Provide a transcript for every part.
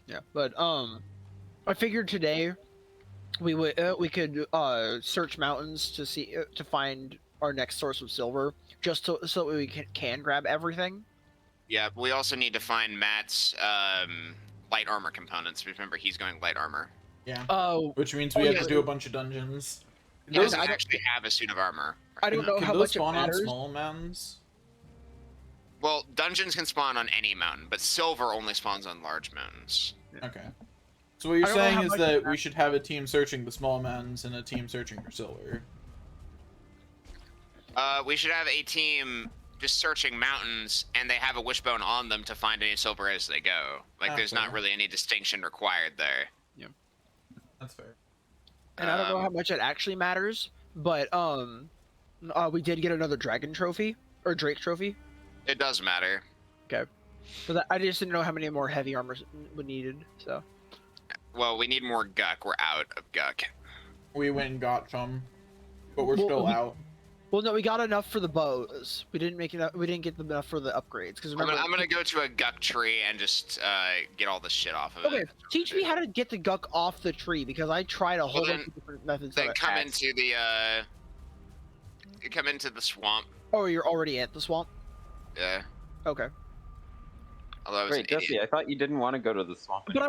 Yeah, but I figured today we could search mountains to see to find our next source of silver, just so that we can grab everything. Yeah, we also need to find Matt's light armor components. Remember, he's going light armor. Yeah. Oh, Which means we oh have yeah, to do a bunch of dungeons. He because Those doesn't actually have a suit of armor. I don't know can how those much it spawn on matters. small mountains? Well, dungeons can spawn on any mountain, but silver only spawns on large mountains. Okay. So what you're I don't know saying how is much that it we should have a team searching the small mountains and a team searching for silver. We should have a team just searching mountains, and they have a wishbone on them to find any silver as they go. Like, there's not Okay. really any distinction required there. That's fair. And I don't know how much it actually matters, but we did get another dragon trophy or Drake trophy. It does matter. Okay, but I just didn't know how many more heavy armors we needed. So Well, we need more guck. We're out of guck. We went and got some, but we're Well, still out. well, no, we got enough for the bows. We didn't make enough. We didn't get enough for the upgrades because remember. I'm gonna go to a guck tree and just get all this shit off of Okay, it. teach me how to get the guck off the tree because I tried a whole bunch of different methods. Then of come attacks. into the come into the swamp. Oh, you're already at the swamp. Yeah. Okay, Although I was Wait, an Jesse, idiot. I thought you didn't want to go to the swamp. but I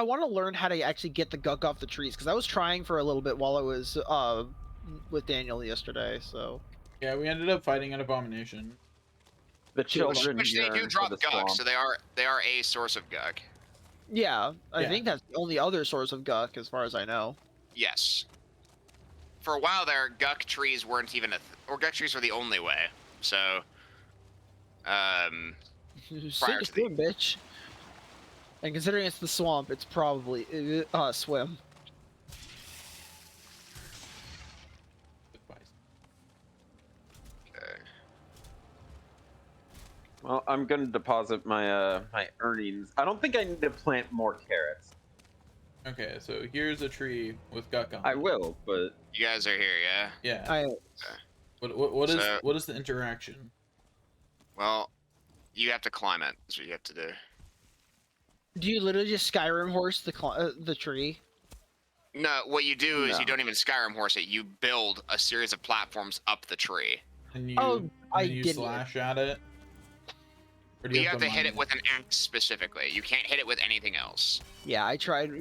want to learn how to actually get the guck off the trees because I was trying for a little bit while I was with Daniel yesterday. So Yeah, we ended up fighting an abomination. The children Which they yearn do for drop the guck, swamp. so they are a source of guck. yeah, I Yeah. think that's the only other source of guck as far as I know. Yes. For a while there, guck trees weren't even or guck trees were the only way. So, Sink or to the- swim, bitch. And considering it's the swamp, it's probably swim. okay. Well, I'm gonna deposit my my earnings. I don't think I need to plant more carrots. Okay, so here's a tree with guck on it. I will, but You guys are here, yeah? Yeah. What is the interaction? Well, you have to climb it. That's what you have to do. Do you literally just Skyrim horse the tree? No, what you do is No. you don't even Skyrim horse it. You build a series of platforms up the tree. And you, Oh, and I then you didn't. slash at it? Or do You have to hit mine it with an axe specifically. You can't hit it with anything else. Yeah, I tried.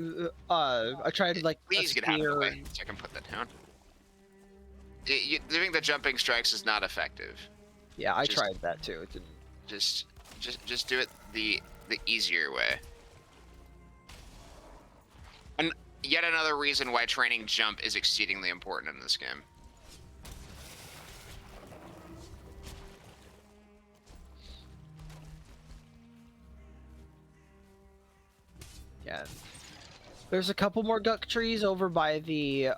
I tried like Please a get out of the spear way and- so I can put that down. Doing the jumping strikes is not effective. Yeah, I Just- tried that too. It didn't. Just do it the easier way. And yet another reason why training jump is exceedingly important in this game. Yeah. There's a couple more guck trees over by the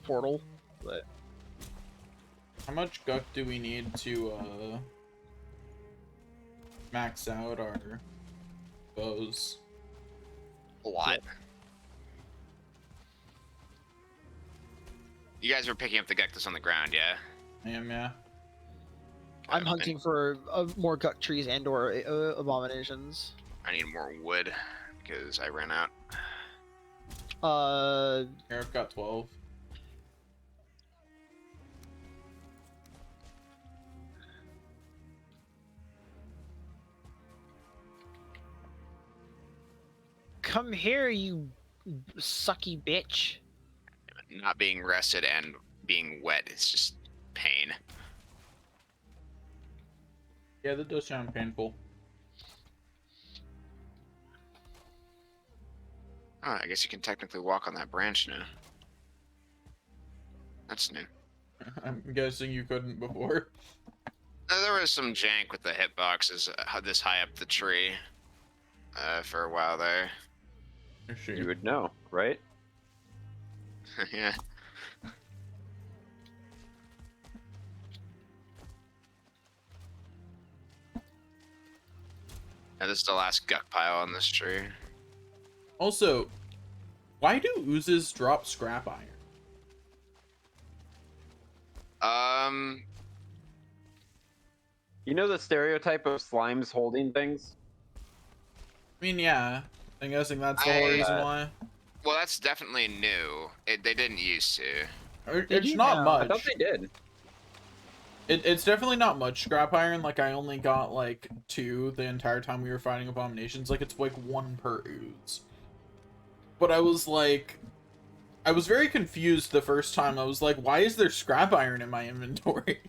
portal, but How much guck do we need to max out our bows? A lot. You guys were picking up the Gectus on the ground, yeah? I am, yeah. I'm hunting for more guck trees and/or abominations. I need more wood because I ran out. Here, I've got 12. Come here, you sucky bitch. Not being rested and being wet is just pain. Yeah, that does sound painful. Oh, I guess you can technically walk on that branch now. That's new. I'm guessing you couldn't before. There was some jank with the hitboxes this high up the tree for a while there. you would know, right? Yeah. And this is the last guck pile on this tree. Also, why do oozes drop scrap iron? You know the stereotype of slimes holding things? I mean, yeah, I'm guessing that's the whole reason why. Well, that's definitely new. They didn't used to. It's do not now. I thought much. they did. It's definitely not much scrap iron. Like, I only got, like, 2 the entire time we were fighting abominations. Like, it's, like, 1 per ooze. But I was, like... I was very confused the first time. I was like, why is there scrap iron in my inventory?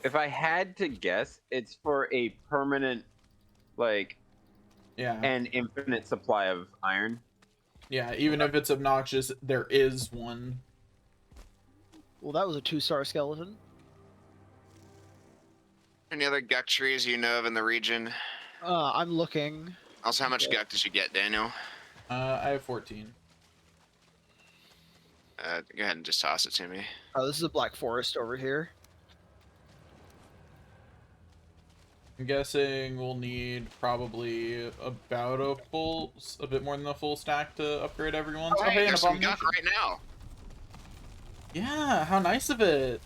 If I had to guess, it's for a permanent, like, Yeah. and infinite supply of iron. Yeah, even if it's obnoxious, there is one. Well, that was a 2-star skeleton. Any other guck trees you know of in the region? I'm looking. Also, how much Okay. guck did you get, Daniel? I have 14. Go ahead and just toss it to me. Oh, this is a black forest over here. I'm guessing we'll need probably about a bit more than a full stack to upgrade everyone. Oh, hey, an there's some abomination. guck right now. Yeah, how nice of it.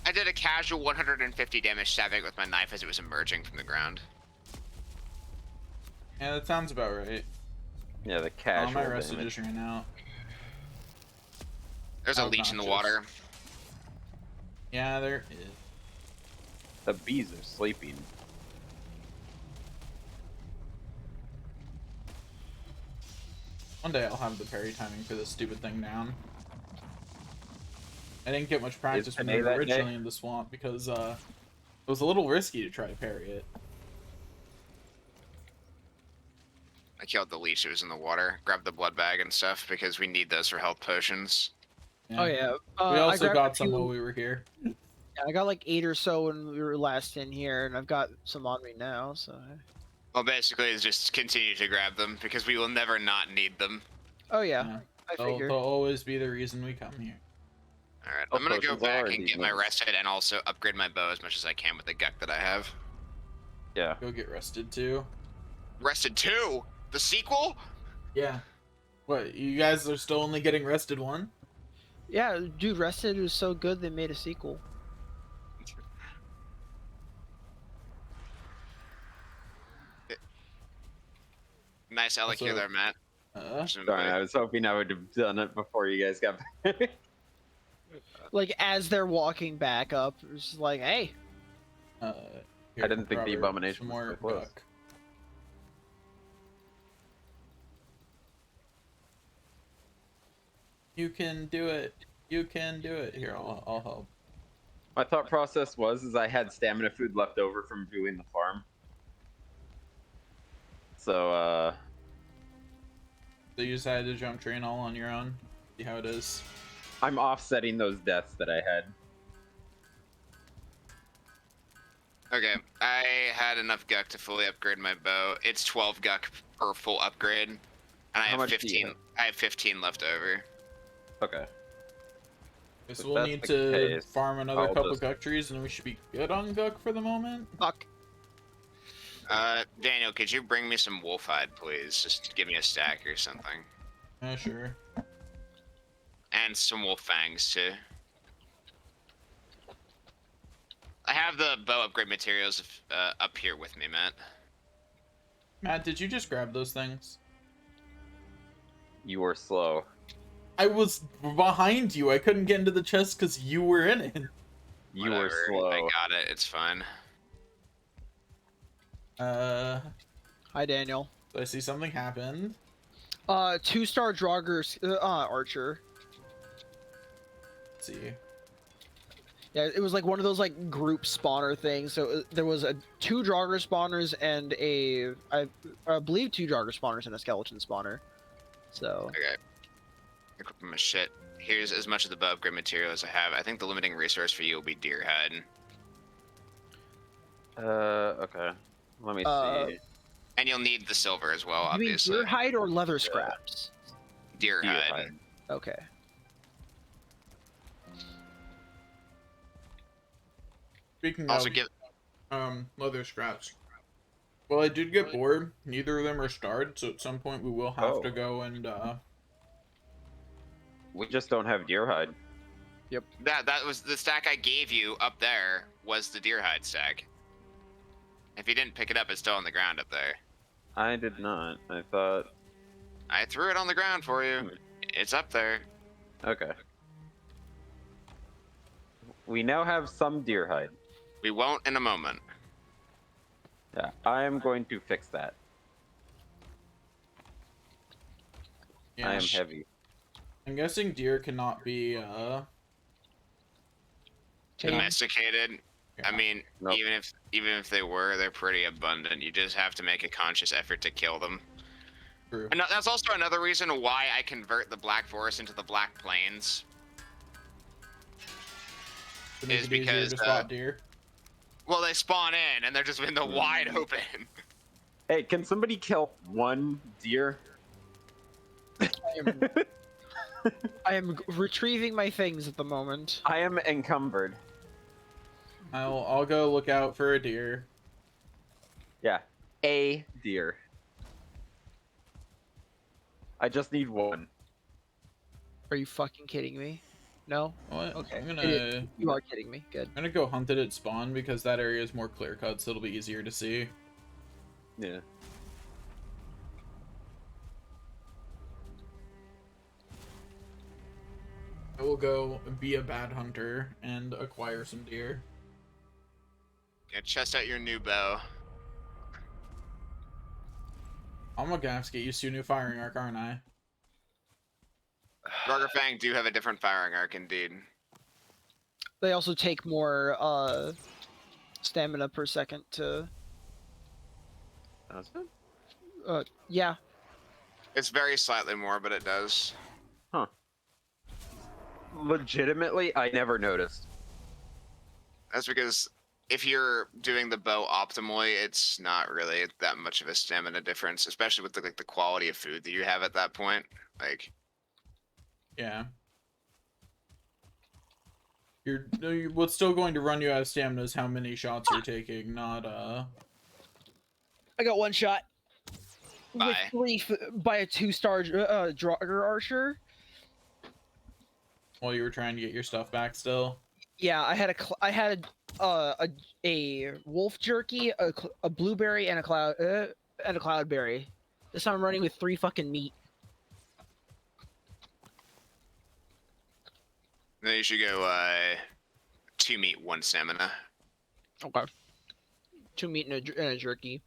I did a casual 150 damage stabbing it with my knife as it was emerging from the ground. Yeah, that sounds about right. Yeah, the Oh, casual my rest damage. just ran out. There's a leech in the water. Yeah, there is. The bees are sleeping. One day I'll have the parry timing for this stupid thing down. I didn't get much practice when we today were that originally day? in the swamp because it was a little risky to try to parry it. I killed the leech that was in the water. Grabbed the blood bag and stuff because we need those for health potions. Oh yeah. We I also grabbed got a some few- while we were here. Yeah, I got like 8 or so when we were last in here, and I've got some on me now. So. Well, basically, it's just continue to grab them because we will never not need them. Oh yeah. Yeah. I They'll figured. always be the reason we come here. All right, Oh, I'm gonna go potions back are and these get my ones. rested and also upgrade my bow as much as I can with the guck that I have. Yeah. Go get rested too. Rested 2? The sequel? Yeah. What, you guys are still only getting rested 1? Yeah, dude, Rested was so good they made a sequel. Nice Alec Also- here there, Matt. Sorry, I was hoping I would have done it before you guys got back. Like as they're walking back up, it's just like, hey, Here, I didn't think the Robert, abomination some was more so close. duck. You can do it. You can do it. Here, I'll help. My thought process was I had stamina food left over from doing the farm. So, So you decided to jump train all on your own? See how it is? I'm offsetting those deaths that I had. Okay, I had enough guck to fully upgrade my bow. It's 12 guck per full upgrade, and I How have much do you 15. have? I have 15 left over. Okay. So If we'll that's need the to case, farm another I'll couple just- guck trees, and we should be good on guck for the moment. fuck. Daniel, could you bring me some wolf hide, please? Just give me a stack or something, Yeah, sure. and some wolf fangs too. I have the bow upgrade materials up here with me, Matt. Matt, did you just grab those things? You were slow. I was behind you. I couldn't get into the chest because you were in it. You were Whatever, slow. I got it. It's fine. Hi, Daniel. I see something happened. 2-star Draugr archer. Let's see. Yeah, it was like one of those like group spawner things. So there was 2 Draugr spawners and I believe 2 Draugr spawners and a skeleton spawner. So Okay. Equip my shit. Here's as much of the bow upgrade material as I have. I think the limiting resource for you will be deer hide. Okay. Let me see. And you'll need the silver as well, you mean obviously. deer hide or leather scraps? Deer Deer hide. hide. Okay. Speaking Also of give. leather scraps. Well, I did get bored. Neither of them are starred, so at some point we will have Oh. to go and We just don't have deer hide. That was the stack I gave you up there was the deer hide stack. If you didn't pick it up, it's still on the ground up there. I did not. I thought. I threw it on the ground for you. It's up there. Okay. We now have some deer hide. We won't in a moment. Yeah, I am going to fix that. Yeah, I am heavy. I'm guessing deer cannot be Tame. Domesticated. yeah. I mean, Nope. even if they were, they're pretty abundant. You just have to make a conscious effort to kill them. True. And that's also another reason why I convert the Black Forest into the Black Plains. To make Is it easier because, to spot deer. Well, they spawn in and they're just in the wide open. Hey, can somebody kill one deer? I am retrieving my things at the moment. I am encumbered. I'll go look out for a deer. Yeah, a deer. I just need one. Are you fucking kidding me? No? What? Okay. I'm gonna You are kidding me. Good. go hunt it at spawn because that area is more clear cut, so it'll be easier to see. Yeah. I will go be a bad hunter and acquire some deer. Yeah, chest out your new bow. I'm gonna have to get used to a new firing arc, aren't I? Gargerfang do have a different firing arc, indeed. They also take more stamina per second to. Does it? Yeah. It's very slightly more, but it does. Huh. Legitimately, I never noticed. That's because if you're doing the bow optimally, it's not really that much of a stamina difference, especially with the quality of food that you have at that point. Like, Yeah. What's still going to run you out of stamina is how many shots you're taking, not I got one shot. Bye. With by a 2-star Draugr archer. while you were trying to get your stuff back still. Yeah, I had a wolf jerky, a blueberry, and a cloudberry. This time I'm running with 3 fucking meat. then you should go 2 meat, 1 stamina. Okay. 2 meat and a jerky.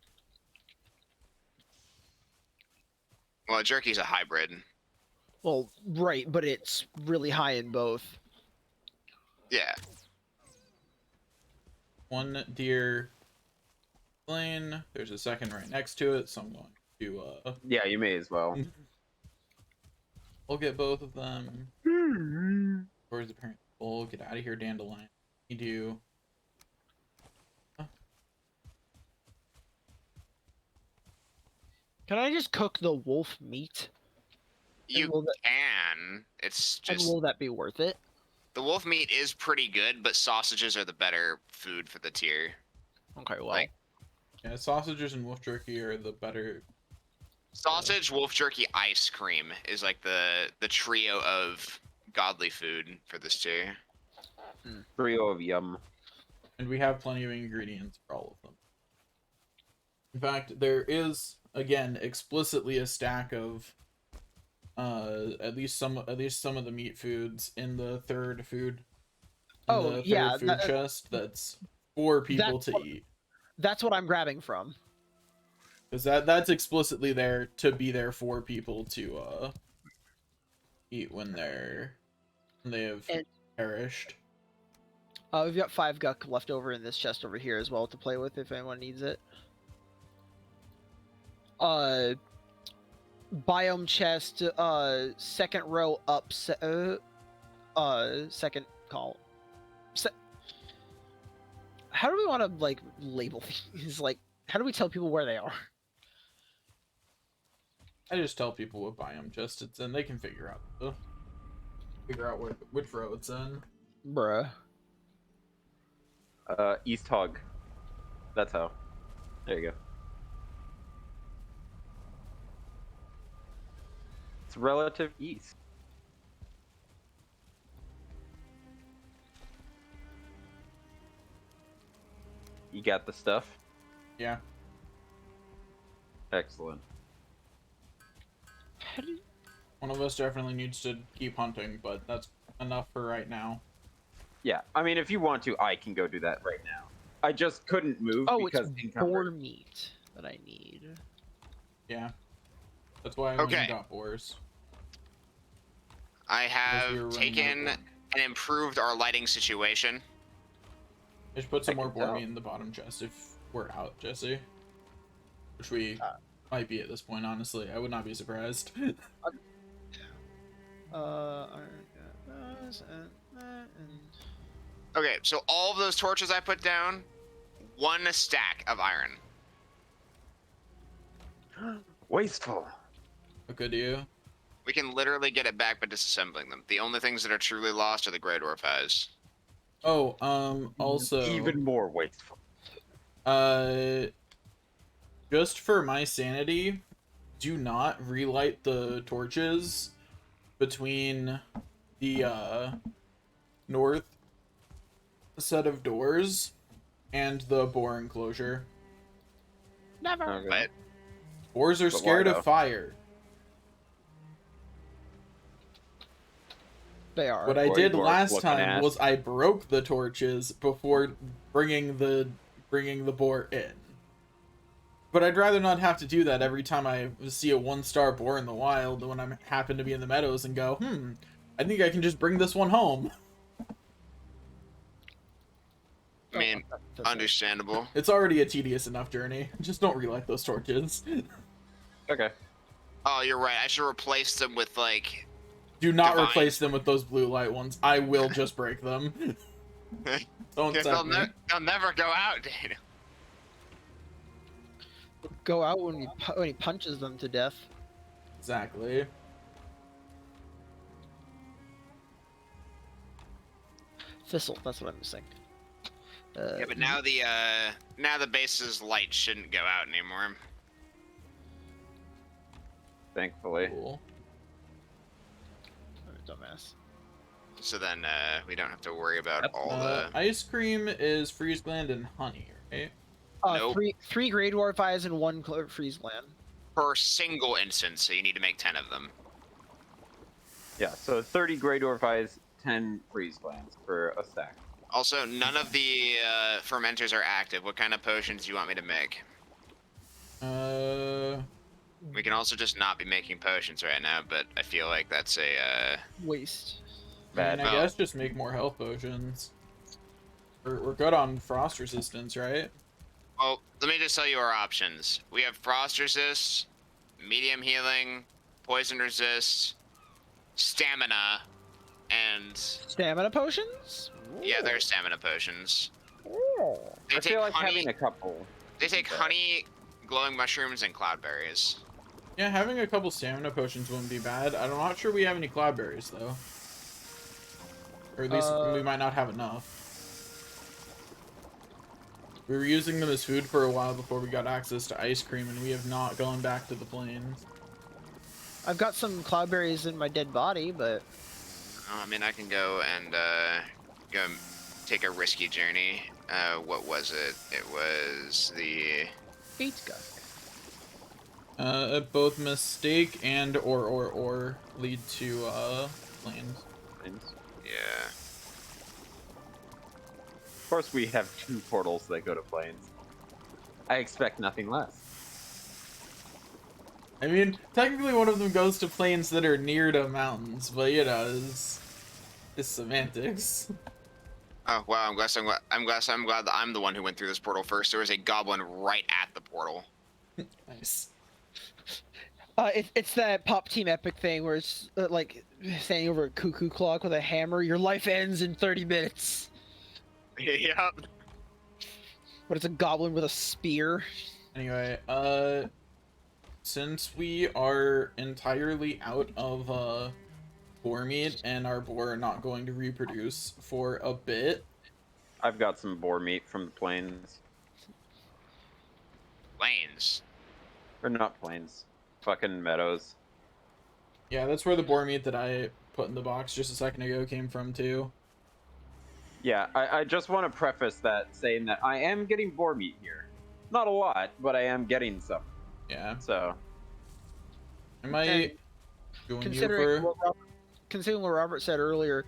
Well, jerky's a hybrid. Well, right, but it's really high in both. Yeah. One deer slain. There's a second right next to it, so I'm going to Yeah, you may as well. I'll get both of them. Where's the parent? We'll get out of here, dandelion. You do. Can I just cook the wolf meat? You will that- can. It's And just will that be worth it? the wolf meat is pretty good, but sausages are the better food for the tier. Okay, well. Like- Yeah, sausages and wolf jerky are the better. Sausage, wolf jerky, ice cream is like the trio of godly food for this tier. Trio of yum. And we have plenty of ingredients for all of them. In fact, there is again explicitly a stack of at least some of the meat foods in the third food. Food chest that's for people to eat. That's what I'm grabbing from. Because that's explicitly there to be there for people to eat when they have perished. We've got 5 guck left over in this chest over here as well to play with if anyone needs it. Biome chest, second row up, second call. How do we want to like label these? Like, how do we tell people where they are? I just tell people what biome chest it's in. They can figure out which row it's in. Bruh. East Hog. That's how. There you go. It's relative east. You got the stuff? Yeah. Excellent. One of us definitely needs to keep hunting, but that's enough for right now. Yeah, I mean, if you want to, I can go do that right now. I just couldn't move Oh, it's because boar encumbered. meat that I need. Yeah. That's why I went Okay. and got boars. I Because we were have running out of taken boar. and improved our lighting situation. I should put some more can boar tell. meat in the bottom chest if we're out, Jesse. Which we might be at this point, honestly. I would not be surprised. Okay, so all of those torches I put down, one stack of iron. Wasteful. What good to you? We can literally get it back by disassembling them. The only things that are truly lost are the Grey Dwarf eyes. Oh, also, Even more wasteful. just for my sanity, do not relight the torches between the, north set of doors and the boar enclosure. Never. Okay. But Boars are But why scared though? of fire. They are. What I What are you did dwarf last looking time at? was I broke the torches before bringing the boar in. But I'd rather not have to do that every time I see a 1-star boar in the wild when I happen to be in the meadows and go, I think I can just bring this one home. I mean, understandable. It's already a tedious enough journey. Just don't relight those torches. Okay. Oh, you're right. I should replace them with like. Do not Divine. replace them with those blue light ones. I will just break them. Don't they'll, tempt me. they'll never go out, Daniel. Go out when he punches them to death. Exactly. Thistle. That's what I'm missing. Yeah, but now the base's light shouldn't go out anymore. Thankfully. Cool. Dumbass. So then we don't have to worry about all Ice cream is freeze gland and honey, right? Nope. Three Grey Dwarf eyes and one freeze gland. per single instance. So you need to make 10 of them. Yeah, so 30 Grey Dwarf eyes, 10 freeze glands for a stack. Also, none of the fermenters are active. What kind of potions do you want me to make? Mm-hmm. We can also just not be making potions right now, but I feel like that's a Waste. I Bad. guess just make more health potions. We're good on frost resistance, right? Well, let me just tell you our options. We have frost resist, medium healing, poison resist, stamina, and Stamina potions? yeah, they're stamina potions. Ooh. They I take feel like honey. having a couple. They take honey, glowing mushrooms, and cloudberries. Yeah, having a couple stamina potions wouldn't be bad. I'm not sure we have any cloudberries, though. Or at least we might not have enough. We were using them as food for a while before we got access to ice cream, and we have not gone back to the plains. I've got some cloudberries in my dead body, but Oh, I mean, I can go and go take a risky journey. What was it? It was the beat guy. Both mistake and or lead to plains. yeah. Of course, we have 2 portals that go to plains. I expect nothing less. I mean, technically one of them goes to plains that are near to mountains, but you know, it's semantics. Oh wow! I'm glad that I'm the one who went through this portal first. There was a goblin right at the portal. Nice. It's that Pop Team Epic thing where it's like standing over a cuckoo clock with a hammer. Your life ends in 30 minutes. Yep. But it's a goblin with a spear. Anyway, since we are entirely out of boar meat and our boar are not going to reproduce for a bit, I've got some boar meat from the plains. Lanes. Or not plains. Fucking meadows. yeah, that's where the boar meat that I put in the box just a second ago came from too. Yeah, I just want to preface that saying that I am getting boar meat here. Not a lot, but I am getting some. Yeah. So I might And join you considering for. what Robert said earlier,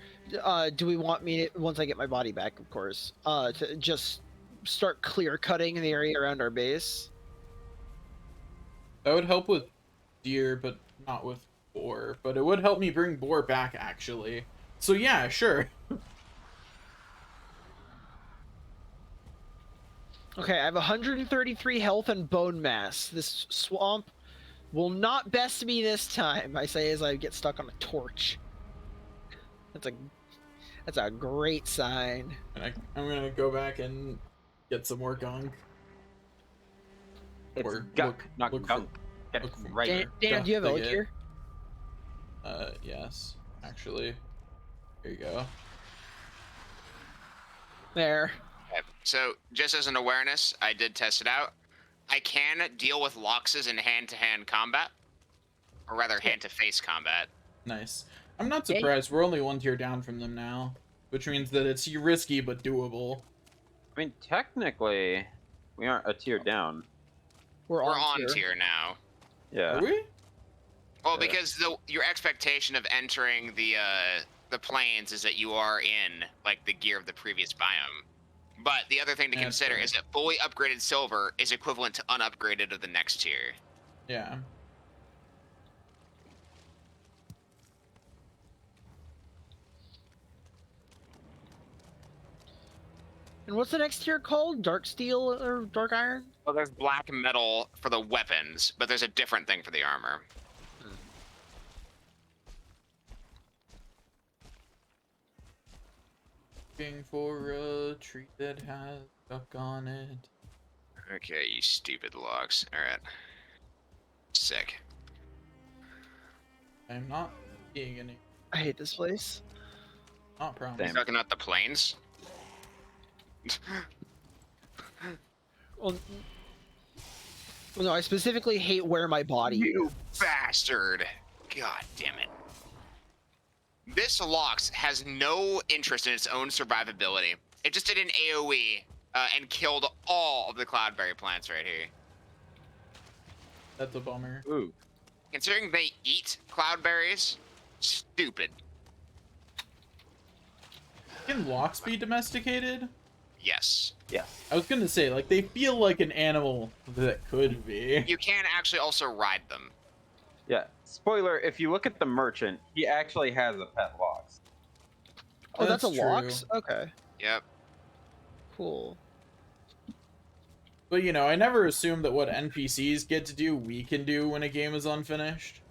do we want me once I get my body back, of course, to just start clear cutting the area around our base? That would help with deer, but not with boar. But it would help me bring boar back, actually. So yeah, sure. Okay, I have 133 health and bone mass. This swamp will not best me this time, I say as I get stuck on a torch. That's a great sign. And I'm gonna go back and get some more gunk. it's Or gunk, not look gunk. Get it look for- right. Dan, do you have Gunk elk to here? Yes, actually. Here you go. There. Okay. So, just as an awareness, I did test it out. I can deal with Loxes in hand-to-hand combat, or rather, hand-to-face combat. Nice. I'm not Hey. surprised. We're only 1 tier down from them now, which means that it's risky but doable. I mean, technically, we aren't a tier down. We're We're on on tier. tier now. Yeah. Are we? Well, Yeah. because your expectation of entering the plains is that you are in like the gear of the previous biome. But the other thing to That's consider fair. is that fully upgraded silver is equivalent to unupgraded of the next tier. Yeah. And what's the next tier called? Dark steel or dark iron? Well, there's black metal for the weapons, but there's a different thing for the armor. Looking for a tree that has duck on it. Okay, you stupid logs. All right. Sick. I'm not seeing any. I hate this place. Not promise. Same. Talking about the plains. Well, no, I specifically hate where my body You is. bastard! God damn it. This Lox has no interest in its own survivability. It just did an AoE and killed all of the cloudberry plants right here. That's a bummer. Ooh. Considering they eat cloudberries, stupid. Can locks be domesticated? Yes. Yes. I was gonna say, like, they feel like an animal that could be. You can actually also ride them. Yeah. Spoiler: if you look at the merchant, he actually has a pet lox. Oh, that's a true. lox? Okay, Yep. cool. But you know, I never assumed that what NPCs get to do, we can do when a game is unfinished.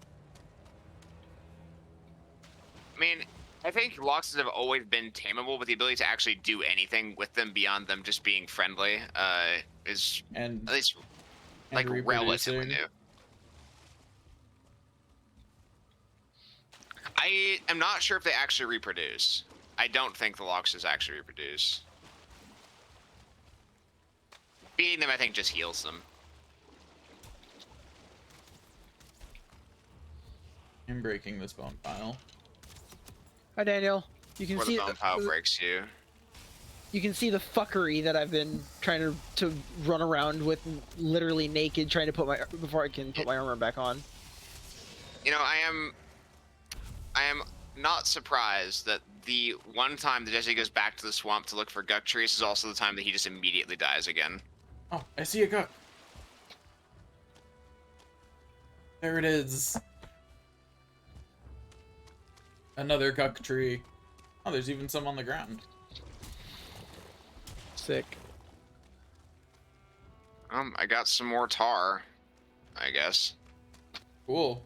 I mean, I think Loxes have always been tameable, but the ability to actually do anything with them beyond them just being friendly is And, at least and like relatively reproducing. new. I am not sure if they actually reproduce. I don't think the Loxes actually reproduce. Feeding them, I think, just heals them. I'm breaking this bone pile. Hi, Daniel. You can Or see the bone pile breaks you. you can see the fuckery that I've been trying to run around with, literally naked, trying to put my before I can put my armor back on. You know, I am not surprised that the one time that Jesse goes back to the swamp to look for guck trees is also the time that he just immediately dies again. Oh, I see a guck. There it is. Another guck tree. Oh, there's even some on the ground. Sick. I got some more tar, I guess. Cool.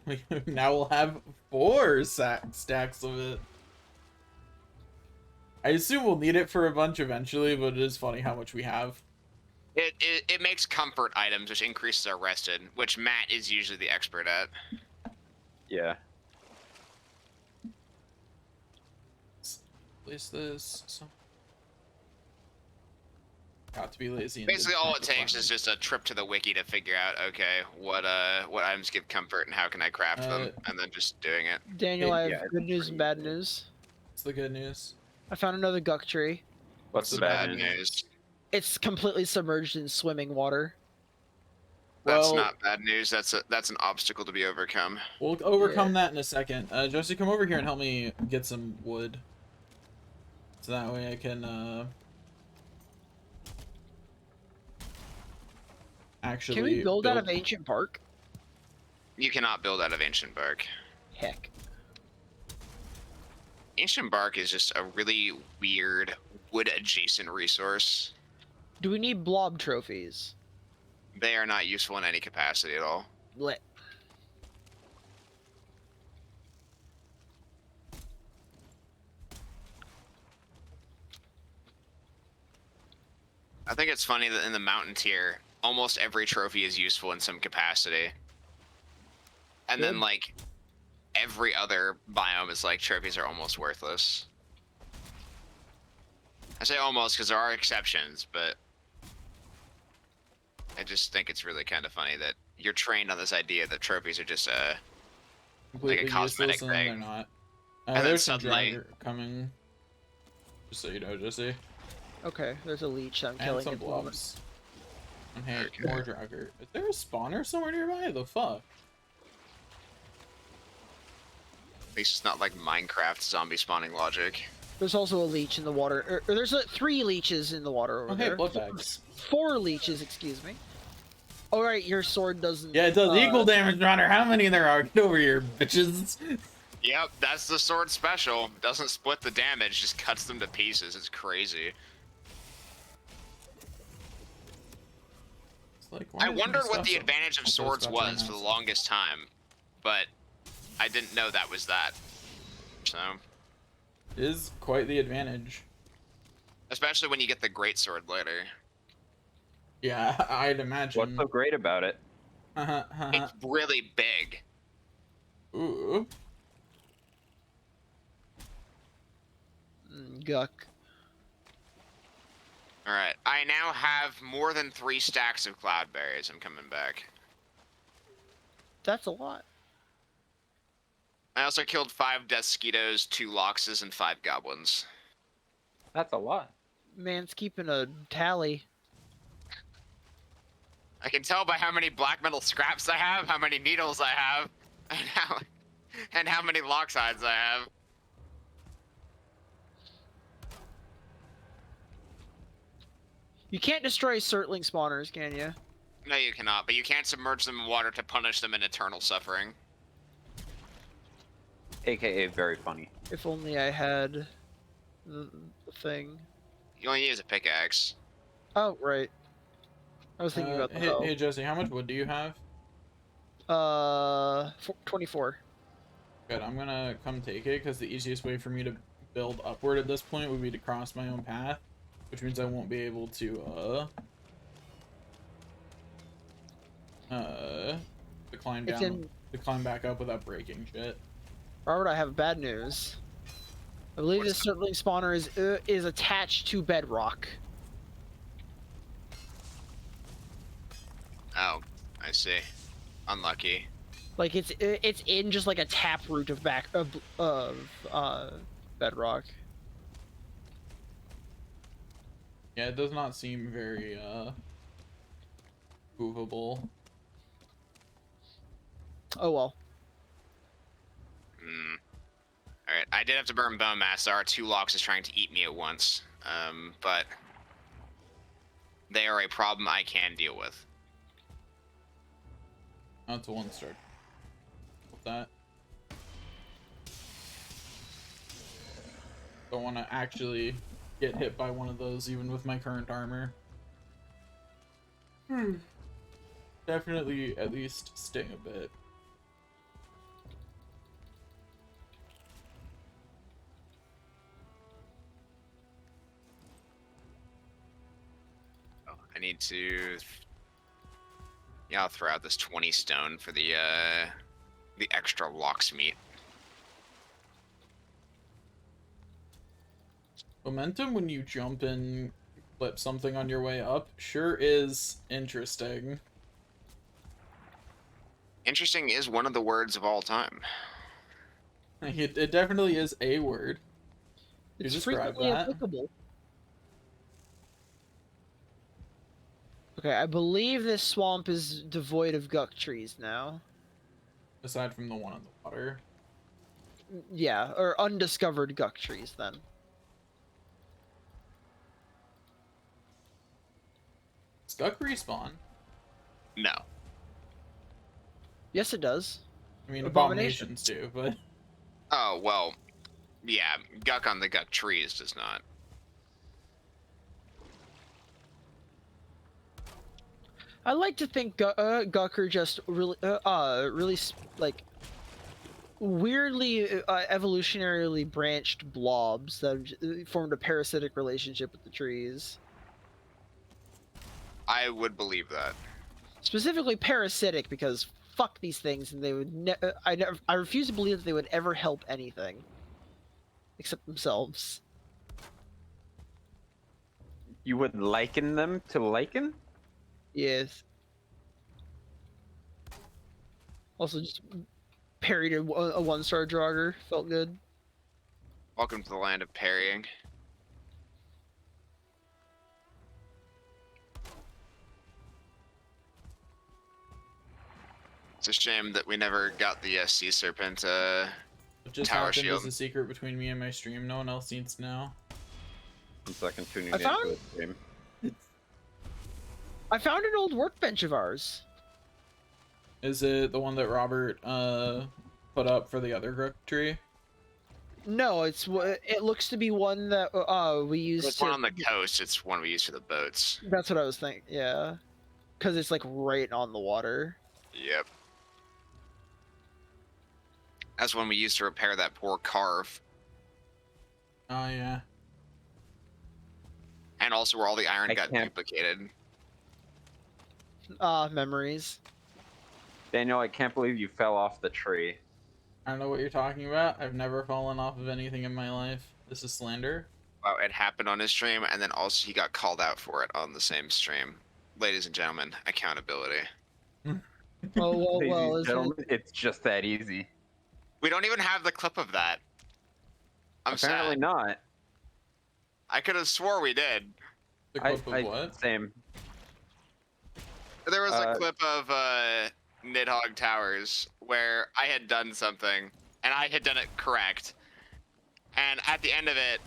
Now we'll have 4 stacks of it. I assume we'll need it for a bunch eventually, but it is funny how much we have. It makes comfort items, which increases our rested, which Matt is usually the expert at. Yeah. Place this. So... Got to be lazy. And Basically, didn't all make it the takes farm. is just a trip to the wiki to figure out, okay, what items give comfort and how can I craft them, and then just doing it. Daniel, I have Yeah, it's good news and pretty bad easy. news. What's the good news? I found another guck tree. What's the bad news? News? It's completely submerged in swimming water. That's Well, not bad news. That's an obstacle to be overcome. we'll overcome that in a second. Josie, come over here and help me get some wood. So that way I can, actually Can we build out of ancient bark? You cannot build out of ancient bark. Heck. Ancient bark is just a really weird wood-adjacent resource. Do we need blob trophies? They are not useful in any capacity at all. Lit. I think it's funny that in the mountain tier, almost every trophy is useful in some capacity. And then, Good. like, every other biome is like, trophies are almost worthless. I say almost because there are exceptions, but I just think it's really kind of funny that you're trained on this idea that trophies are just completely like a cosmetic useless, and then they're thing. not. And then There's some suddenly- dragger coming. Just so you know, Jesse. Okay, there's a leech I'm And killing some at the moment. blobs. And hey, Okay. more dragger. Is there a spawner somewhere nearby? The fuck? At least it's not like Minecraft zombie spawning logic. There's also a leech in the water. Or there's 3 leeches in the water over Oh, hey, there. blood bags. 4 leeches, excuse me. All right, your sword doesn't. Yeah, it does equal damage, no matter how many there are. Get over here, bitches. Yep, that's the sword special. Doesn't split the damage, just cuts them to pieces. It's crazy. It's like, why I is my wondered what stuff the so- advantage of so swords scratched right was for now? the longest time, but I didn't know that was that. So, It is quite the advantage. especially when you get the great sword later. Yeah, I'd imagine. What's so great about it? It's really big. Ooh. Guck. All right, I now have more than 3 stacks of cloudberries. I'm coming back. That's a lot. I also killed 5 Deathsquitos, 2 Loxes, and 5 Goblins. That's a lot. Man's keeping a tally. I can tell by how many black metal scraps I have, how many needles I have, and how many Lox hides I have. You can't destroy Surtling spawners, can you? No, you cannot, but you can't submerge them in water to punish them in eternal suffering. AKA very funny. If only I had the thing. You only use a pickaxe. Oh, right. I was thinking about the hoe. Hey, Jesse, how much wood do you have? 24. Good, I'm gonna come take it, because the easiest way for me to build upward at this point would be to cross my own path, which means I won't be able to, climb It's down, to climb back up without breaking shit. Robert, I have bad news. I believe What's this Surtling spawner is attached to bedrock. Oh, I see. Unlucky. Like it's in just like a tap root of bedrock. Yeah, it does not seem very, movable. Oh well. Alright, I did have to burn bone mass. There are 2 Loxes trying to eat me at once. But they are a problem I can deal with. That's a 1 star. With that. Don't want to actually get hit by one of those, even with my current armor. Definitely at least sting a bit. Oh, I need to... Yeah, I'll throw out this 20 stone for the extra Lox meat. Momentum when you jump and flip something on your way up sure is interesting. Interesting is one of the words of all time. It definitely is a word. You It's describe frequently that. applicable. Okay, I believe this swamp is devoid of guck trees now. Aside from the one in the water. Yeah, or undiscovered guck trees then. Does Guck respawn? No. Yes, it does. I mean, Abomination. abominations do, but Oh, well, yeah, Guck on the Guck trees does not. I like to think guck are just really, like weirdly evolutionarily branched blobs that have formed a parasitic relationship with the trees. I would believe that. Specifically parasitic because fuck these things, and they would. I refuse to believe that they would ever help anything except themselves. You would liken them to lichen? Yes. Also, just parried a one-star Draugr. Felt good. Welcome to the land of parrying. It's a shame that we never got the sea serpent what just tower happened shield. is a secret between me and my stream. No one else needs to know. 1 second tuning I into found- the stream. I found an old workbench of ours. Is it the one that Robert put up for the other Grook tree? No, it looks to be one that we used It's to. one on the coast. It's one we use for the boats. That's what I was thinking. Yeah, because it's like right on the water. Yep. That's one we used to repair that poor carve, Oh yeah. and also where all the iron I got can't- duplicated. Memories. Daniel, I can't believe you fell off the tree. I don't know what you're talking about. I've never fallen off of anything in my life. This is slander. Wow, it happened on his stream, and then also he got called out for it on the same stream. Ladies and gentlemen, accountability. Well, Ladies and isn't it? gentlemen, it's just that easy. We don't even have the clip of that. I'm Apparently sad. not. I could have swore we did. The clip of what? Same. There was a clip of Nidhogg Towers where I had done something, and I had done it correct. And at the end of it,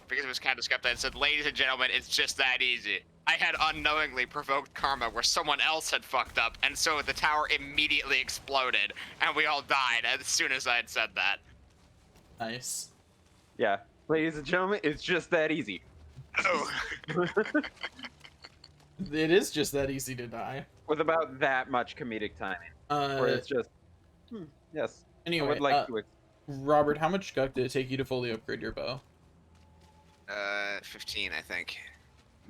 because it was kind of scripted, I said, "Ladies and gentlemen, it's just that easy." I had unknowingly provoked karma where someone else had fucked up, and so the tower immediately exploded, and we all died as soon as I had said that. Nice. Yeah. Ladies and gentlemen, it's just that easy. Oh. It is just that easy to die. With about that much comedic timing. Where it's just, yes. I Anyway, would like to. Robert, how much Guck did it take you to fully upgrade your bow? 15, I think.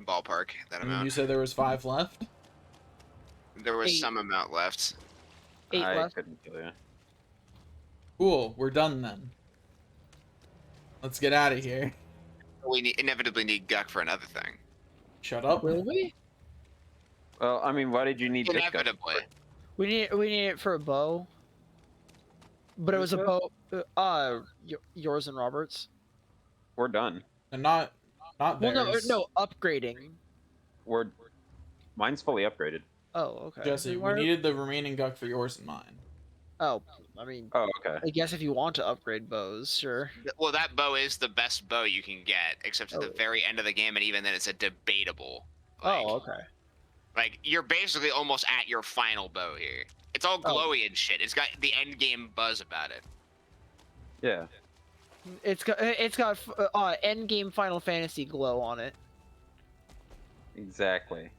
Ballpark, that I mean, amount. you said there was 5 left? There was 8. some amount left. 8 I left. couldn't tell you. Cool, we're done then. Let's get out of here. We inevitably need Guck for another thing. Shut up. Will we? Well, I mean, why did you need this guy? Inevitably. We need it for a bow. But it was a bow. Yours and Robert's. We're done. And not Well, theirs. no, upgrading. Mine's fully upgraded. Oh, okay. Jesse, Then we why- needed the remaining Guck for yours and mine. Oh, I mean, Oh, okay. I guess if you want to upgrade bows, sure. Well, that bow is the best bow you can get, except at the Oh. very end of the game, and even then, it's a debatable. Like, Oh, okay. Like, you're basically almost at your final bow here. It's all glowy and shit. It's got the end game buzz about it. Yeah. It's got end game Final Fantasy glow on it. Exactly.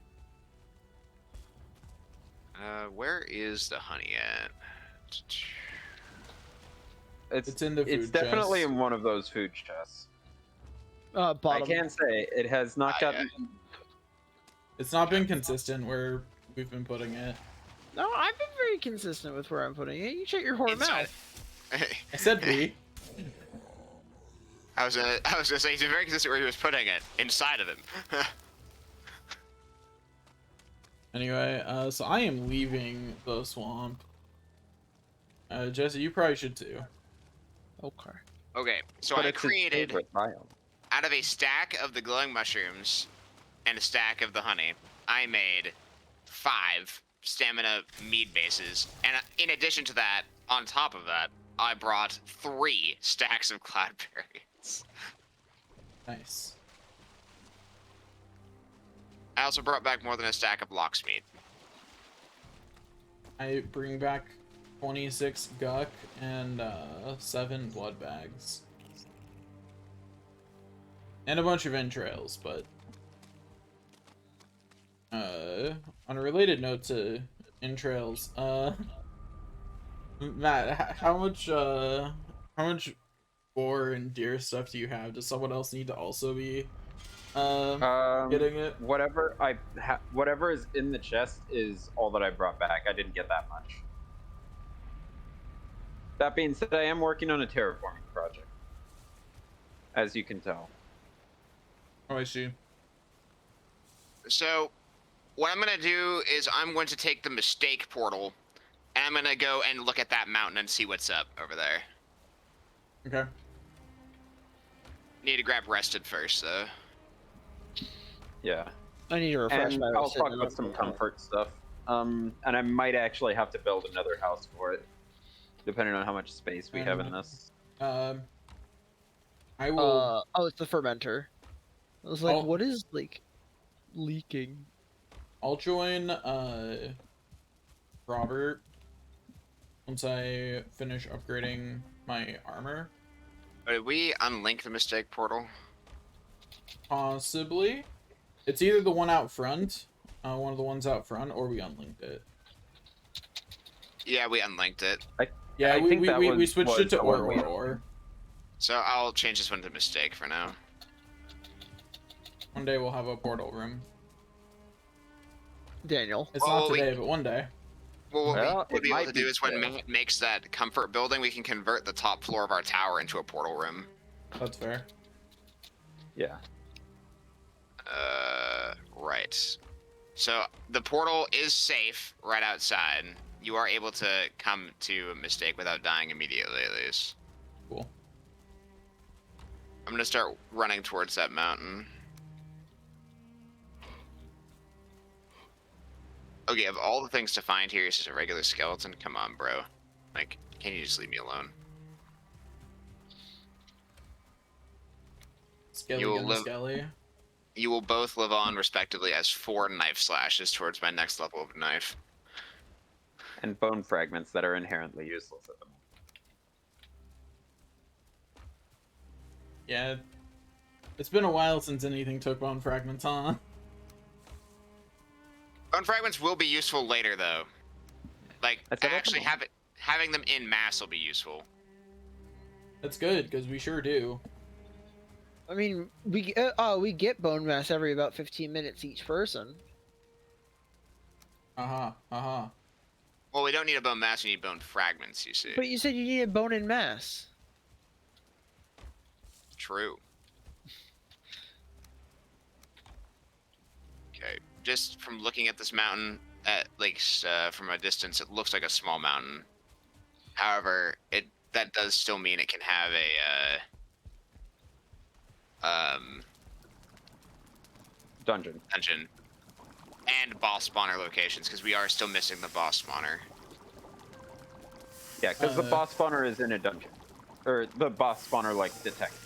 Where is the honey at? It's in the food It's definitely chest. in one of those food chests. Bottom. I can say it has not gotten. It's not been consistent where we've been putting it. No, I've been very consistent with where I'm putting it. You shut your whore Inside. mouth. I said we. I was gonna say he's been very consistent where he was putting it inside of him. Anyway, so I am leaving the swamp. Jesse, you probably should too. Okay. Okay, so But I it's his created favorite biome. out of a stack of the glowing mushrooms and a stack of the honey. I made 5 stamina mead bases, and in addition to that, on top of that, I brought 3 stacks of cloudberries. Nice. I also brought back more than a stack of locksmeat. I bring back 26 guck and 7 blood bags. And a bunch of entrails, but on a related note to entrails, Matt, how much boar and deer stuff do you have? Does someone else need to also be getting it? Whatever is in the chest is all that I brought back. I didn't get that much. That being said, I am working on a terraforming project, as you can tell. Oh, I see. So, what I'm gonna do is I'm going to take the mistake portal, and I'm gonna go and look at that mountain and see what's up over there. Okay. Need to grab rested first, though. Yeah. I need to refresh And my I'll rested talk and about then some we'll- comfort stuff. And I might actually have to build another house for it, depending on how much space we have in this. I will. Oh, it's the fermenter. I was like, Oh. what is like leaking? I'll join Robert once I finish upgrading my armor. Did we unlink the mistake portal? Possibly. It's either the one out front, one of the ones out front, or we unlinked it. Yeah, we unlinked it. Yeah, I we think that we switched it to the one we- or. So I'll change this one to mistake for now. One day we'll have a portal room. Daniel. It's Well, not today, but one day. Well, what Well, we'll it be able might to be do is when today. Matt makes that comfort building, we can convert the top floor of our tower into a portal room. That's fair. Yeah. Right. So the portal is safe right outside. You are able to come to a mistake without dying immediately, at least. Cool. I'm gonna start running towards that mountain. Okay, of all the things to find here, it's just a regular skeleton. Come on, bro. Like, can you just leave me alone? Skelly You will gonna live- skelly. You will both live on, respectively, as 4 knife slashes towards my next level of knife. And bone fragments that are inherently useless at the moment. Yeah. It's been a while since anything took bone fragments, huh? Bone fragments will be useful later, though. Like, I said actually open having them in mass will be useful. That's good, because we sure do. I mean, we get bone mass every about 15 minutes each person. Uh-huh. Well, we don't need a bone mass, we need bone fragments, you see. But you said you needed bone and mass. True. Okay, just from looking at this mountain, at least from a distance, it looks like a small mountain. However, that does still mean it can have a Dungeon. dungeon and boss spawner locations, because we are still missing the boss spawner. Yeah, because the boss spawner is in a dungeon. Or the boss spawner, like, detected.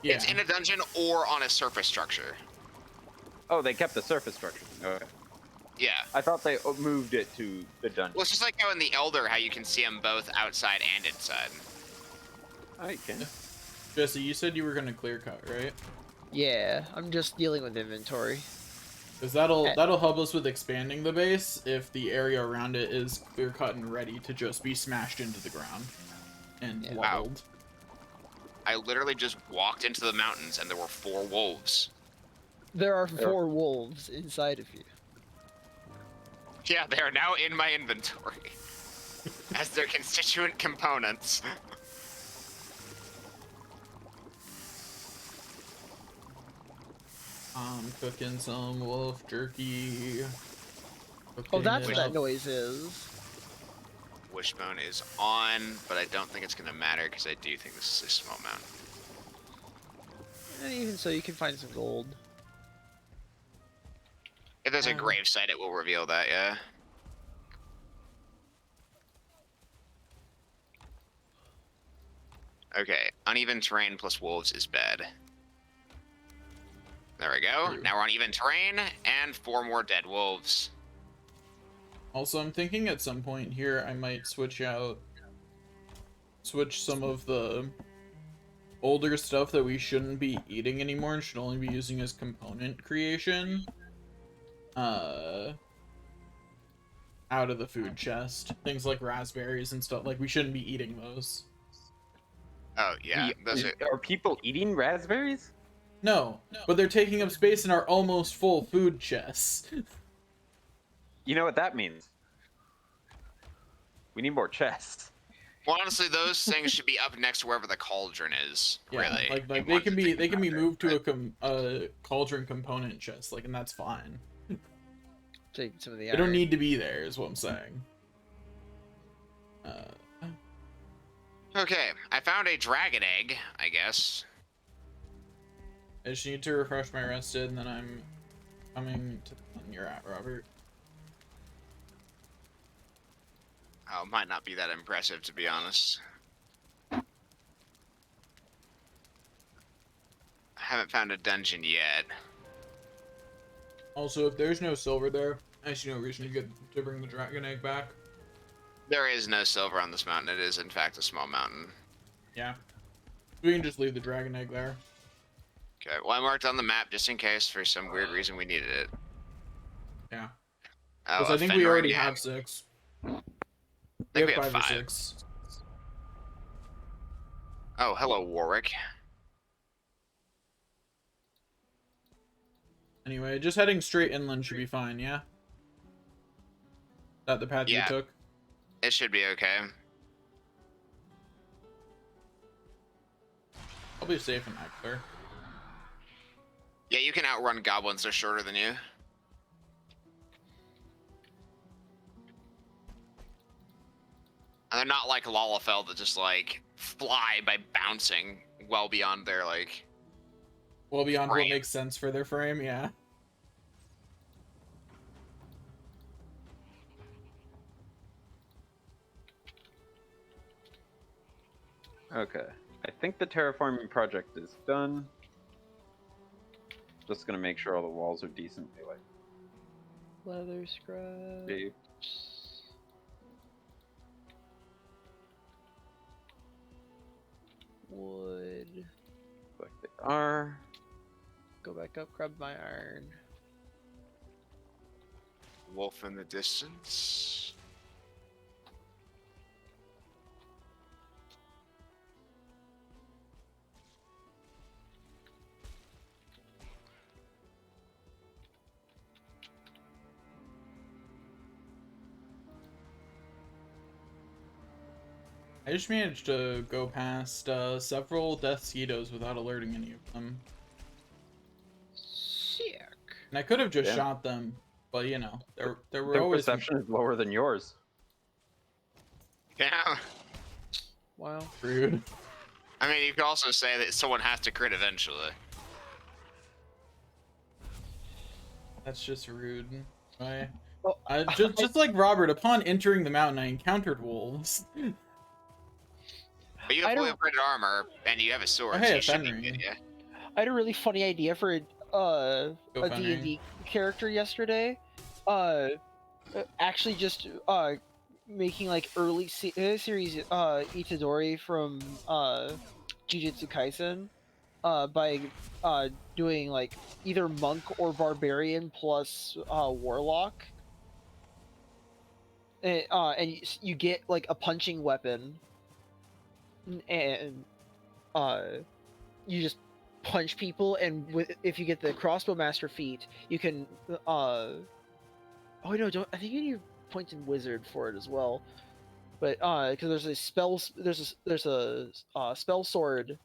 Yeah. It's in a dungeon or on a surface structure. Oh, they kept the surface structure. Okay. Yeah. I thought they moved it to the dungeon. Well, it's just like how in the Elder, how you can see them both outside and inside. I can. Jesse, you said you were gonna clear cut, right? Yeah, I'm just dealing with inventory. Because that'll help us with expanding the base if the area around it is clear cut and ready to just be smashed into the ground and Yeah. Wow. leveled. I literally just walked into the mountains and there were 4 wolves. There are 4 wolves inside of you. Yeah, they are now in my inventory as their constituent components. I'm cooking some wolf jerky. Oh, Cooking that's it what that up. noise is. Wishbone is on, but I don't think it's going to matter because I do think this is a small mountain. And even so, you can find some gold. If there's a grave site, it will reveal that, yeah. Okay, uneven terrain plus wolves is bad. There we go. True. Now we're on even terrain, and 4 more dead wolves. Also, I'm thinking at some point here I might switch some of the older stuff that we shouldn't be eating anymore and should only be using as component creation. Out of the food chest. Things like raspberries and stuff. Like, we shouldn't be eating those. Oh, yeah. Those Are people eating raspberries? No, but they're taking up space in our almost full food chests. You know what that means? We need more chests. Well, honestly, those things should be up next to wherever the cauldron is. Yeah, really, like You they want can to be think about moved it, to a cauldron component chest, like, and that's fine. Take some of the They don't iron. need to be there, is what I'm saying. Okay, I found a dragon egg, I guess. I just need to refresh my rested, and then I'm coming to the one you're at, Robert. Oh, might not be that impressive, to be honest. I haven't found a dungeon yet. Also, if there's no silver there, I see no reason to bring the dragon egg back. There is no silver on this mountain. It is, in fact, a small mountain. Yeah. We can just leave the dragon egg there. Okay, well, I marked on the map just in case for some weird reason we needed it. Yeah. Oh, Because I think we already have 6. I think we have 5 or 5. 6. Oh, hello, Warwick. Anyway, just heading straight inland should be fine, yeah? That the path you Yeah. took? It should be okay. I'll be safe in that clear. Yeah, you can outrun goblins. They're shorter than you. And they're not like Lalafell that just, like, fly by bouncing well beyond their, like... Well beyond Frame. what makes sense for their frame, yeah. Okay. I think the terraforming project is done. Just gonna make sure all the walls are decently like Leather scrub. shaped. Wood. Like they are. Go back up, grab my iron. Wolf in the distance. I just managed to go past several Deathsquitos without alerting any of them. Sick. And I could have just Yeah. shot them, but you know, there were Their always perception is lower than yours. Yeah. Wow. rude. I mean, you could also say that someone has to crit eventually. That's just rude. I, Oh, just like Robert, upon entering the mountain, I encountered wolves. But you I have fully don't- upgraded armor, and you have a sword, Oh, hey, so a you should be Fenrir. good, yeah. I had a really funny idea for Go a Fenrir. D&D character yesterday. Actually just making like early series Itadori from Jujutsu Kaisen by doing like either monk or barbarian plus warlock. And you get like a punching weapon, and you just punch people, and if you get the crossbow master feat, you can oh no, don't I think you need points in wizard for it as well. But because there's a spell sword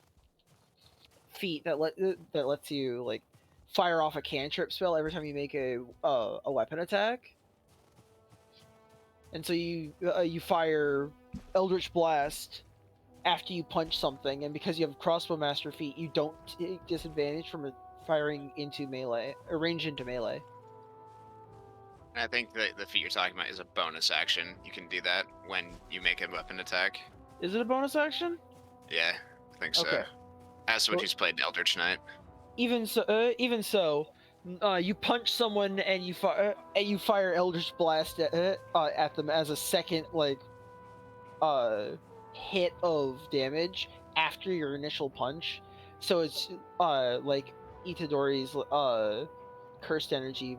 feat that lets you like fire off a cantrip spell every time you make a weapon attack. And so you fire Eldritch Blast after you punch something, and because you have crossbow master feat, you don't take disadvantage from it firing into melee, or range into melee. I think the feat you're talking about is a bonus action. You can do that when you make a weapon attack. Is it a bonus action? Yeah, I think so. Okay. As someone Well- who's played Eldritch Knight. Even so, you punch someone and you fire Eldritch Blast at them as a second hit of damage after your initial punch. So it's like Itadori's cursed energy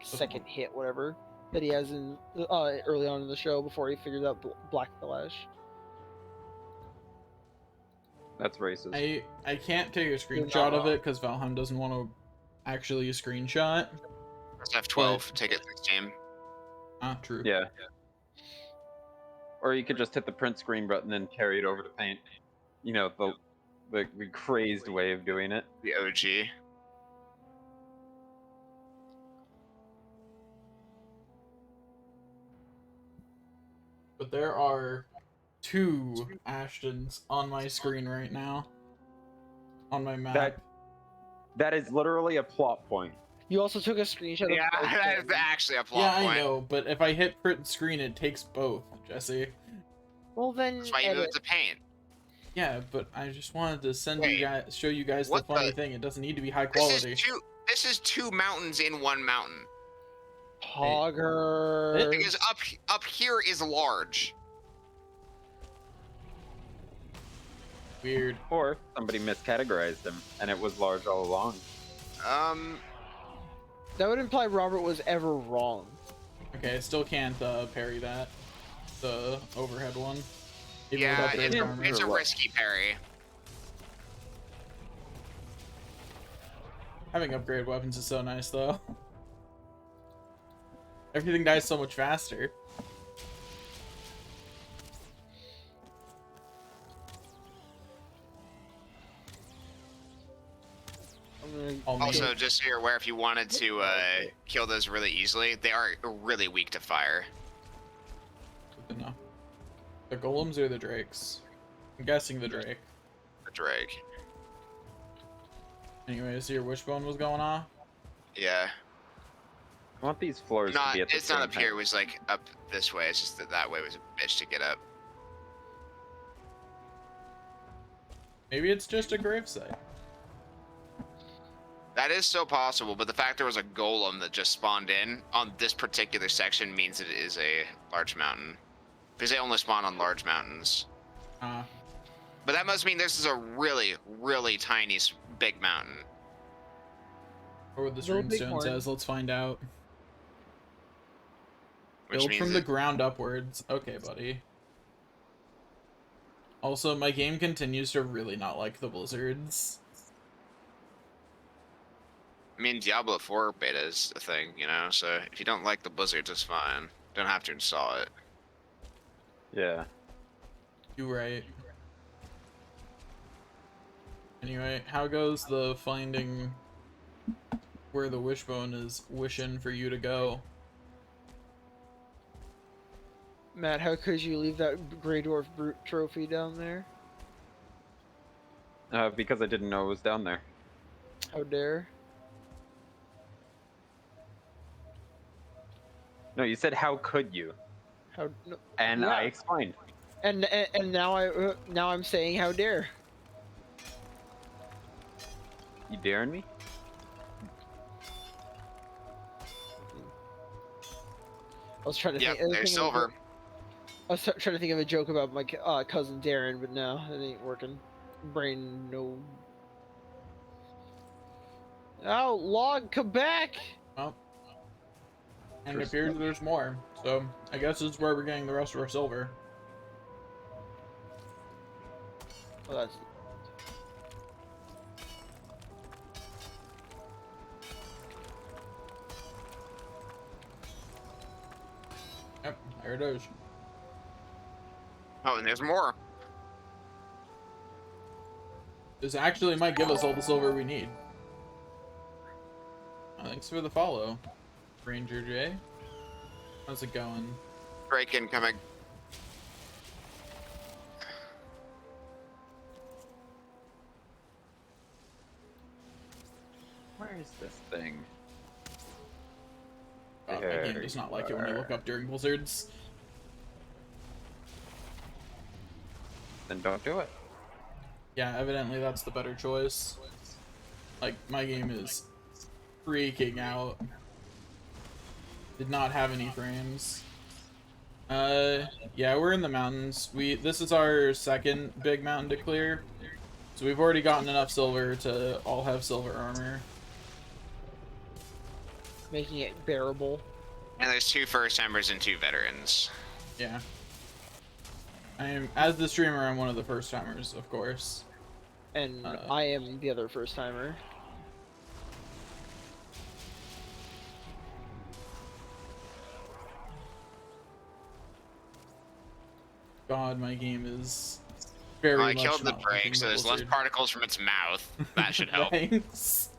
second hit whatever that he has in early on in the show before he figures out Black Flash. That's racist. I can't take a You're screenshot not of wrong. it because Valheim doesn't want to actually screenshot. Press F12, take it 16. Ah, true. Yeah. Or you could just hit the print screen button and carry it over to paint. You know, the crazed way of doing it. The OG. But there are 2 Ashtons on my screen right now. On my map. That is literally a plot point. You also took a screenshot Yeah, of both that is things. actually a plot Yeah, point. I know, but if I hit print screen, it takes both, Jesse. Well then That's why you edit. moved to paint. Yeah, but I just wanted to Wait, show you guys the what funny the- thing. It doesn't need to be high This quality. this is 2 mountains in 1 mountain. Hogger. Because up here is large. Weird. Or somebody miscategorized him, and it was large all along. That would imply Robert was ever wrong. Okay, I still can't parry that. The overhead one. Even Yeah, without the armor. it's a or what? risky parry. Having upgrade weapons is so nice, though. Everything dies so much faster. Oh, man. Also, just so you're aware, if you wanted to kill those really easily, they are really weak to fire. Good to know. The golems or the drakes? I'm guessing the drake. The Drake. Anyways, your wishbone was going off? Yeah. I want these floors to be at the It's same not up here. It height. was like up this way. It's just that way was a bitch to get up. Maybe it's just a gravesite. That is so possible, but the fact there was a golem that just spawned in on this particular section means it is a large mountain. Because they only spawn on large mountains. But that must mean this is a really, really tiny, big mountain. Or what the Little big runestone horn. says, let's find out. Which Build means from the that- ground upwards. Okay, buddy. Also, my game continues to really not like the blizzards. I mean, Diablo 4 beta is a thing, you know? So if you don't like the blizzards, it's fine. Don't have to install it. Yeah. You right. Anyway, how goes the finding where the wishbone is wishing for you to go? Matt, how could you leave that Grey Dwarf Brute trophy down there? Because I didn't know it was down there. How dare? No, you said how could you? How? No, And Yeah. I explained. and now I'm saying how dare? You daring me? I was trying to Yep, think. there's silver. I was trying to think of a joke about my cousin Darren, but no, it ain't working. Brain no. Oh, log, come back! Well, and it appears there's more. So, I guess this is where we're getting the rest of our silver. Oh, that's. Yep, there it is. Oh, and there's more. This actually might give us all the silver we need. Thanks for the follow, Ranger J. How's it going? Drake incoming. Where is this thing? My game does not like it when you look up during blizzards. Then don't do it. Yeah, evidently that's the better choice. Like, my game is freaking out. Did not have any frames. Yeah, we're in the mountains. This is our second big mountain to clear. So we've already gotten enough silver to all have silver armor. Making it bearable. And there's 2 first timers and 2 veterans. Yeah. As the streamer, I'm one of the first timers, of course. And I am the other first timer. God, my game is very I much killed the not break, liking so there's less blizzard. particles from its mouth. That should help. Thanks.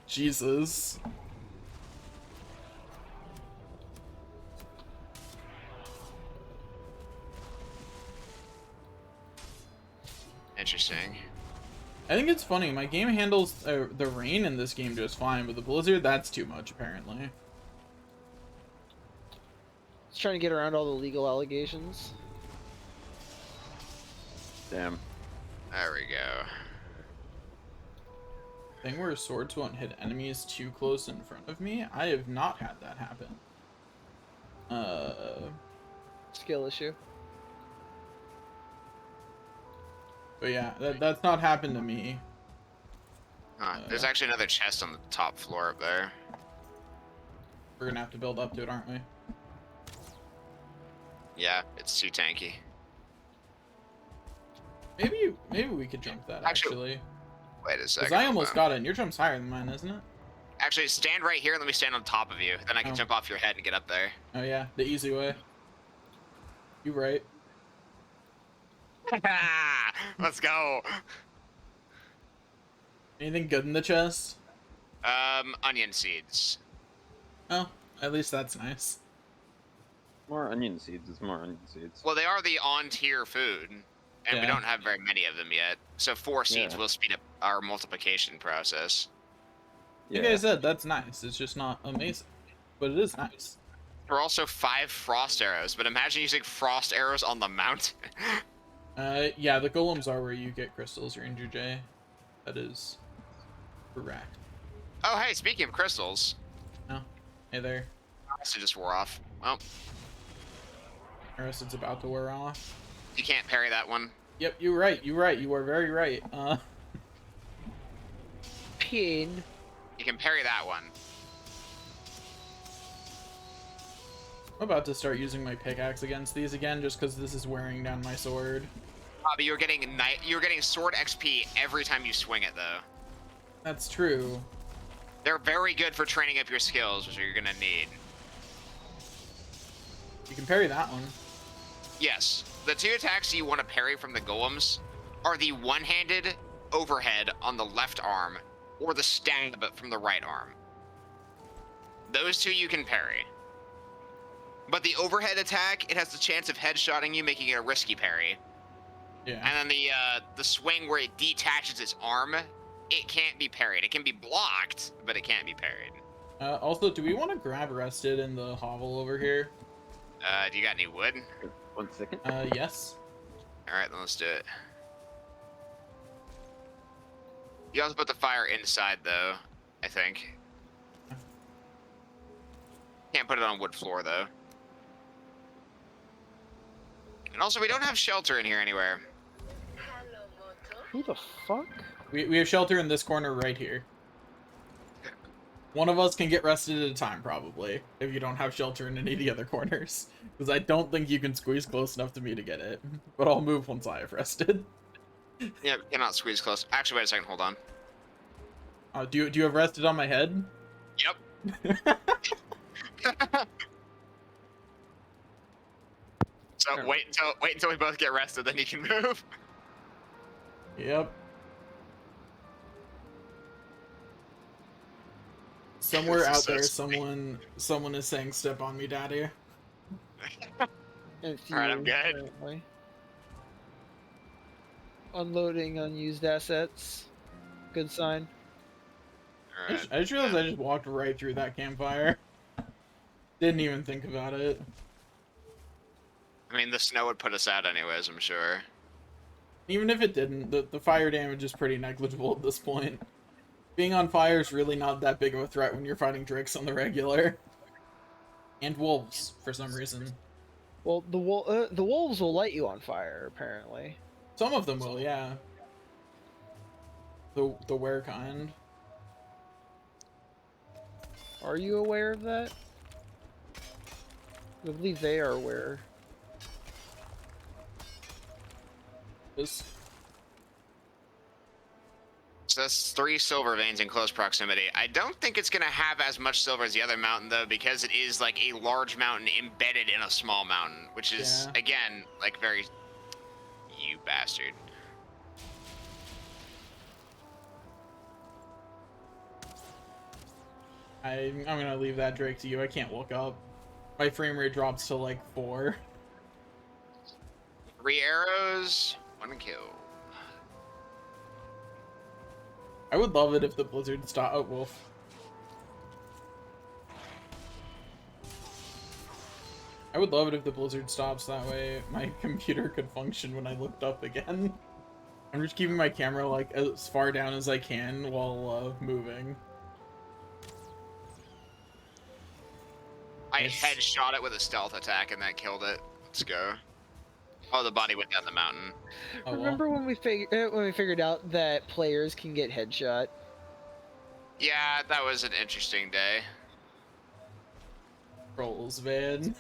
Jesus. Interesting. I think it's funny. My game handles the rain in this game just fine, but the blizzard, that's too much, apparently. It's trying to get around all the legal allegations. Damn. There we go. Thing where swords won't hit enemies too close in front of me? I have not had that happen. Skill issue. But yeah, that's not happened to me. There's actually another chest on the top floor up there. We're gonna have to build up to it, aren't we? Yeah, it's too tanky. Maybe we could jump that, actually. Wait a second. Because I almost got it, and your jump's higher than mine, isn't it? Actually, stand right here and let me stand on top of you. Then I can jump off your head and get up there. Oh yeah, the easy way. You right. Let's go. Anything good in the chest? Onion seeds. Oh, at least that's nice. More onion seeds is more onion seeds. Well, they are the on-tier food, and we Yeah. don't have very many of them yet. So 4 seeds will speed up our multiplication process. Like I said, that's nice. It's just not amazing, but it is nice. There are also 5 frost arrows, but imagine using frost arrows on the mountain. Yeah, the golems are where you get crystals, Ranger J. That is correct. Oh, hey, speaking of crystals. Oh, hey there. So just wore off. Well, It's about to wear off. you can't parry that one. Yep, you're right. You're right. You are very right. Pin. You can parry that one. I'm about to start using my pickaxe against these again, just because this is wearing down my sword. But you're getting sword XP every time you swing it, though. That's true. They're very good for training up your skills, which you're gonna need. You can parry that one. Yes, the 2 attacks you want to parry from the golems are the one-handed overhead on the left arm, or the stab from the right arm. Those 2 you can parry. But the overhead attack, it has the chance of headshotting you, making it a risky parry. Yeah. And then the swing where it detaches its arm, it can't be parried. It can be blocked, but it can't be parried. Also, do we want to grab rested in the hovel over here? Do you got any wood? 1 second. Yes. Alright, then let's do it. You also put the fire inside, though, I think. Can't put it on wood floor, though. And also, we don't have shelter in here anywhere. Who the fuck? We have shelter in this corner right here. One of us can get rested at a time, probably, if you don't have shelter in any of the other corners. Because I don't think you can squeeze close enough to me to get it. But I'll move once I have rested. Yeah, cannot squeeze close. Actually, wait a second, hold on. Do you have rested on my head? Yep. So wait until we both get rested, then you can move. Yep. Somewhere This is out so there, sweet. someone is saying, "Step on me, daddy." It's Alright, I'm you, good. apparently. Unloading unused assets. Good sign. Alright. I just realized I just walked right through that campfire. Didn't even think about it. I mean, the snow would put us out anyways, I'm sure. Even if it didn't, the fire damage is pretty negligible at this point. Being on fire is really not that big of a threat when you're fighting drakes on the regular. And wolves, for some reason. Well, the wolves will light you on fire, apparently. Some of them will, yeah. The were kind. Are you aware of that? I believe they are aware. Just So that's 3 silver veins in close proximity. I don't think it's going to have as much silver as the other mountain, though, because it is like a large mountain embedded in a small mountain, which is, Yeah. again, like very... You bastard. I'm gonna leave that drake to you. I can't look up. My frame rate drops to like 4. 3 arrows, 1 kill. I would love it if the blizzard stopped. Oh, wolf. I would love it if the blizzard stops, that way my computer could function when I looked up again. I'm just keeping my camera like as far down as I can while moving. I Nice. headshot it with a stealth attack and that killed it. Let's go. Oh, the body went down the mountain. Oh, well. Remember when we figured out that players can get headshot? Yeah, that was an interesting day. Trolls, man.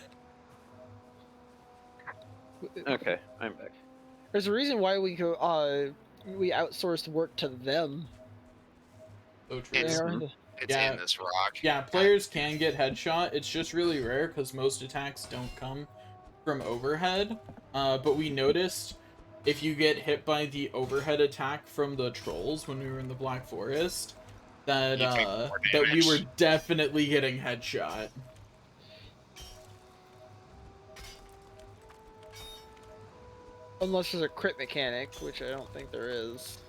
Okay, I'm back. There's a reason why we outsourced work to them. So true. It's- They are the- It's Yeah. in this rock. Yeah, players can get headshot. It's just really rare because most attacks don't come from overhead. But we noticed if you get hit by the overhead attack from the trolls when we were in the Black Forest, that You take more that we damage. were definitely getting headshot. Unless there's a crit mechanic, which I don't think there is.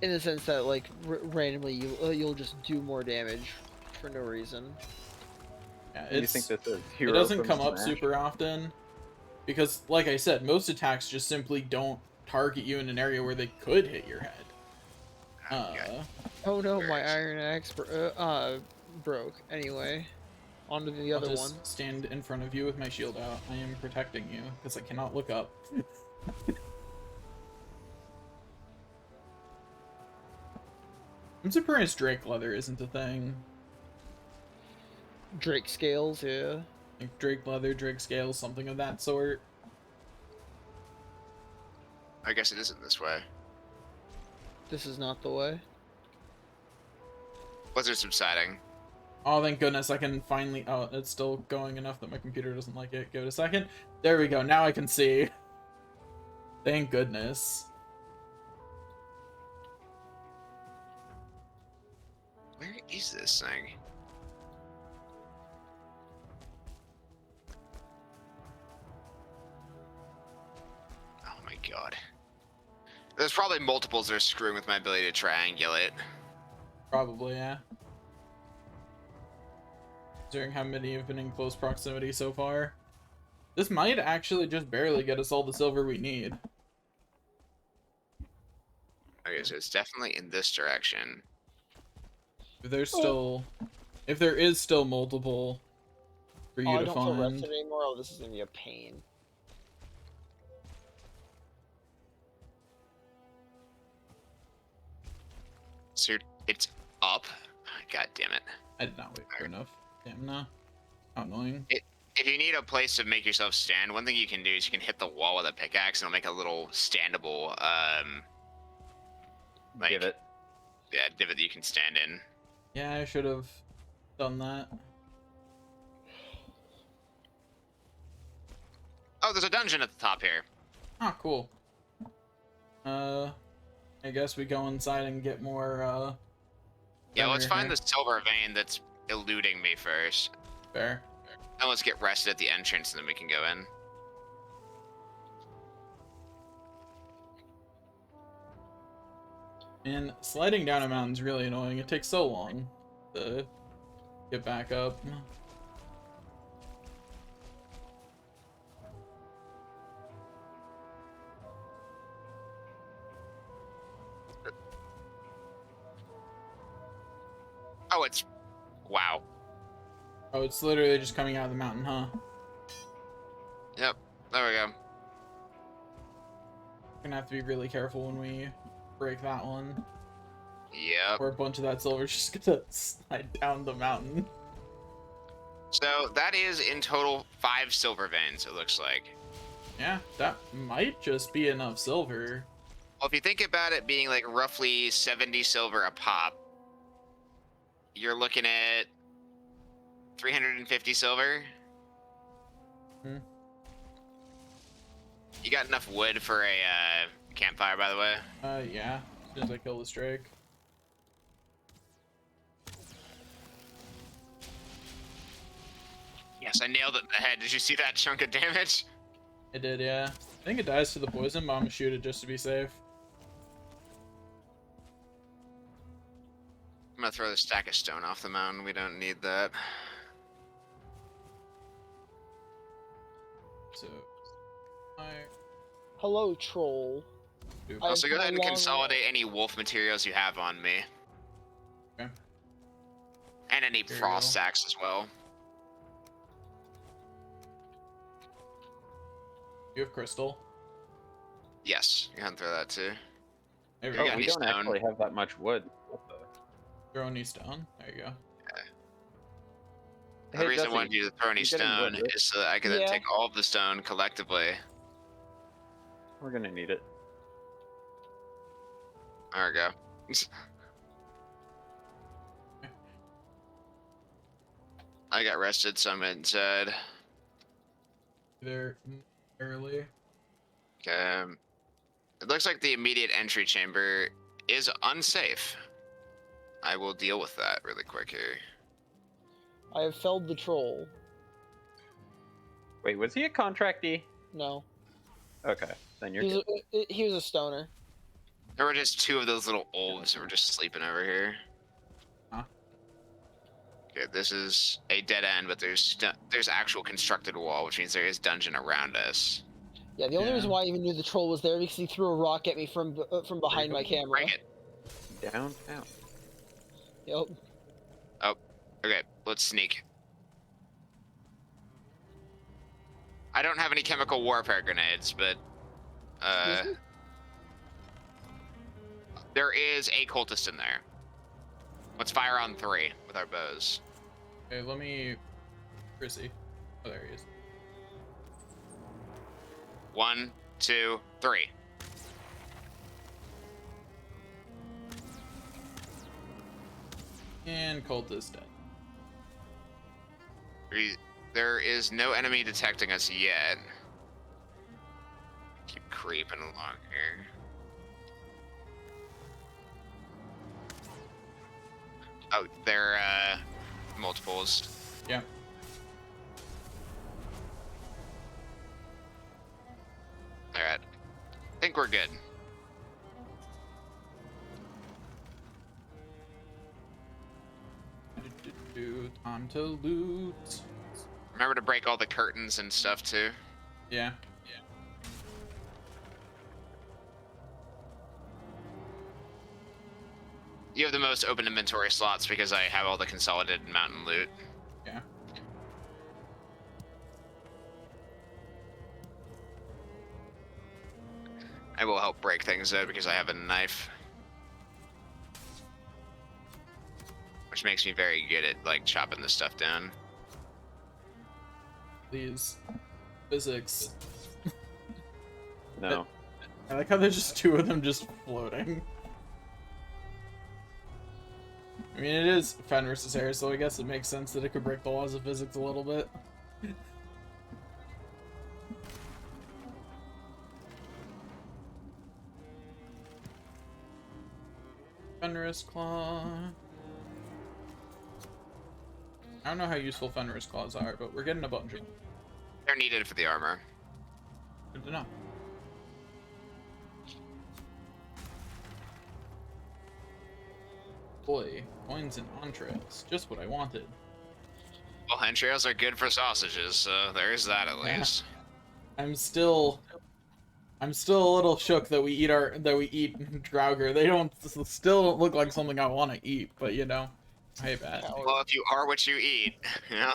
In the sense that, like, randomly you'll just do more damage for no reason. Yeah, Do you think this is it hero doesn't from come up Smash? super often because, like I said, most attacks just simply don't target you in an area where they could hit your head. Okay. Oh no, Where my is it? iron axe broke. Anyway, onto the I'll other just one. stand in front of you with my shield out. I am protecting you because I cannot look up. I'm surprised Drake leather isn't a thing. Drake scales, yeah. Like Drake leather, Drake scales, something of that sort. I guess it isn't this way. This is not the way. Blizzard subsiding. Oh, thank goodness I can finally... Oh, it's still going enough that my computer doesn't like it. Give it a second. There we go. Now I can see. Thank goodness. Where is this thing? Oh my god. There's probably multiples that are screwing with my ability to triangulate. Probably, yeah. Considering how many have been in close proximity so far. This might actually just barely get us all the silver we need. Okay, so it's definitely in this direction. If there's still... If there is still multiple for you Oh, I to don't feel find... rested anymore. Oh, this is gonna be a pain. So it's up. God damn it. I did not wait for enough. Damn, no. How annoying. If you need a place to make yourself stand, one thing you can do is you can hit the wall with a pickaxe and it'll make a little standable, like, Divot. yeah, divot that you can stand in. Yeah, I should have done that. Oh, there's a dungeon at the top here. Ah, cool. I guess we go inside and get more, Yeah, let's thunder find here. the silver vein that's eluding me first. Fair. And let's get rested at the entrance and then we can go in. And sliding down a mountain's really annoying. It takes so long to get back up. Oh, it's wow. Oh, it's literally just coming out of the mountain, huh? Yep. There we go. Gonna have to be really careful when we break that one. Yep. Or a bunch of that silver's just gonna slide down the mountain. So that is in total 5 silver veins, it looks like. Yeah, that might just be enough silver. Well, if you think about it being like roughly 70 silver a pop, you're looking at 350 silver. Hmm. You got enough wood for a campfire, by the way? Yeah. As soon as I kill this drake. Yes, I nailed it in the head. Did you see that chunk of damage? It did, yeah. I think it dies to the poison, but I'm gonna shoot it just to be safe. I'm gonna throw the stack of stone off the mountain. We don't need that. So, I Hello, troll. do. I- Also, go come a ahead and long consolidate any wolf materials you have on me. Okay. And any Here you frost go. sacks as well. You have crystal. Yes, you can throw that too. There we You Oh, got go. we any don't stone? actually have that much wood. What the? Throw any stone. There you go. The Hey, reason I Jesse, wanted you to throw any you're getting stone wood, right? is so that I could then Yeah. take all of the stone collectively. We're gonna need it. There we go. I got rested, so I'm inside. There early. It looks like the immediate entry chamber is unsafe. I will deal with that really quick here. I have felled the troll. Wait, was he a contractee? No, Okay, then you're he good. was, he was a stoner. There were just 2 of those little wolves that were just sleeping over here. Huh? Okay, this is a dead end, but there's actual constructed wall, which means there is dungeon around us. Yeah, the only Yeah. reason why I even knew the troll was there because he threw a rock at me from behind my camera. Break it. Downtown. Yep. Okay, let's sneak. I don't have any chemical warfare grenades, but Excuse me? there is a cultist in there. Let's fire on 3 with our bows. Okay, let me. Chrissy. Oh, there he is. 1, 2, 3. And cultist dead. There is no enemy detecting us yet. Keep creeping along here. Oh, they're multiples. Yeah. Alright. I think we're good. Time to loot. Remember to break all the curtains and stuff too. Yeah. You have the most open inventory slots because I have all the consolidated mountain loot. Yeah. I will help break things though because I have a knife. Which makes me very good at like chopping this stuff down. These physics. No. I like how there's just 2 of them just floating. I mean, it is Fenris's hair, so I guess it makes sense that it could break the laws of physics a little bit. Fenris Claw. I don't know how useful Fenris Claws are, but we're getting a bunch of them. They're needed for the armor. Good to know. Boy, coins and entrails. Just what I wanted. Well, entrails are good for sausages, so there's that at Yeah. least. I'm still a little shook that we eat Draugr. They don't still look like something I want to eat, but you know, hey, Bat. Well, if you are what you eat, you know.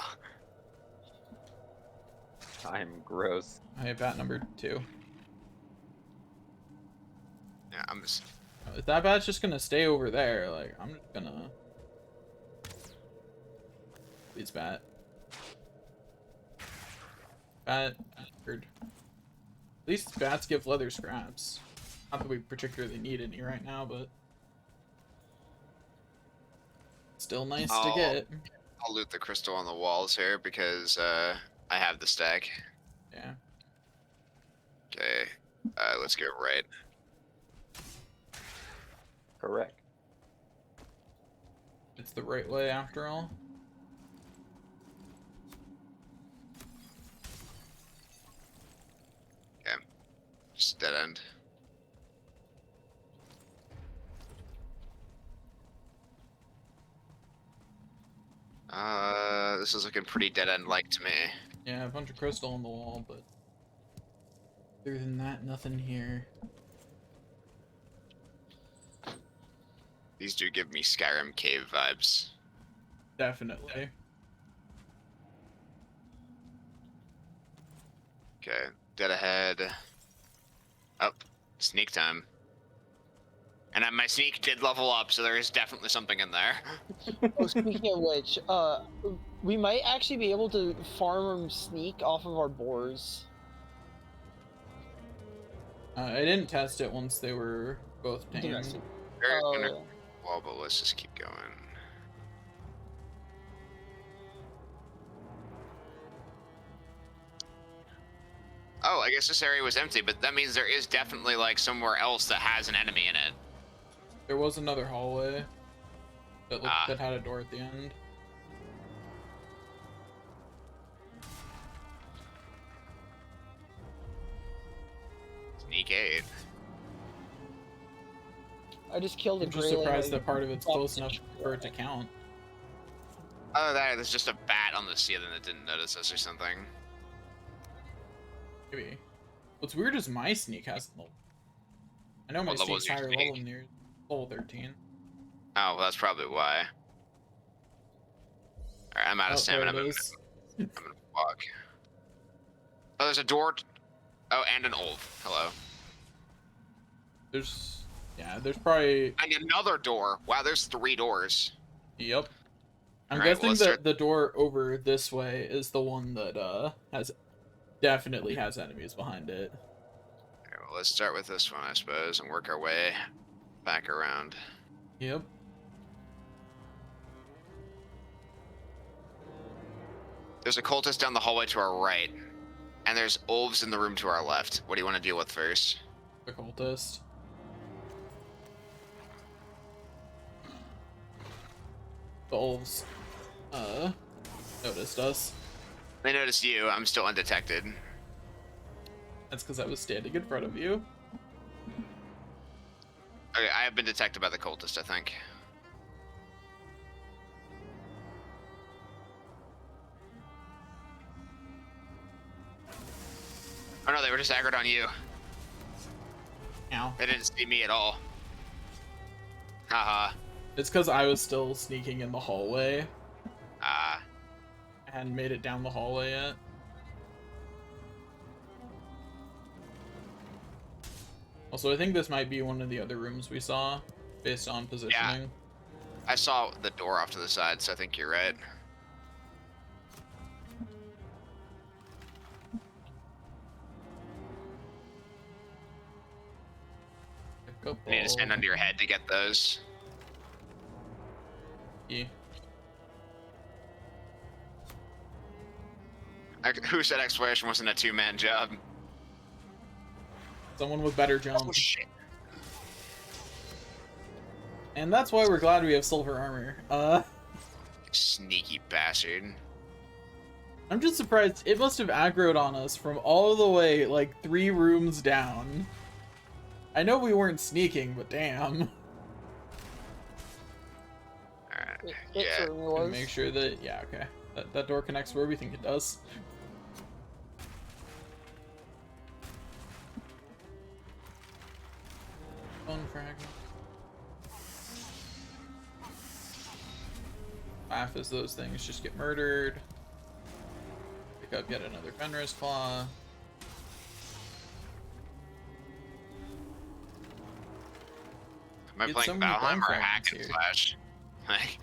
I'm gross. Hey, Bat number 2. Yeah, I'm just. If that Bat's just gonna stay over there, like I'm just gonna. Please, Bat. Bat. Weird. At least bats give leather scraps. Not that we particularly need any right now, but still nice to get. I'll loot the crystal on the walls here because I have the stack. Yeah. Okay, let's go right. Correct. It's the right way after all. Okay, just dead end. This is looking pretty dead end like to me. Yeah, a bunch of crystal on the wall, but other than that, nothing here. These do give me Skyrim cave vibes. Definitely. Okay, dead ahead. Up, sneak time. And my sneak did level up, so there is definitely something in there. Oh, speaking of which, we might actually be able to farm sneak off of our boars. I didn't test it once they were both tamed. Interesting. Very Oh, under- well, but let's just keep going. Oh, I guess this area was empty, but that means there is definitely like somewhere else that has an enemy in it. There was another hallway that had a door at the end. Sneak 8. I just killed a I'm just grayling. surprised that part of it's close enough for it to count. Oh, there's just a bat on the ceiling that didn't notice us or something. Maybe. What's weird is my sneak has level. I know my What level sneak's is your higher sneak? level than yours. Level 13. Oh, well, that's probably why. Alright, I'm out of stamina. There I'm it is. gonna walk. Oh, there's a door. Oh, and an wolf. Hello. There's probably. And another door. Wow, there's 3 doors. Yep. I'm Alright, well, guessing let's that start- the door over this way is the one that definitely has enemies behind it. Okay, well, let's start with this one, I suppose, and work our way back around. Yep. There's a cultist down the hallway to our right, and there's wolves in the room to our left. What do you want to deal with first? The cultist. The wolves noticed us. They noticed you. I'm still undetected. That's because I was standing in front of you. Okay, I have been detected by the cultist, I think. Oh no, they were just aggroed on you. Ow. They didn't see me at all. Haha. It's because I was still sneaking in the hallway. Ah. I hadn't made it down the hallway yet. Also, I think this might be one of the other rooms we saw, based on positioning. I saw the door off to the side, so I think you're right. Go You need to stand under your head to get those. Yeah. Who said exploration wasn't a 2-man job? Someone with better jump. Oh shit. And that's why we're glad we have silver armor. Sneaky bastard. I'm just surprised. It must have aggroed on us from all the way, like, 3 rooms down. I know we weren't sneaking, but damn. It Yeah. certainly And was. make sure that, yeah, okay. That door connects where we think it does. Bone fragment. Laugh as those things just get murdered. Pick up yet another Fenris Claw. Am I Get playing so many Valheim bone or Hack fragments and here. Slash? Like,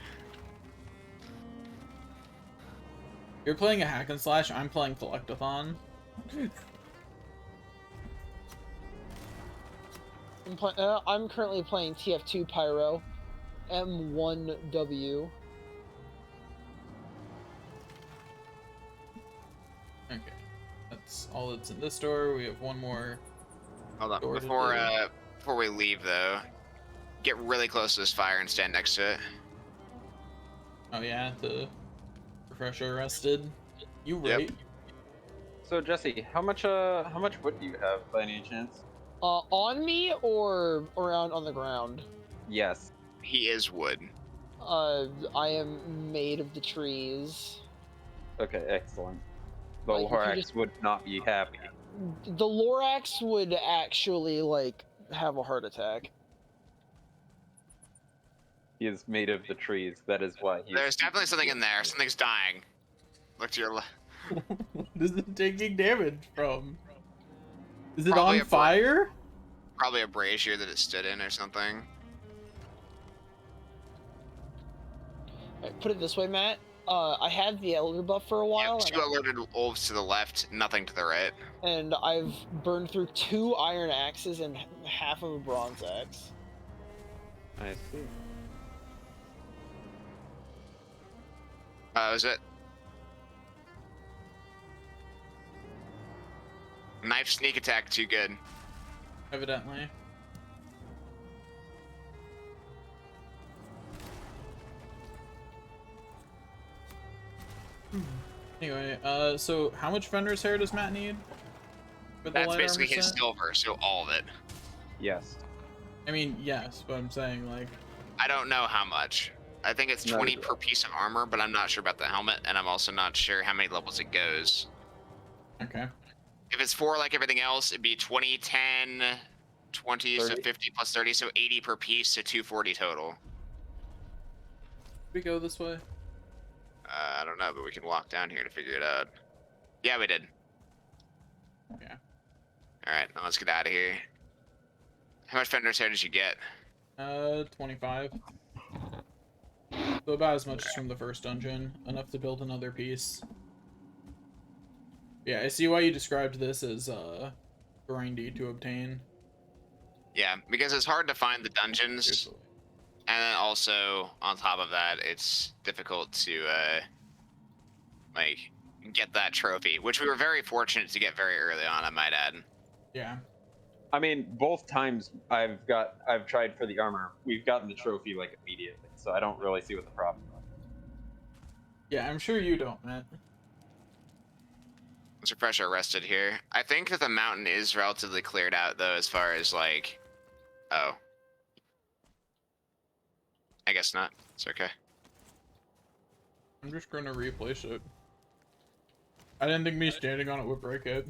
You're playing a hack and slash, I'm playing Collectathon. I'm currently playing TF2 Pyro, M1W. Okay. That's all that's in this door. We have one more hold on. door to Before we leave though, get really close to this fire and stand next to it. Oh yeah, the refresher rested. You Yep. right? So Jesse, how much wood do you have by any chance? On me or around on the ground? Yes. He is wood. I am made of the trees. Okay, excellent. The Like, if you Lorax just- would not be happy. The Lorax would actually, like, have a heart attack. He is made of the trees. That is why he. There's definitely something in there. Something's dying. Look to your left. What is it taking damage from? Is it Probably on fire? Probably a brazier that it stood in or something. Put it this way, Matt. I had the elder buff for a while, Yep, two alerted wolves to the left, nothing to the right. and I've burned through 2 iron axes and half of a bronze axe. I see. Was it? Knife sneak attack, too good. Evidently. Anyway, so how much Fenris hair does Matt need? For the That's light basically armor his set? silver, so all of it. Yes. I mean, yes, but I'm saying, like, I don't know how much. I think it's No, 20 per piece of armor, but I'm not sure about the helmet, and I'm also not sure how many levels it goes. okay. If it's for like everything else, it'd be 20, 10, 20, so 30. 50 plus 30, so 80 per piece, so 240 total. We go this way. I don't know, but we can walk down here to figure it out. Yeah, we did. Yeah. Alright, now let's get out of here. How much Fender's hair did you get? 25. So about as much as from the first dungeon. Enough to build another piece. Yeah, I see why you described this as, grindy to obtain. Yeah, because it's hard to find the dungeons, Seriously. and then also, on top of that, it's difficult to, like, get that trophy, which we were very fortunate to get very early on, I might add. Yeah. I mean, both times I've tried for the armor, we've gotten the trophy like immediately, so I don't really see what the problem is. Yeah, I'm sure you don't, Matt. Let's refresh our rested here. I think that the mountain is relatively cleared out, though, as far as, like... Oh. I guess not. It's okay. I'm just gonna replace it. I didn't think me standing on it would break it.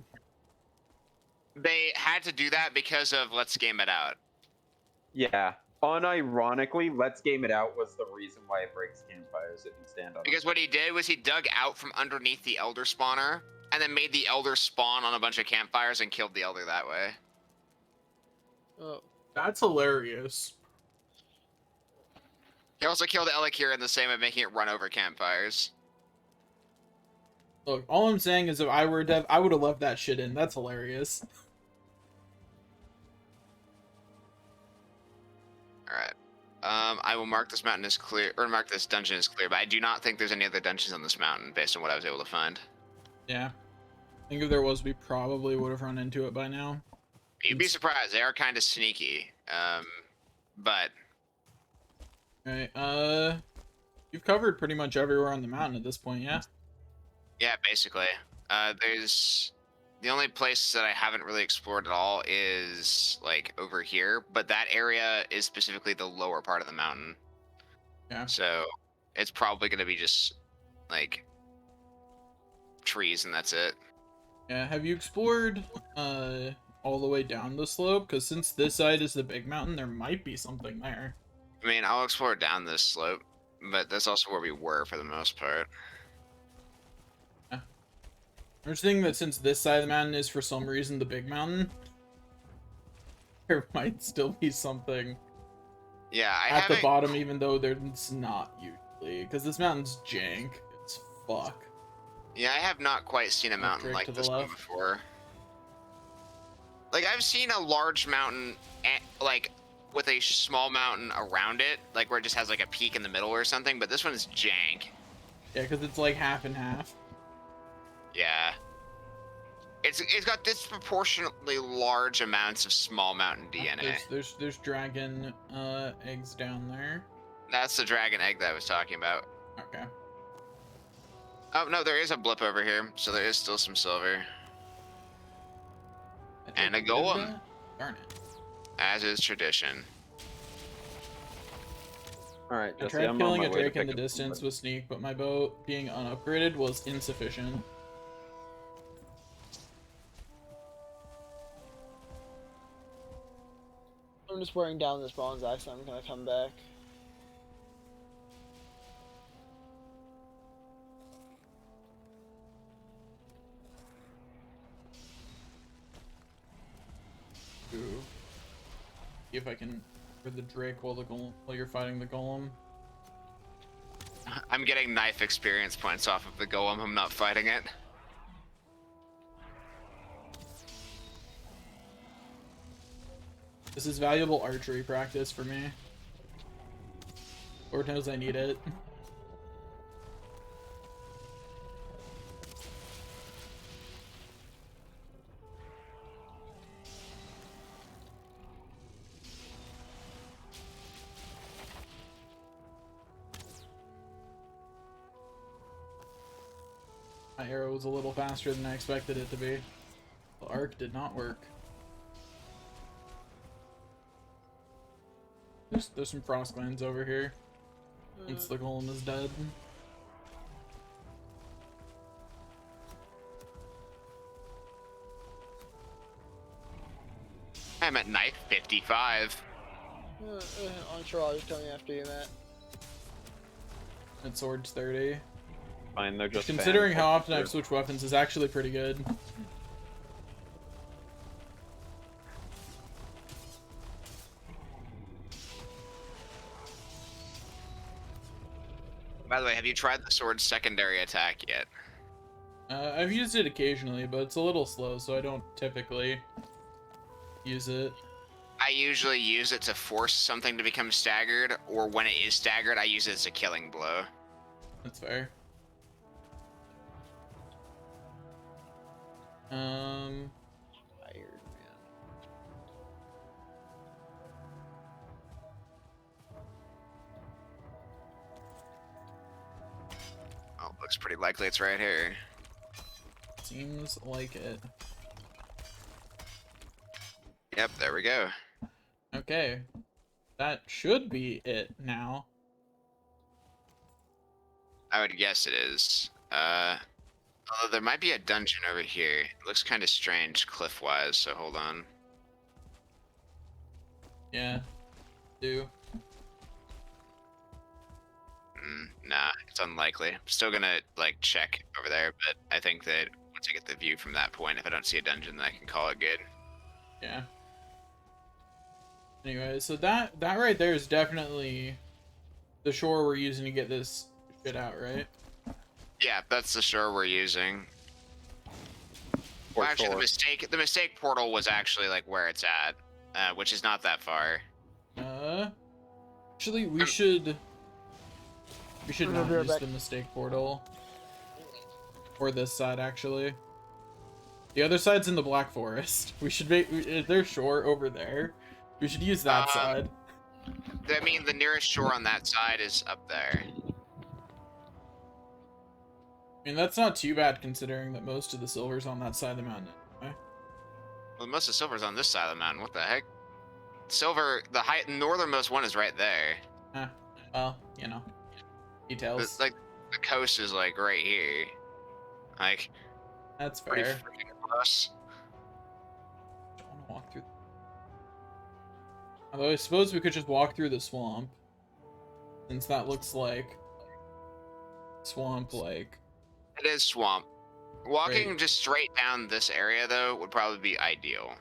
They had to do that because of Let's Game It Out. Yeah. Unironically, Let's Game It Out was the reason why it breaks campfires if you stand on it. Because what he did was he dug out from underneath the Elder spawner, and then made the Elder spawn on a bunch of campfires and killed the Elder that way. Oh. That's hilarious. He also killed Elekir in the same way, making it run over campfires. Look, all I'm saying is if I were a dev, I would have left that shit in. That's hilarious. Alright. I will mark this mountain as clear, or mark this dungeon as clear, but I do not think there's any other dungeons on this mountain, based on what I was able to find. Yeah. I think if there was, we probably would have run into it by now. You'd be surprised, they are kind of sneaky. But... Okay, you've covered pretty much everywhere on the mountain at this point, yeah? Yeah, basically. There's... The only place that I haven't really explored at all is, like, over here, but that area is specifically the lower part of the mountain. Yeah. So, It's probably gonna be just like trees and that's it. Yeah, have you explored all the way down the slope? Because since this side is the big mountain, there might be something there. I mean, I'll explore down this slope, but that's also where we were for the most part. Yeah. I'm just thinking that since this side of the mountain is for some reason the big mountain, there might still be something Yeah, I at the haven't. bottom, even though there's not usually. Because this mountain's jank. It's fuck. Yeah, I have not quite seen a mountain Drake like to the this one left. before. Like I've seen a large mountain, like with a small mountain around it, like where it just has like a peak in the middle or something. But this one is jank. Yeah, because it's like half and half. Yeah. It's got disproportionately large amounts of small mountain DNA. There's dragon eggs down there. That's the dragon egg that I was talking about. Okay. Oh no, there is a blip over here, so there is still some silver, and a golem, Darn it. as is tradition. All right, I Jesse, tried I'm killing on a my way to drake in pick the up some distance wood. with sneak, but my bow being unupgraded was insufficient. I'm just wearing down this bronze axe and I'm gonna come back. Ooh. See if I can for the drake while while you're fighting the golem. I'm getting knife experience points off of the golem. I'm not fighting it. This is valuable archery practice for me. Lord knows I need it. My arrow was a little faster than I expected it to be. The arc did not work. There's some frost glands over here. Once the golem is dead. I'm at knife 55. I'm sure I'll just come after you, Matt. And sword's 30. Fine, they're just Considering fans. how often I've switched weapons is actually pretty good. By the way, have you tried the sword's secondary attack yet? I've used it occasionally, but it's a little slow, so I don't typically use it. I usually use it to force something to become staggered, or when it is staggered, I use it as a killing blow. That's fair. Tired, man. Oh, looks pretty likely it's right here. Seems like it. Yep, there we go. Okay. That should be it now. I would guess it is. Although there might be a dungeon over here. It looks kind of strange cliff-wise, so hold on. Yeah. Do. Nah, it's unlikely. I'm still gonna, like, check over there, but I think that once I get the view from that point, if I don't see a dungeon, then I can call it good. Yeah. Anyway, so that right there is definitely the shore we're using to get this shit out, right? Yeah, that's the shore we're using. Well, Or actually, sword. the mistake portal was actually, like, where it's at, which is not that far. Actually, we should I'm not gonna be right use back. the mistake portal. Or this side, actually. The other side's in the Black Forest. We should make... Is there shore over there? We should use that side. I mean, the nearest shore on that side is up there. I mean, that's not too bad considering that most of the silver's on that side of the mountain anyway. Well, most of the silver's on this side of the mountain. What the heck? Silver, the northernmost one is right there. Well, you know. details. Like the coast is like right here. Like That's pretty fair. freaking close. I want to walk through. Although I suppose we could just walk through the swamp, since that looks like swamp. Like It is swamp. Walking Right. just straight down this area though would probably be ideal.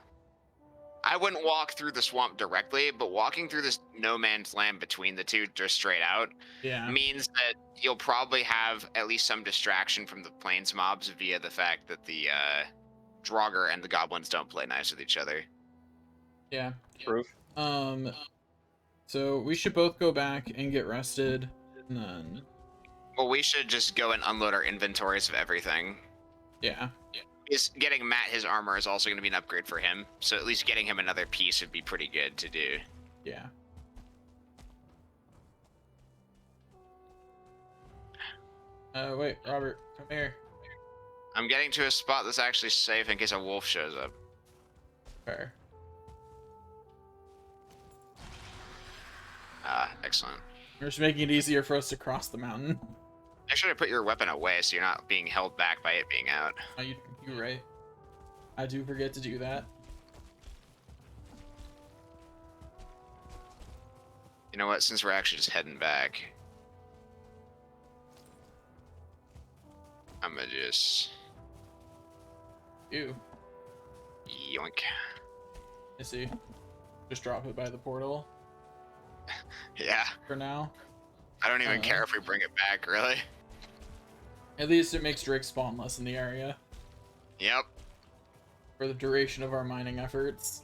I wouldn't walk through the swamp directly, but walking through this no man's land between the two just straight out yeah, means that you'll probably have at least some distraction from the plains mobs via the fact that the Draugr and the goblins don't play nice with each other. yeah. Proof. So we should both go back and get rested, and then Well, we should just go and unload our inventories of everything. yeah. Is getting Matt his armor is also going to be an upgrade for him, so at least getting him another piece would be pretty good to do. Yeah. Wait, Robert, come here. I'm getting to a spot that's actually safe in case a wolf shows up. Fair. Ah, excellent. We're just making it easier for us to cross the mountain. Make sure to put your weapon away so you're not being held back by it being out. Oh, you're right. I do forget to do that. You know what? Since we're actually just heading back, I'm gonna just Ew. yoink. I see. Just drop it by the portal Yeah, for now. I don't even care if we bring it back, really. At least it makes Drake spawn less in the area Yep. for the duration of our mining efforts.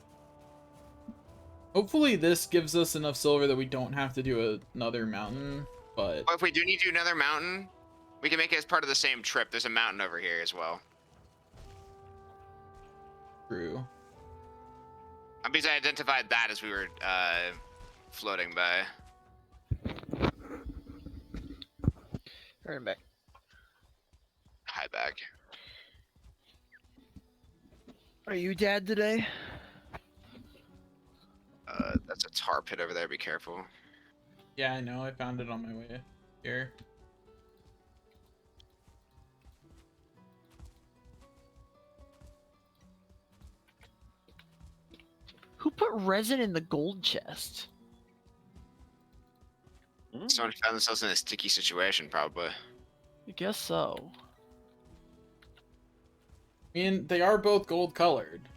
Hopefully this gives us enough silver that we don't have to do another mountain, but Well, if we do need to do another mountain, we can make it as part of the same trip. There's a mountain over here as well. true. Because I identified that as we were floating by. Turn back. Hi, back. Are you dad today? That's a tar pit over there. Be careful. Yeah, I know. I found it on my way here. Who put resin in the gold chest? Someone found themselves in a sticky situation, probably. I guess so. I mean, they are both gold colored.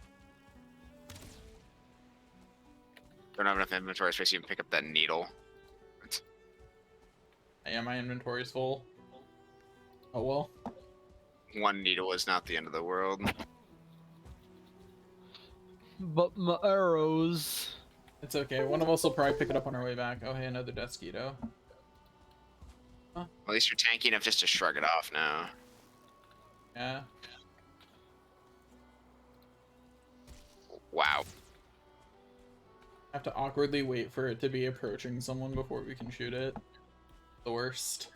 Don't have enough inventory space to even pick up that needle. Yeah, my inventory's full. Oh well. One needle is not the end of the world. But my arrows. It's okay. One of us will probably pick it up on our way back. Oh, hey, another Desquito. At least you're tanky enough just to shrug it off now. Yeah. Wow. Have to awkwardly wait for it to be approaching someone before we can shoot it. The worst.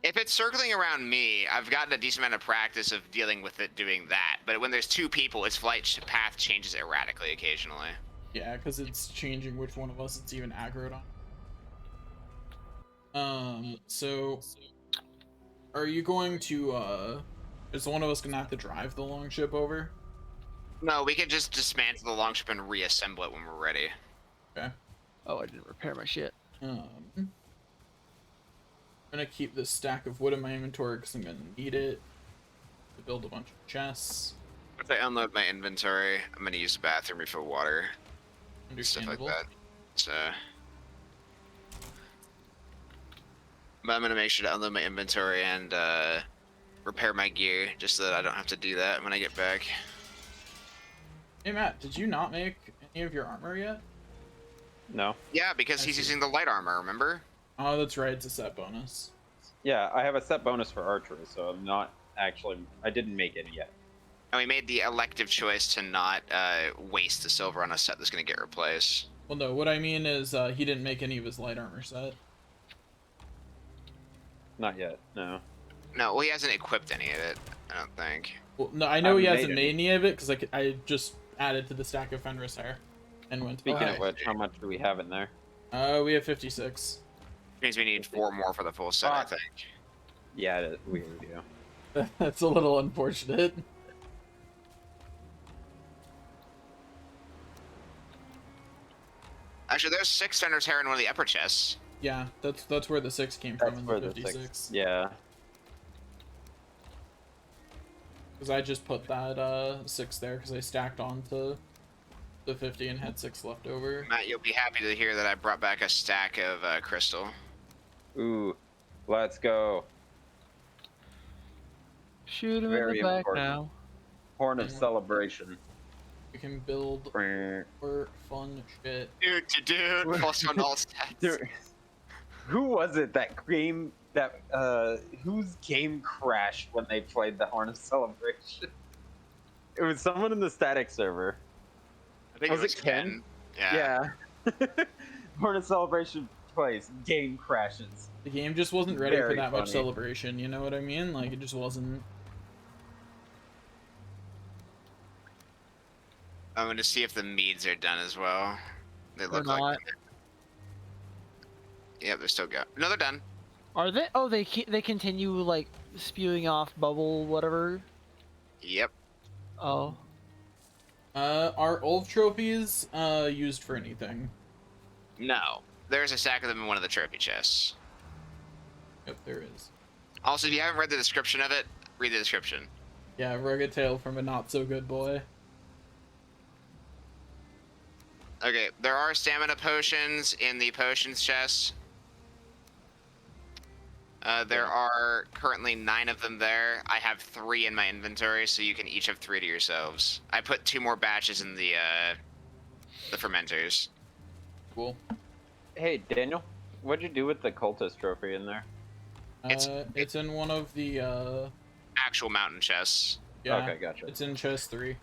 If it's circling around me, I've gotten a decent amount of practice of dealing with it doing that. But when there's two people, its flight path changes erratically occasionally. Yeah, because it's changing which one of us it's even aggroed on. So... Are you going to, is one of us gonna have to drive the longship over? No, we can just dismantle the longship and reassemble it when we're ready. Okay. Oh, I didn't repair my shit. I'm gonna keep this stack of wood in my inventory because I'm gonna need it to build a bunch of chests. If I unload my inventory, I'm gonna use the bathroom, refill water, stuff like Understandable. that. So, but I'm gonna make sure to unload my inventory and repair my gear, just so that I don't have to do that when I get back. Hey Matt, did you not make any of your armor yet? No. Yeah, because I he's see. using the light armor, remember? Oh, that's right. It's a set bonus. Yeah, I have a set bonus for archery, so I'm not actually. I didn't make it yet. And we made the elective choice to not waste the silver on a set that's gonna get replaced. Well, no. What I mean is, he didn't make any of his light armor set. Not yet. No. No, well, he hasn't equipped any of it, I don't think. Well, no, I know he haven't hasn't made made any of it because I just added to the stack of Fenris hair and went. Speaking Oh, of which, how much do we have in there? we have 56. Means we need 4 more for the full set, I Fuck. think. Yeah, we do. That's a little unfortunate. Actually, there's 6 Fender's hair in one of the upper chests. Yeah, that's where the 6 came That's from in where the the 56. 6. Yeah. Because I just put that 6 there because I stacked onto the 50 and had 6 left over. Matt, you'll be happy to hear that I brought back a stack of crystal. Ooh, let's go. Shoot him in Very the back important. now. Horn of Celebration. We can build Dude, more fun shit. Dude, plus on all stats. who was it that game that whose game crashed when they played the Horn of Celebration? It was someone in the static server. I think Was it was it Ken? Yeah. Horn of Celebration plays, game crashes. The game just wasn't ready for Very that much funny. celebration, you know what I mean? Like, it just wasn't. I'm going to see if the meads are done as well. They They're look like not. Yep, they're still go. No, they're done. Are they? Oh, they continue like spewing off bubble whatever. Yep. Oh, Are Ulf trophies used for anything? No. There's a stack of them in one of the trophy chests. Yep, there is. Also, if you haven't read the description of it, read the description. Yeah, rugged tale from a not so good boy. Okay, there are stamina potions in the potions chest. There are currently 9 of them there. I have 3 in my inventory, so you can each have 3 to yourselves. I put 2 more batches in the fermenters. Cool. Hey, Daniel, what'd you do with the cultist trophy in there? It's in one of the Actual mountain chests. yeah. Okay, gotcha. It's in chest 3.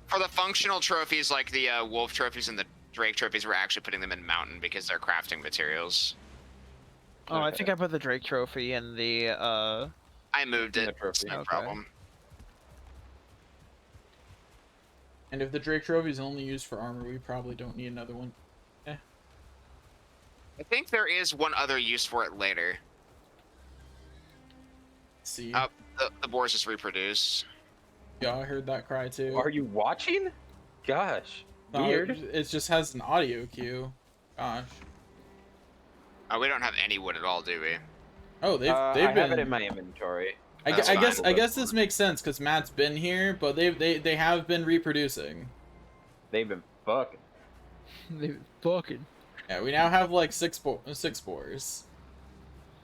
For the functional trophies, like the wolf trophies and the drake trophies, we're actually putting them in mountain because they're crafting materials. oh, I think I put the Drake trophy in the I moved In the it. trophy. It's no Okay. problem. And if the Drake trophy is only used for armor, we probably don't need another one. I think there is one other use for it later. Let's see. The boars just reproduce. Yeah, I heard that cry too. Are you watching? Gosh, No, weird. It just has an audio cue. Gosh. We don't have any wood at all, do we? Oh, they've I been. have it in my inventory. I That's guess fine. this makes sense because Matt's been here, but they have been reproducing. They've been fucking. they fucking. Yeah, we now have like six boars.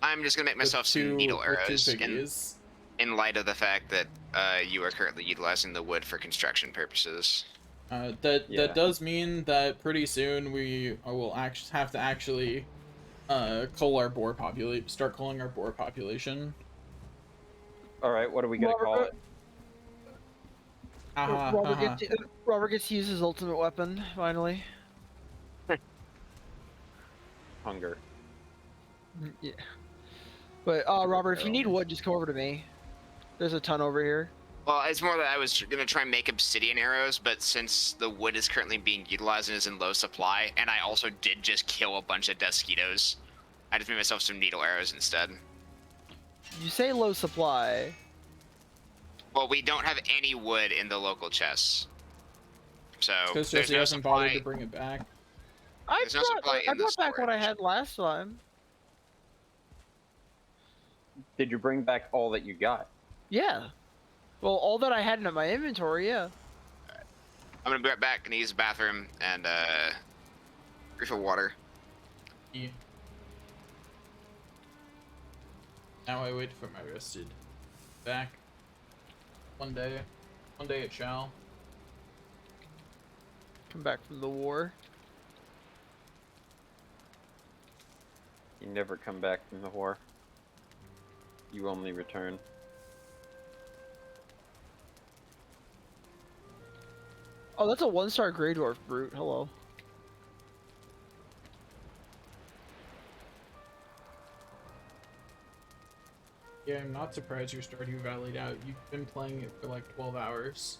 I'm just gonna make myself with some needle with two arrows piggies. in light of the fact that you are currently utilizing the wood for construction purposes. Yeah. That does mean that pretty soon we will have to actually cull our boar population. Start culling our boar population. All right, what are we gonna call it? Robert gets to use his ultimate weapon finally. Hunger. Yeah. But Robert, if you need wood, just come over to me. There's a ton over here. Well, it's more that I was gonna try and make obsidian arrows, but since the wood is currently being utilized and is in low supply, and I also did just kill a bunch of mosquitoes, I just made myself some needle arrows instead. You say low supply. Well, we don't have any wood in the local chests, so Because there's Jesse no hasn't supply. bothered to bring it back. There's no supply I in the brought back what I storage. had last time. Did you bring back all that you got? Yeah. Well, all that I had in my inventory, yeah. I'm gonna be right back and use the bathroom and refill water. Yeah. Now I wait for my rested back. One day it shall. Come back from the war. You never come back from the war. You only return. Oh, that's a 1-star Grey Dwarf brute. Hello. Yeah, I'm not surprised you're Stardew Valley'd out. You've been playing it for like 12 hours.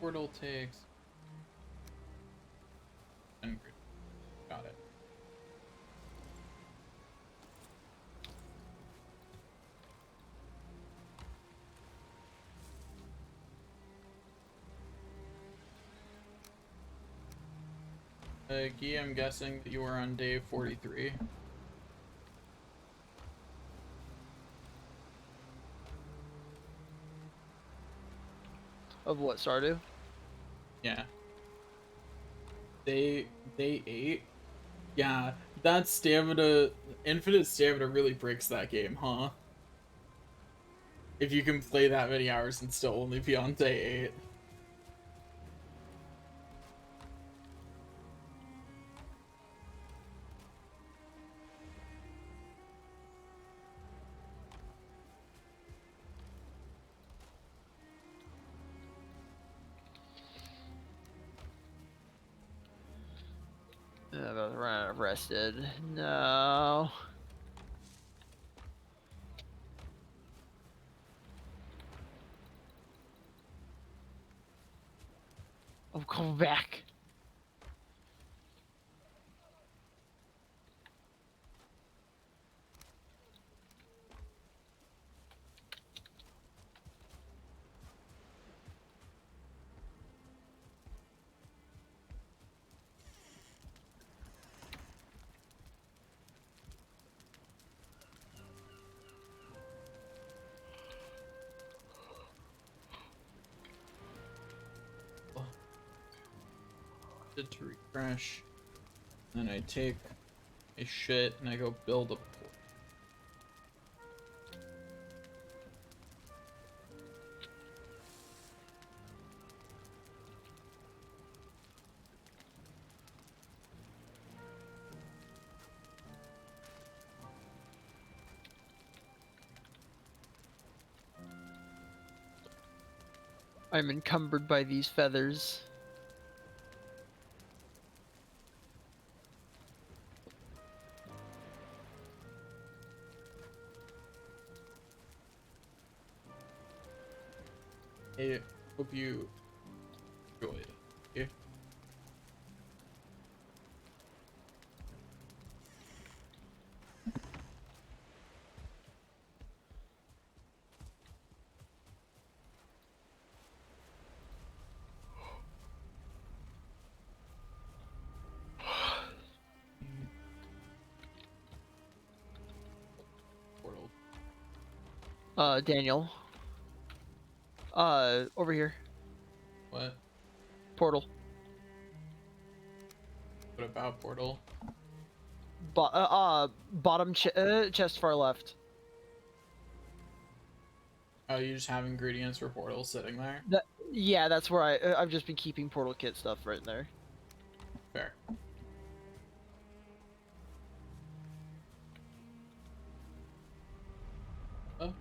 Portal takes. And got it. Guy, I'm guessing that you are on day 43. Of what, Stardew? Yeah. Day 8. Yeah, that stamina, infinite stamina really breaks that game, huh? If you can play that many hours and still only be on day 8. I'm about to run out of rested. No. I'm coming back. To refresh. Then I take a shit and I go build a port. I'm encumbered by these feathers. I hope you enjoy it. Okay? Portal. Daniel. Over here. What? Portal. What about portal? Bottom chest far left. Oh, you just have ingredients for portal sitting there? Yeah, that's where I've just been keeping portal kit stuff right in there. Fair. Oh.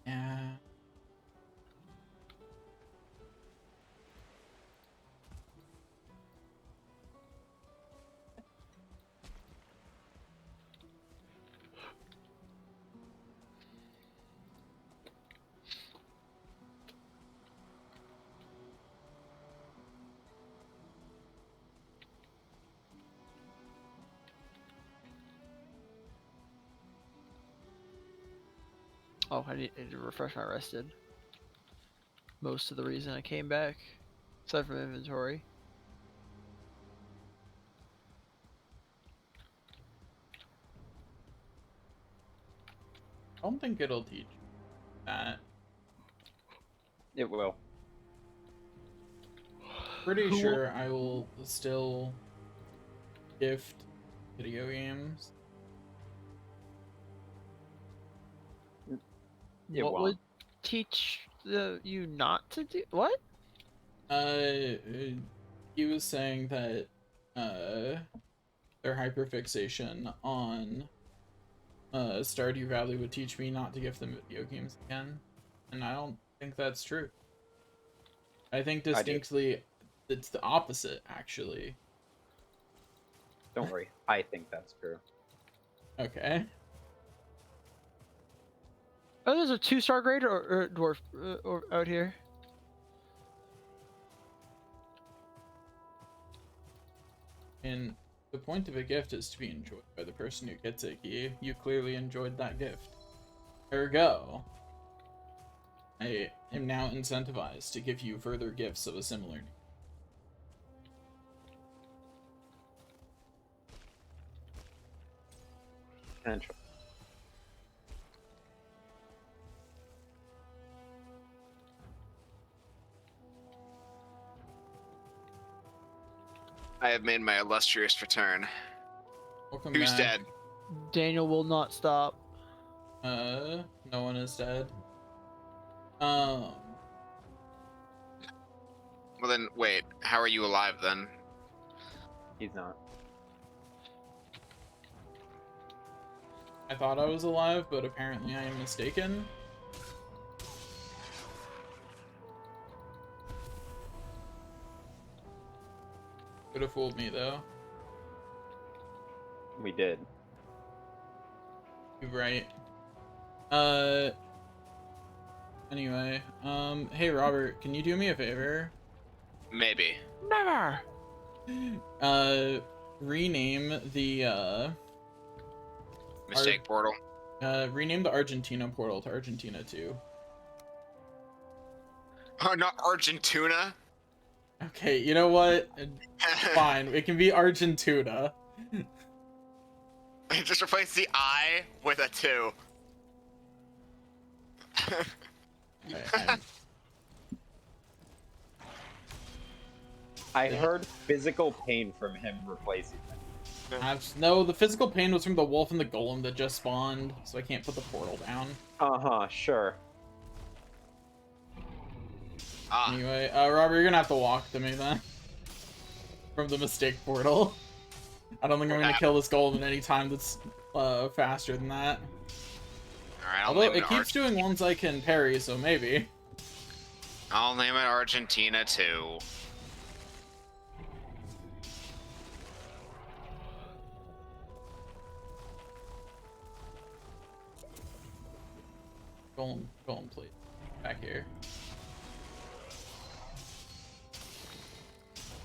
Yeah. Oh, I need to refresh my rested. Most of the reason I came back, aside from inventory. I don't think it'll teach that. It will. Pretty Who- sure I will still gift video games. It What won't. would teach you not to do what? Uh, he was saying that, their hyperfixation on Stardew Valley would teach me not to gift them video games again, and I don't think that's true. I think distinctly it's the opposite, actually. Don't worry, I think that's true. Okay. Oh, there's a 2-star grade or dwarf or out here. And the point of a gift is to be enjoyed by the person who gets it. You clearly enjoyed that gift. Ergo, I am now incentivized to give you further gifts of a similar nature. Potential. I have made my illustrious return. Welcome Who's back. dead? Daniel will not stop. No one is dead. Well then, wait. How are you alive then? He's not. I thought I was alive, but apparently I am mistaken. Could have fooled me though. We did. You're right. Anyway, hey Robert, can you do me a favor? Maybe. Never. Rename the Mistake portal. rename the Argentina portal to Argentina 2. Oh, not Argentina. Okay, you know what? Fine, it can be Argentina. Just replace the I with a 2. Right, I heard physical pain from him replacing it. no, the physical pain was from the wolf and the golem that just spawned, so I can't put the portal down. Uh-huh, sure. Ah, Anyway, Robert, you're gonna have to walk to me then. From the mistake portal. I don't think I'm gonna kill this golem in any time that's faster than that. alright, I'll Although name it keeps doing ones I can parry, so maybe. I'll name it Argentina 2. Golem, please. Back here.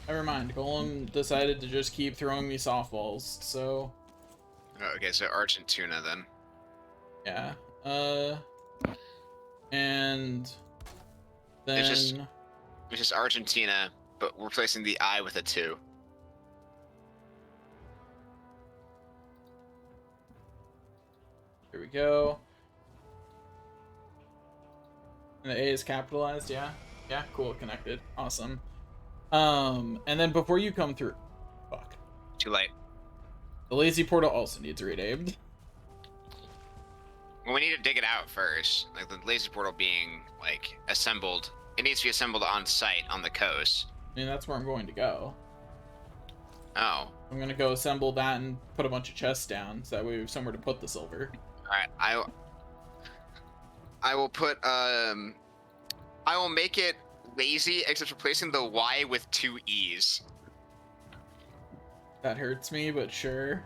Never mind, Golem decided to just keep throwing me softballs, so... Oh, okay, so Argentina then. Yeah. And... Then... It's just Argentina, but replacing the I with a 2. Here we go. And the A is capitalized, yeah? Yeah, cool, connected. Awesome. And then before you come through... Fuck. Too late. The lazy portal also needs renamed. Well, we need to dig it out first. Like, the laser portal being, like, assembled. It needs to be assembled on site on the coast. I mean, that's where I'm going to go. Oh. I'm gonna go assemble that and put a bunch of chests down, so that way we have somewhere to put the silver. Alright, I will put, I will make it lazy, except replacing the Y with 2 E's. That hurts me, but sure.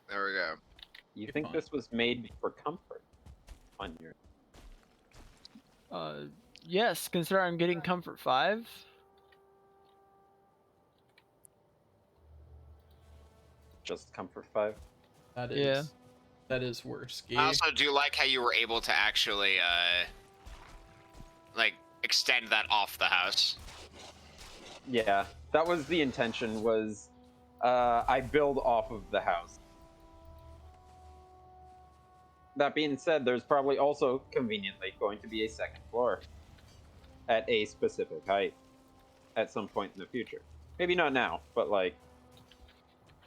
There we go. You Good think point. this was made for comfort on your... Yes, consider I'm getting comfort 5. Just comfort 5? That is... Yeah. That is worse. I also do like how you were able to actually, like, extend that off the house. Yeah, that was the intention, was I build off of the house. That being said, there's probably also, conveniently, going to be a second floor at a specific height at some point in the future. Maybe not now, but, like,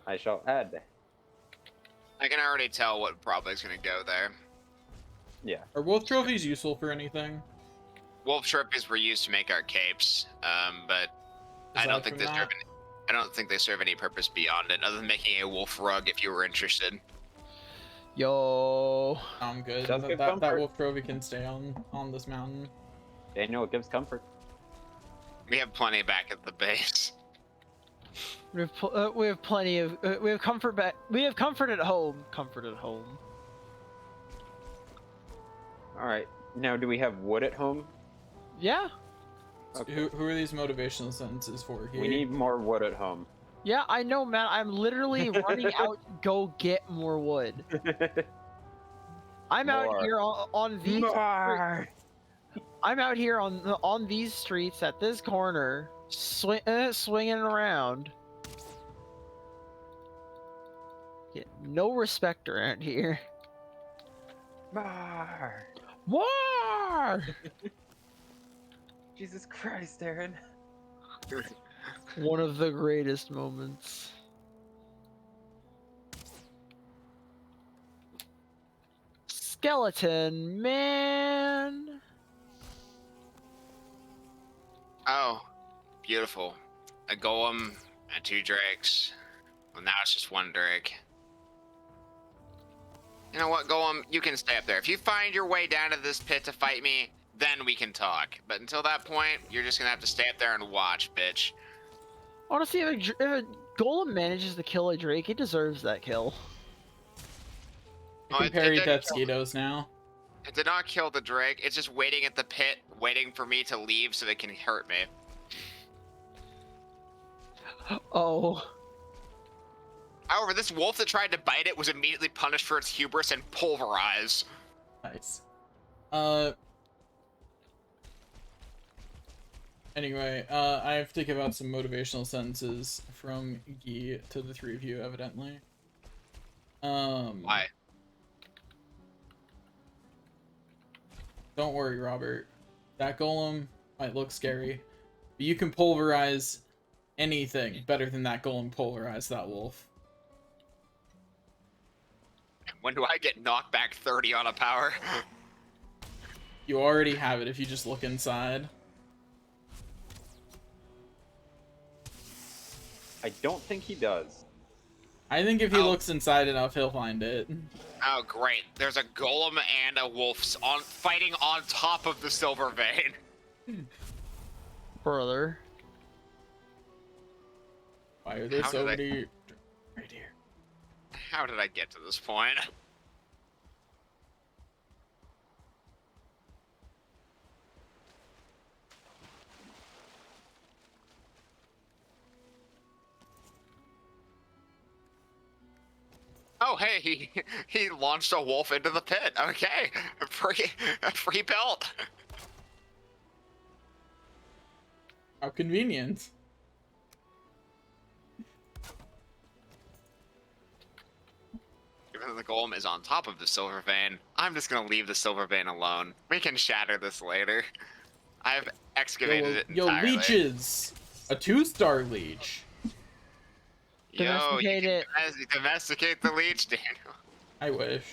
I shall add. I can already tell what probably is going to go there. Yeah. Are both trophies useful for anything? wolf trophies were used to make our capes, but I don't think they serve any, I don't think they serve any purpose beyond it, other than making a wolf rug if you were interested. Yo. I'm good. Does give That comfort. wolf trophy can stay on this mountain. Daniel, it gives comfort. We have plenty back at the base. We have plenty of we have comfort back. We have comfort at home. Comfort at home. All right. Now, do we have wood at home? Yeah. Okay. Who are these motivational sentences for here? We need more wood at home. Yeah, I know, man. I'm literally running out. Go get more wood. I'm out More. here on these. More. I'm out here on these streets at this corner, swinging around. Get no respect around here. More. War! Jesus Christ, Aaron. One of the greatest moments. Skeleton man. Oh, beautiful. A golem and 2 drakes. Well, now it's just 1 drake. You know what, golem? You can stay up there. If you find your way down to this pit to fight me, then we can talk. But until that point, you're just gonna have to stay up there and watch, bitch. Honestly, if a golem manages to kill a drake, it deserves that kill. I can it parry didn't death kill- sketos now. It did not kill the drake. It's just waiting at the pit, waiting for me to leave so they can hurt me. Oh. However, this wolf that tried to bite it was immediately punished for its hubris and pulverized. Nice. Anyway, I have to give out some motivational sentences from Guy to the 3 of you, evidently. Why? Don't worry, Robert. That golem might look scary, but you can pulverize anything better than that golem pulverized that wolf. When do I get knocked back 30 on a power? You already have it if you just look inside. I don't think he does. I think if he Oh. looks inside enough, he'll find it. Oh, great. There's a golem and a wolf fighting on top of the silver vein. Brother. Why are there How so did many... Right here. How did I get to this point? Oh, hey, he launched a wolf into the pit. Okay, a free belt. How convenient. Even though the golem is on top of the silver vein, I'm just gonna leave the silver vein alone. We can shatter this later. I've excavated it Yo, entirely. leeches! A 2-star leech. Yo, you Domesticate can it. domesticate the leech, Daniel. I wish.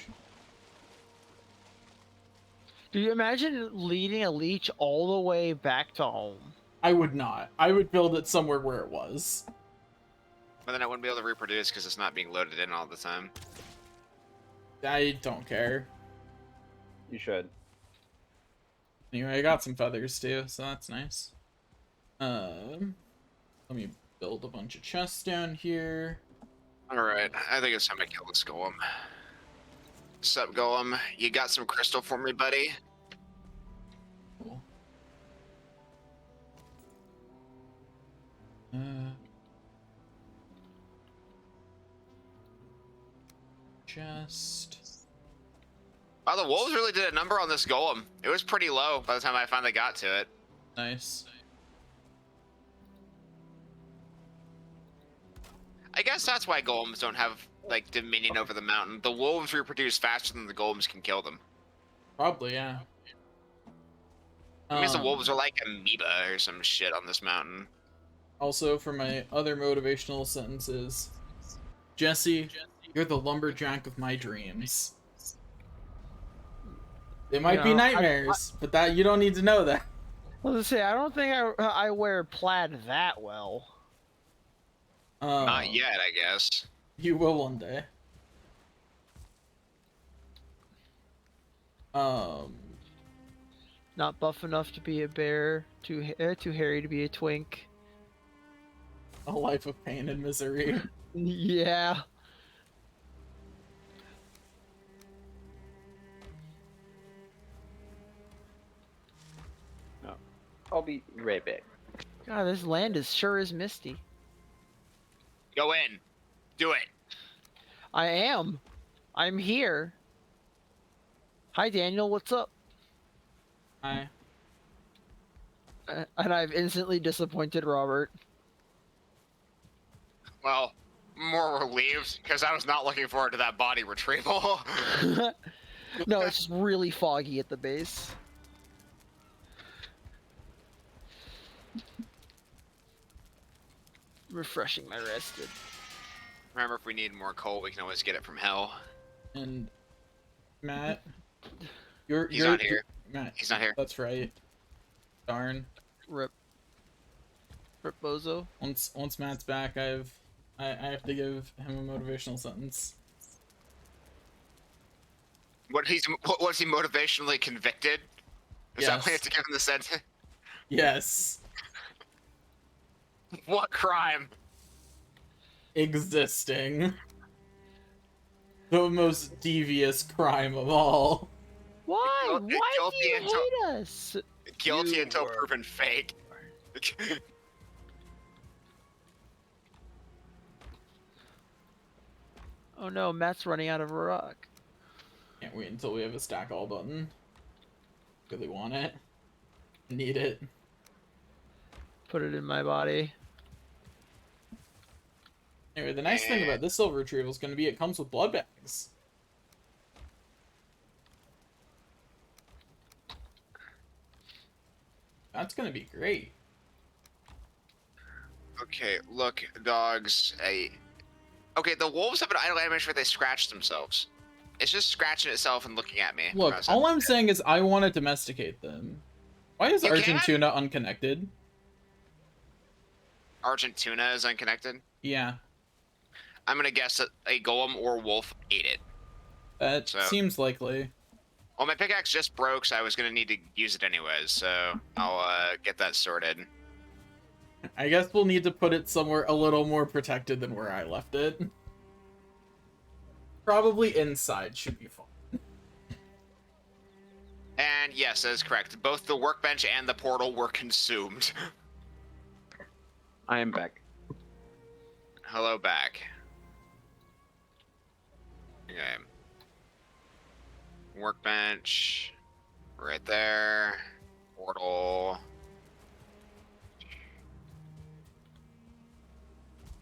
Do you imagine leading a leech all the way back to home? I would not. I would build it somewhere where it was. But then I wouldn't be able to reproduce because it's not being loaded in all the time. I don't care. You should. Anyway, I got some feathers too, so that's nice. Let me build a bunch of chests down here. Alright, I think it's time to kill this golem. Sup, golem? You got some crystal for me, buddy? Cool. Chest. Wow, the wolves really did a number on this golem. It was pretty low by the time I finally got to it. Nice. I guess that's why golems don't have, like, dominion over the mountain. The wolves reproduce faster than the golems can kill them. Probably, yeah. It means the wolves are like amoeba or some shit on this mountain. Also, for my other motivational sentences, Jesse, you're the lumberjack of my dreams. They might be You know, nightmares, but that you don't need to know that. Let's say I don't think I wear plaid that well. Not yet, I guess. You will one day. Um, Not buff enough to be a bear. Too hairy to be a twink. a life of pain and misery. Yeah. No. I'll be right back. God, this land is sure is misty. Go in. Do it. I am. I'm here. Hi, Daniel. What's up? I And I've instantly disappointed Robert. Well, more relieved, because I was not looking forward to that body retrieval. No, it's just really foggy at the base. Refreshing my rested. Remember, if we need more coal, we can always get it from hell. and Matt, He's not here. Matt, He's not here. that's right. Darn. Rip. Rip Bozo. Once Matt's back, I have to give him a motivational sentence. What was he motivationally convicted? Is that why you have Yes. to give him the sentence? Yes. What crime? Existing. The most devious crime of all. Why? Guilty Why do you until- hate us? Guilty You until were- proven fake. Oh no, Matt's running out of rock. Can't wait until we have a stack all button. Really want it. Need it. Put it in my body. Anyway, the nice thing about this silver retrieval is going to be it comes with blood bags. That's going to be great. Okay, look, dogs. Okay, the wolves have an idle animation where they scratch themselves. It's just scratching itself and looking at me. Look, all I'm saying is I want to domesticate them. Why is You Argentina unconnected? Argentina is unconnected. Yeah, I'm gonna guess that a golem or wolf ate it. that So- seems likely. Well, my pickaxe just broke, so I was gonna need to use it anyways. So I'll get that sorted. I guess we'll need to put it somewhere a little more protected than where I left it. Probably inside should be fine. And yes, that is correct. Both the workbench and the portal were consumed. I am back. Hello back. Okay. Workbench. Right there. Portal.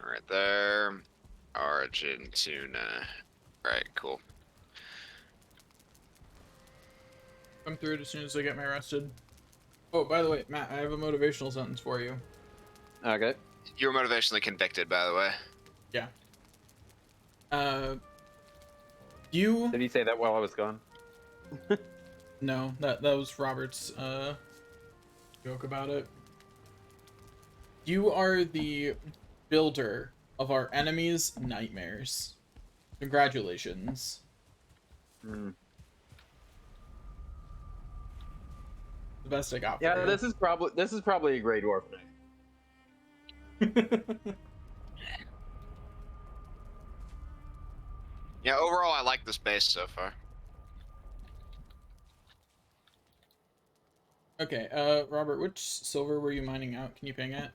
Right there. Argentina. Right, cool. Come through it as soon as I get my rested. Oh, by the way, Matt, I have a motivational sentence for you. Okay. You were motivationally convicted, by the way. Yeah. You... Did he say that while I was gone? No, that was Robert's, joke about it. You are the builder of our enemies' nightmares. Congratulations. Hmm. The best I got for Yeah, you. this is probably a Grey Dwarf knight. Yeah, overall, I like this base so far. Okay, Robert, which silver were you mining out? Can you ping it?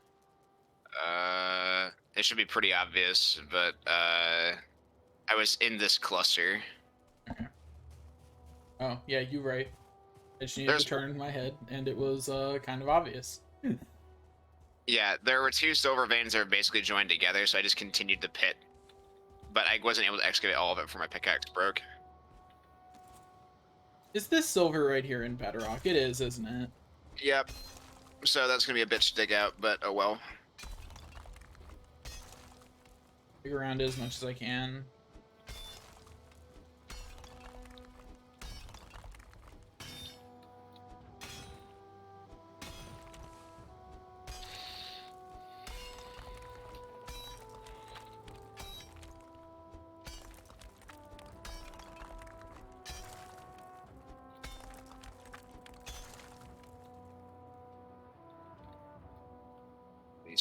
It should be pretty obvious, but, I was in this cluster. Okay. Oh, yeah, you're right. I just needed There's- to turn my head, and it was, kind of obvious. Yeah, there were two silver veins that were basically joined together, so I just continued the pit. But I wasn't able to excavate all of it before my pickaxe broke. Is this silver right here in Bedrock? It is, isn't it? Yep. So that's gonna be a bitch to dig out, but oh well. Dig around it as much as I can.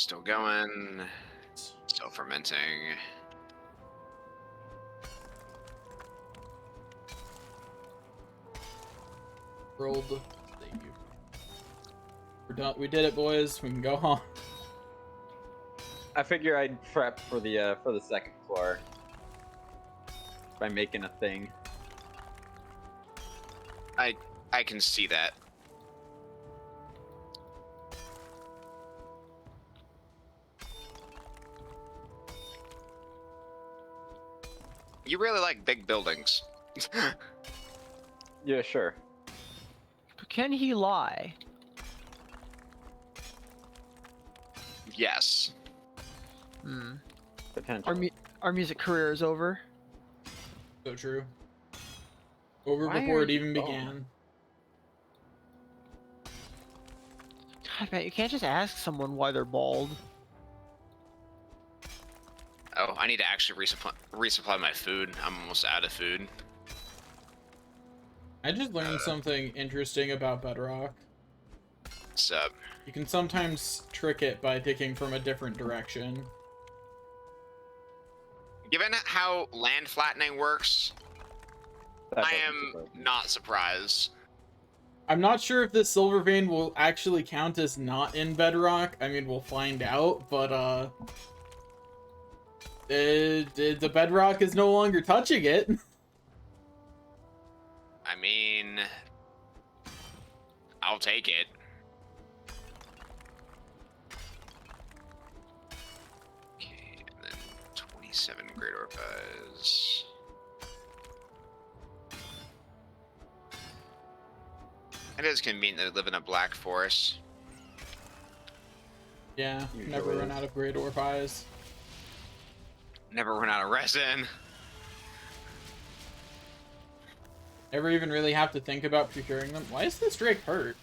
Still going. Still fermenting. Rolled. Thank you. We're done. We did it, boys. We can go home. I figure I'd prep for the second floor by making a thing. I can see that. You really like big buildings. Yeah, sure. But can he lie? Yes. Hmm. Potentially. Our music career is over. So true. Over Why before are it you even gone? began. God, man, you can't just ask someone why they're bald. Oh, I need to actually resupply my food. I'm almost out of food. I just learned something interesting about Bedrock. So, You can sometimes trick it by digging from a different direction. given how land flattening works, That I doesn't am surprise me. not surprised. I'm not sure if this silver vein will actually count as not in Bedrock. I mean, we'll find out, but the Bedrock is no longer touching it. I mean, I'll take it. Okay, and then 27 great orphies. It is convenient that I live in a black forest. Yeah, Usually never run is. out of great orb eyes. Never run out of resin. Never even really have to think about procuring them. Why is this Drake hurt?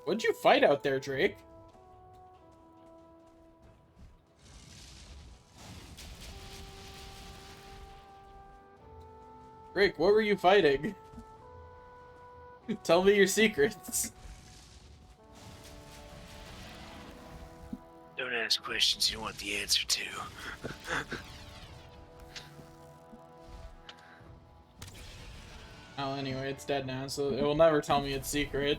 What'd you fight out there, Drake? Drake, what were you fighting? Tell me your secrets. Don't ask questions you don't want the answer to. Oh, anyway, it's dead now, so it will never tell me its secret.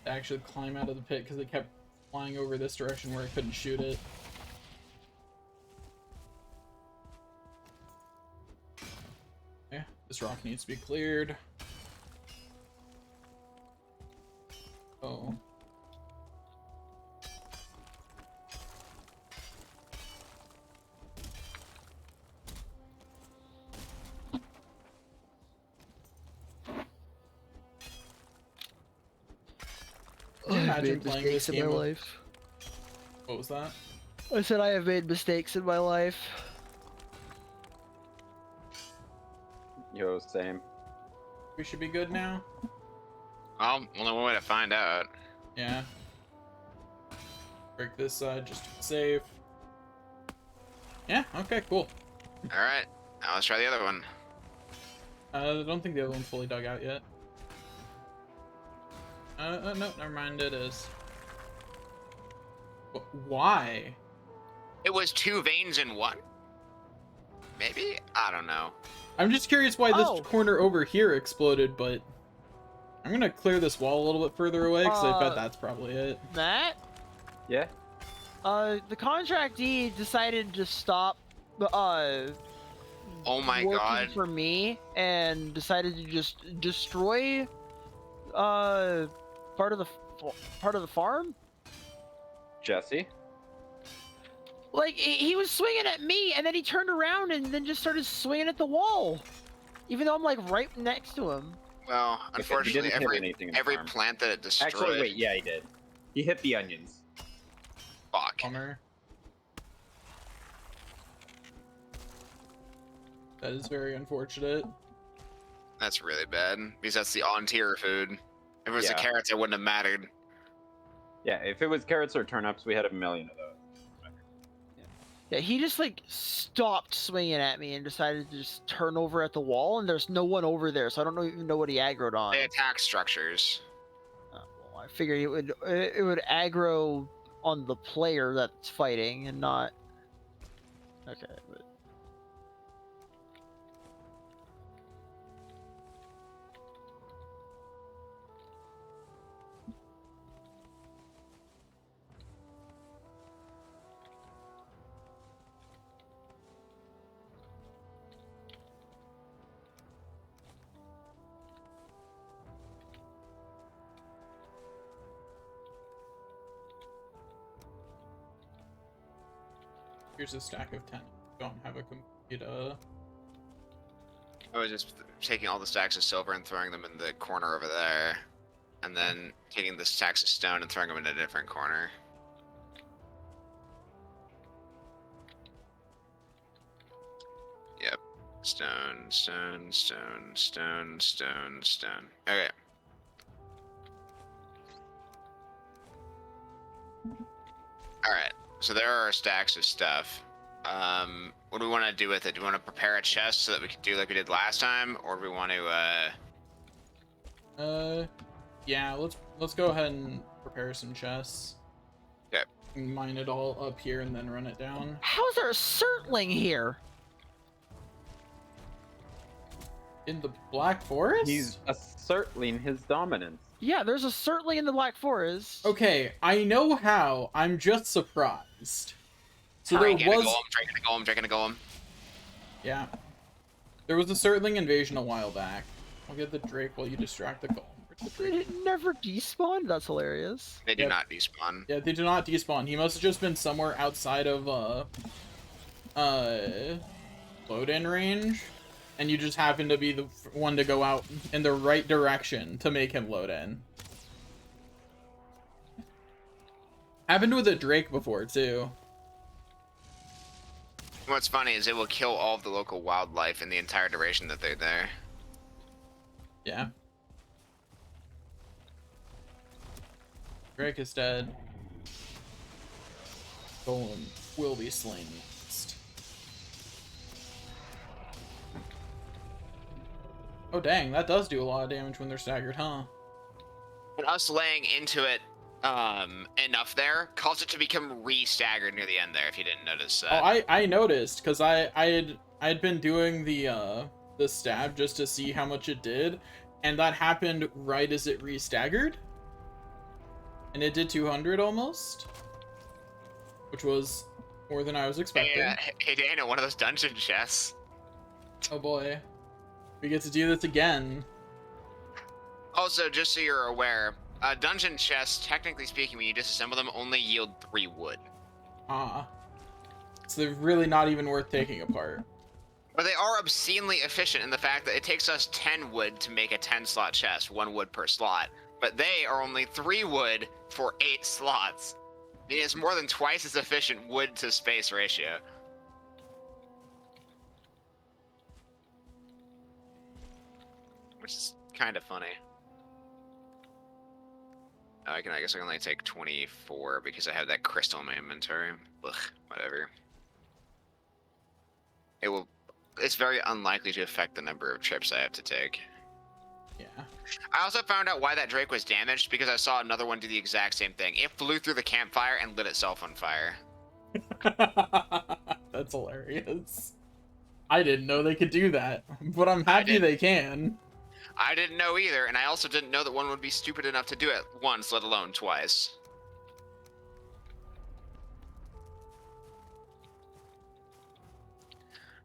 To actually climb out of the pit because it kept flying over this direction where I couldn't shoot it. Yeah, this rock needs to be cleared. Oh. Could you I've imagine made playing this mistakes in game my with... life. What was that? I said I have made mistakes in my life. Yo, same. We should be good now? Well, only one way to find out. Yeah. Break this side just to be safe. Yeah, okay, cool. Alright, now let's try the other one. I don't think the other one's fully dug out yet. No, never mind, it is. Why? It was 2 veins in 1? Maybe? I don't know. I'm just curious why this Oh. corner over here exploded, but... I'm gonna clear this wall a little bit further away, because I bet that's probably it. Matt? Yeah. The contractee decided to stop Oh my working god. for me and decided to just destroy part of the farm. Jesse? Like he was swinging at me and then he turned around and then just started swinging at the wall, even though I'm like right next to him. Well, he unfortunately, didn't hit anything in the every farm. plant that it destroyed. Actually, wait, yeah, he did. He hit the onions. Fuck. Bummer. That is very unfortunate. That's really bad because that's the on-tier food. If it was the Yeah. carrots, it wouldn't have mattered. Yeah, if it was carrots or turnips, we had a million of those. Yeah, he just like stopped swinging at me and decided to just turn over at the wall, and there's no one over there, so I don't even know what he aggroed on. They attack structures. Well, I figured it would aggro on the player that's fighting and not. Okay, but Here's a stack of 10. Don't have a complete, I was just taking all the stacks of silver and throwing them in the corner over there, and then taking the stacks of stone and throwing them in a different corner. Yep. Stone, stone, stone, stone, stone, stone. Okay. Alright. So there are our stacks of stuff. What do we want to do with it? Do we want to prepare a chest so that we can do like we did last time, or do we want to, yeah, let's go ahead and prepare some chests. Okay. Mine it all up here and then run it down. how's there a Surtling here? In the Black Forest? He's asserting his dominance. Yeah, there's a Surtling in the Black Forest. Okay, I know how. I'm just surprised. So there Drake and a was... golem, Drake and a golem, Drake and a golem. Yeah. There was a Surtling invasion a while back. I'll get the Drake while you distract the golem. It never despawned. That's hilarious. They do Yep. not despawn. Yeah, they do not despawn. He must have just been somewhere outside of, load-in range. And you just happen to be the one to go out in the right direction to make him load in. Happened with a Drake before, too. What's funny is it will kill all of the local wildlife in the entire duration that they're there. Yeah. Drake is dead. Golem will be slain next. Oh dang, that does do a lot of damage when they're staggered, huh? And us laying into it enough there caused it to become re-staggered near the end there, if you didn't notice that. Oh, I noticed, because I had been doing the stab just to see how much it did, and that happened right as it re-staggered. And it did 200 almost, which was more than I was expecting. Hey Dana, one of those dungeon chests. Oh boy. We get to do this again. Also, just so you're aware, dungeon chests, technically speaking, when you disassemble them, only yield 3 wood. Ah. So they're really not even worth taking apart. But they are obscenely efficient in the fact that it takes us 10 wood to make a 10-slot chest, 1 wood per slot. But they are only 3 wood for 8 slots. Meaning it's more than twice as efficient wood to space ratio. Which is kind of funny. I guess I can only take 24 because I have that crystal in my inventory. Ugh, whatever. It's very unlikely to affect the number of trips I have to take. Yeah. I also found out why that Drake was damaged because I saw another one do the exact same thing. It flew through the campfire and lit itself on fire. That's hilarious. I didn't know they could do that, but I'm happy they can. I didn't know either, and I also didn't know that one would be stupid enough to do it once, let alone twice.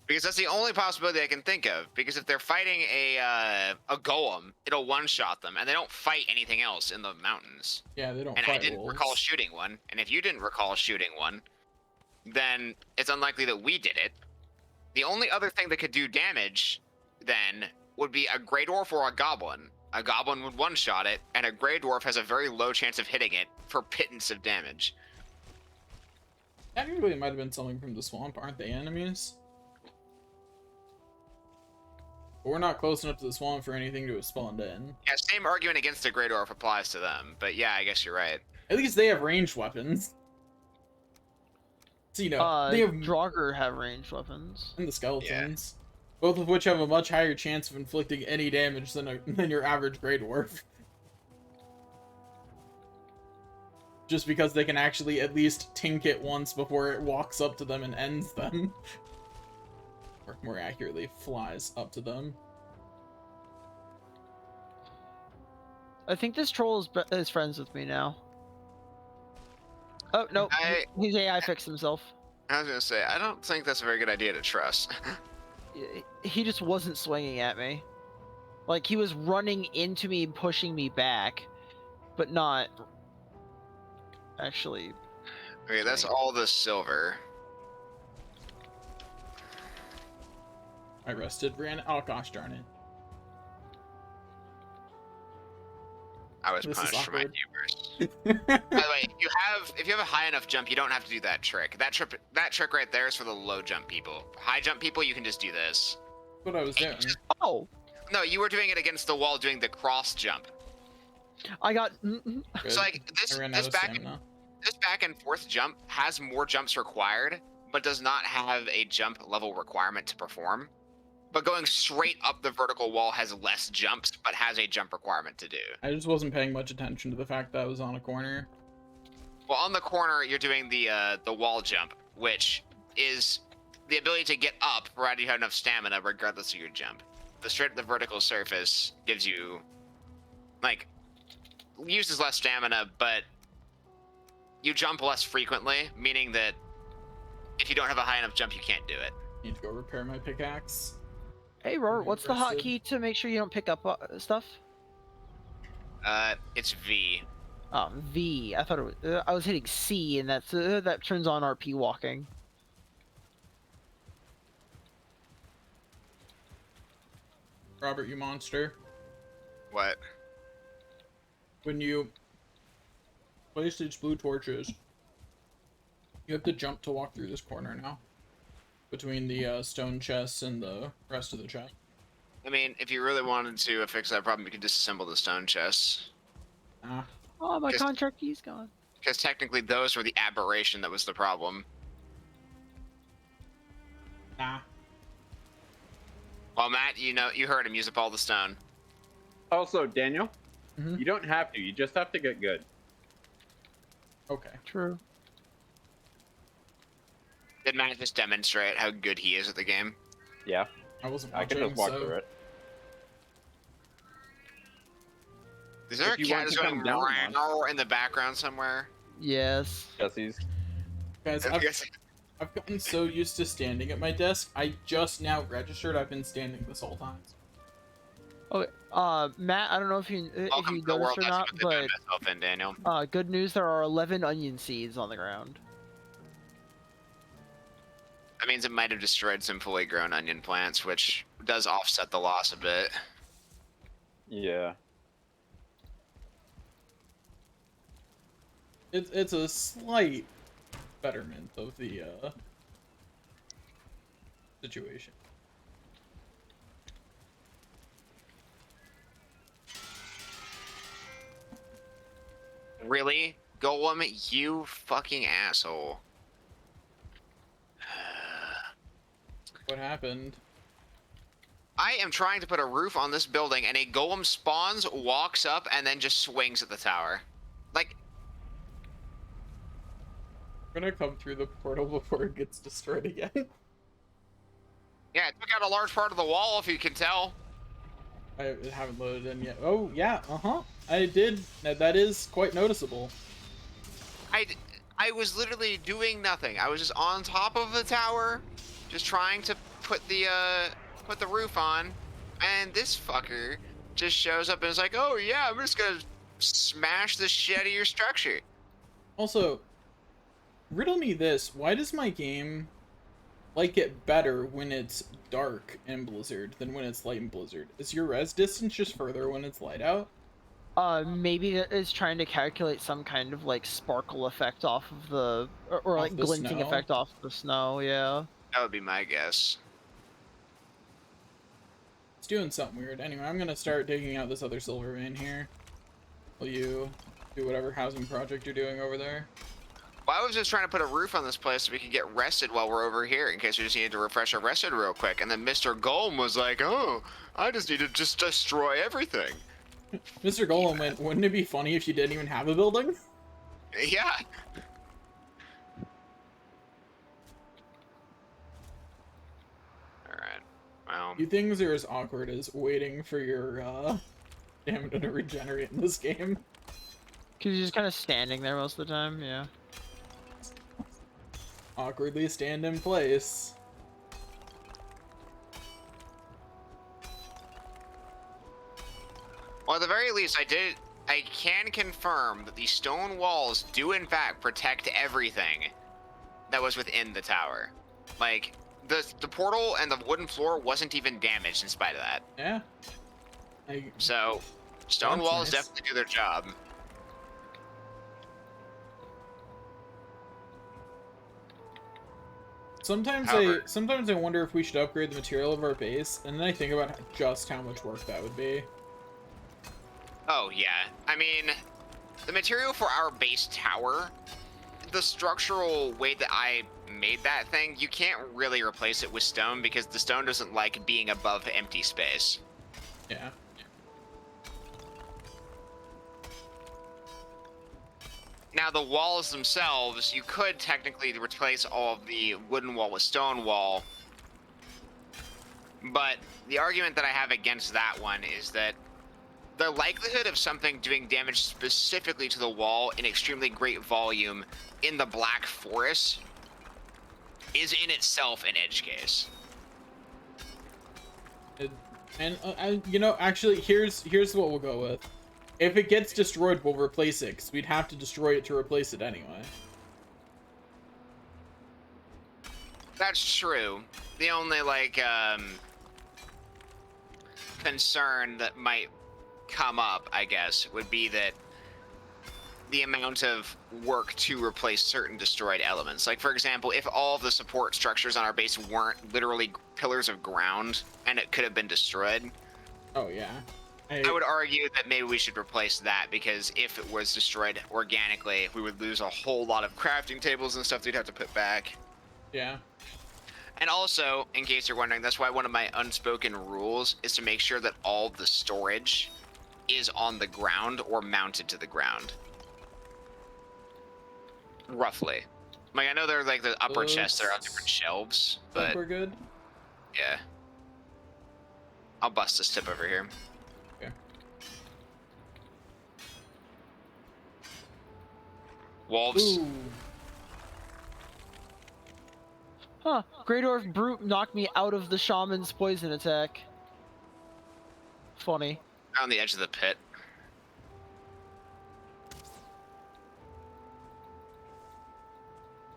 Because that's the only possibility I can think of. Because if they're fighting a golem, it'll one-shot them, and they don't fight anything else in the mountains. Yeah, they don't And fight I didn't wolves. recall shooting one, and if you didn't recall shooting one, then it's unlikely that we did it. The only other thing that could do damage, then, would be a Grey Dwarf or a Goblin. A Goblin would one-shot it, and a Grey Dwarf has a very low chance of hitting it for pittance of damage. Technically, it might have been something from the swamp. Aren't they enemies? But we're not close enough to the swamp for anything to have spawned in. Yeah, same argument against the Great Orc applies to them, but yeah, I guess you're right. At least they have ranged weapons. So, you know, they have Draugr have ranged weapons. and the skeletons, both of which have a much higher chance of inflicting any damage than your average Grey Dwarf. Just because they can actually at least tink it once before it walks up to them and ends them. Or more accurately, flies up to them. I think this troll is friends with me now. Oh, no. His AI fixed himself. I was gonna say, I don't think that's a very good idea to trust. He just wasn't swinging at me. Like, he was running into me, pushing me back, but not actually. Okay, that's all the silver. I rested, ran. Oh gosh darn it! I was This is punished for my awkward. hubris. By the way, if you have a high enough jump, you don't have to do that trick. That trick right there is for the low jump people. High jump people, you can just do this. What I was doing. Oh, No, you were doing it against the wall, doing the cross jump. I got. So like I ran out of stamina. this back and forth jump has more jumps required, but does not have a jump level requirement to perform. But going straight up the vertical wall has less jumps, but has a jump requirement to do. I just wasn't paying much attention to the fact that I was on a corner. Well, on the corner, you're doing the wall jump, which is the ability to get up provided you have enough stamina, regardless of your jump. The straight up the vertical surface gives you, like, uses less stamina, but you jump less frequently, meaning that if you don't have a high enough jump, you can't do it. Need to go repair my pickaxe. Hey, Robert, what's the Rested. hotkey to make sure you don't pick up stuff? It's V. V. I thought it was, I was hitting C, and that turns on RP walking. Robert, you monster. What? When you place these blue torches, you have to jump to walk through this corner now. Between the stone chests and the rest of the chest. I mean, if you really wanted to fix that problem, you could disassemble the stone chests. Ah, Oh, my Just- contract key's gone. Because technically those were the aberration that was the problem. nah. Well, Matt, you heard him use up all the stone. Also, Daniel, Mhm. you don't have to. You just have to get good. Okay. True. Did Matt just demonstrate how good he is at the game? Yeah, I wasn't I watching, can just walk so... through it. Is there If a you cat want that's to going come down meow in the background somewhere? Yes. Jesse's. Guys, I guess- I've gotten so used to standing at my desk, I just now registered I've been standing this whole time. Okay. Matt, I don't know if you Welcome to the noticed world or that's not, about to but myself in, Daniel. good news, there are 11 onion seeds on the ground. That means it might have destroyed some fully grown onion plants, which does offset the loss a bit. Yeah. It's a slight betterment of the situation. Really? Golem, you fucking asshole. What happened? I am trying to put a roof on this building, and a golem spawns, walks up, and then just swings at the tower. Like, I'm gonna come through the portal before it gets destroyed again. yeah, it took out a large part of the wall, if you can tell. I haven't loaded in yet. Oh, yeah, I did. That is quite noticeable. I was literally doing nothing. I was just on top of the tower, just trying to put the roof on, and this fucker just shows up and is like, "Oh yeah, I'm just gonna smash the shit out of your structure." Also, riddle me this. Why does my game like it better when it's dark in Blizzard than when it's light in Blizzard? Is your res distance just further when it's light out? Maybe it's trying to calculate some kind of like sparkle effect off of the, or Off like the glinting snow? effect off the snow. Yeah. That would be my guess. It's doing something weird. Anyway, I'm gonna start digging out this other silver vein here. Will you do whatever housing project you're doing over there? Well, I was just trying to put a roof on this place so we could get rested while we're over here in case we just needed to refresh our rested real quick. And then Mr. Golem was like, oh, I just need to just destroy everything. Mr. Golem went, wouldn't it be funny if you didn't even have a building? Yeah. Alright. Well, You things are as awkward as waiting for your stamina to regenerate in this game. Cause you're just kind of standing there most of the time. Yeah. Awkwardly stand in place. well, at the very least, I can confirm that the stone walls do in fact protect everything that was within the tower. Like, the portal and the wooden floor wasn't even damaged in spite of that. Yeah. So, stone That's walls nice. definitely do their job. Sometimes However- sometimes I wonder if we should upgrade the material of our base, and then I think about just how much work that would be. Oh, yeah. I mean, the material for our base tower, the structural way that I made that thing, you can't really replace it with stone because the stone doesn't like being above empty space. Yeah. Now, the walls themselves, you could technically replace all of the wooden wall with stone wall. But the argument that I have against that one is that the likelihood of something doing damage specifically to the wall in extremely great volume in the Black Forest is in itself an edge case. You know, actually, here's what we'll go with. If it gets destroyed, we'll replace it, because we'd have to destroy it to replace it anyway. That's true. The only, like, concern that might come up, I guess, would be that the amount of work to replace certain destroyed elements. Like, for example, if all of the support structures on our base weren't literally pillars of ground and it could have been destroyed, Oh, yeah. I would argue that maybe we should replace that, because if it was destroyed organically, we would lose a whole lot of crafting tables and stuff we'd have to put back. Yeah. And also, in case you're wondering, that's why one of my unspoken rules is to make sure that all the storage is on the ground or mounted to the ground. Roughly. Like, I know they're like the upper chests that are on different shelves, Think but we're good? yeah. I'll bust this tip over here. Okay. Wolves. Ooh. Huh. Great Orc Brute knocked me out of the shaman's poison attack. Funny. On the edge of the pit.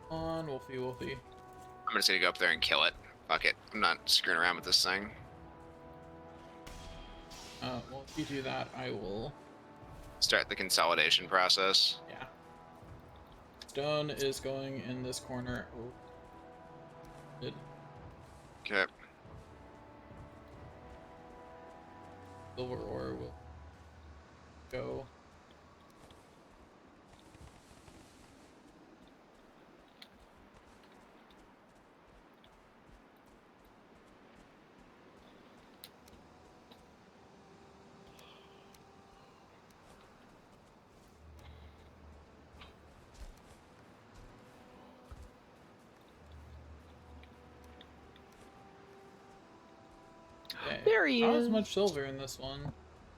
Come on, Wolfie, Wolfie. I'm just gonna go up there and kill it. Fuck it. I'm not screwing around with this thing. Well, if you do that, I will... Start the consolidation process. Yeah. Stone is going in this corner. Oh. Good. Okay. Silver ore will go. Okay. There he Not is. as much silver in this one.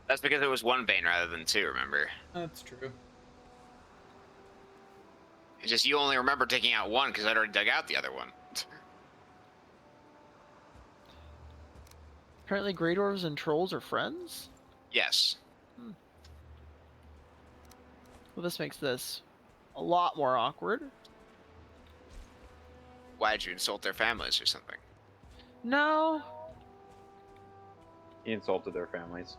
That's because it was one vein rather than two, remember? That's true. It's just you only remember taking out one because I'd already dug out the other one. Apparently, Great Orcs and Trolls are friends? Yes. Well, this makes this a lot more awkward. Why'd you insult their families or something? No. He insulted their families.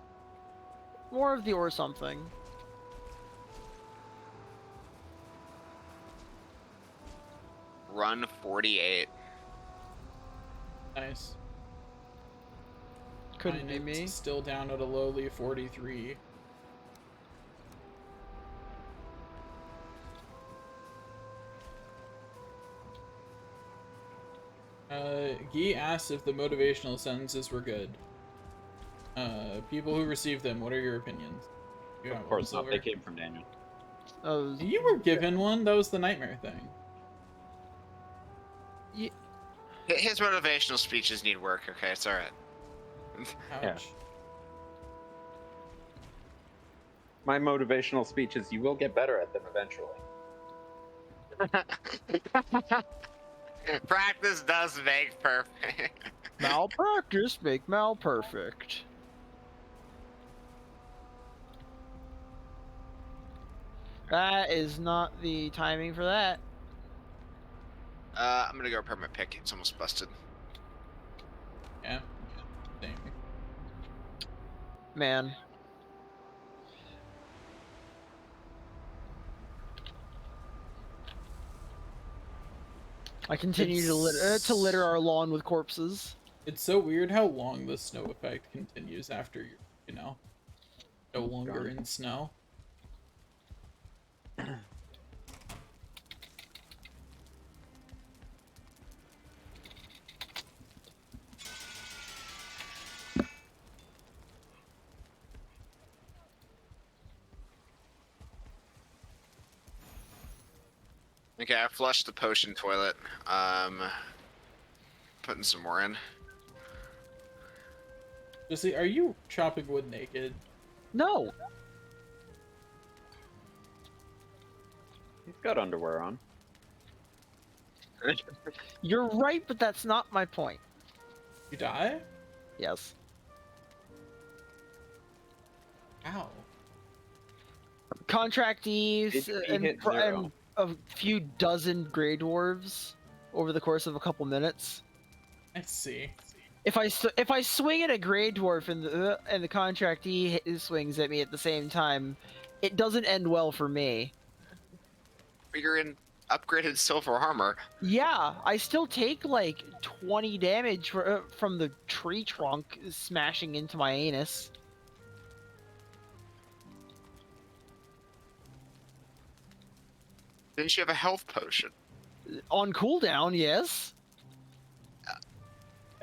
More of the or something. Run 48. Nice. Couldn't be And me. it's still down at a lowly 43. Guy asked if the motivational sentences were good. People who received them, what are your opinions? You got Of one, course not. They Silver? came from Daniel. You were given one. That was the nightmare thing. His motivational speeches need work. Okay, it's all right. Yeah. Ouch. My motivational speech is you will get better at them eventually. Practice does make perfect. Malpractice make malperfect. That is not the timing for that. I'm gonna go repair my pick. It's almost busted. Yeah. Same. Man. I continue to litter our lawn with corpses. It's so weird how long the snow effect continues after you're, you know, no longer in snow. Okay, I flushed the potion toilet. Putting some more in. Jesse, are you chopping wood naked? No. He's got underwear on. You're right, but that's not my point. You die? Yes. Ow. Contractees HP hit 0. and a few dozen Grey Dwarves over the course of a couple minutes. I see. If I swing at a Grey Dwarf and the contractee swings at me at the same time, it doesn't end well for me. You're in upgraded silver armor. Yeah, I still take like 20 damage from the tree trunk smashing into my anus. Didn't you have a health potion? On cooldown, yes.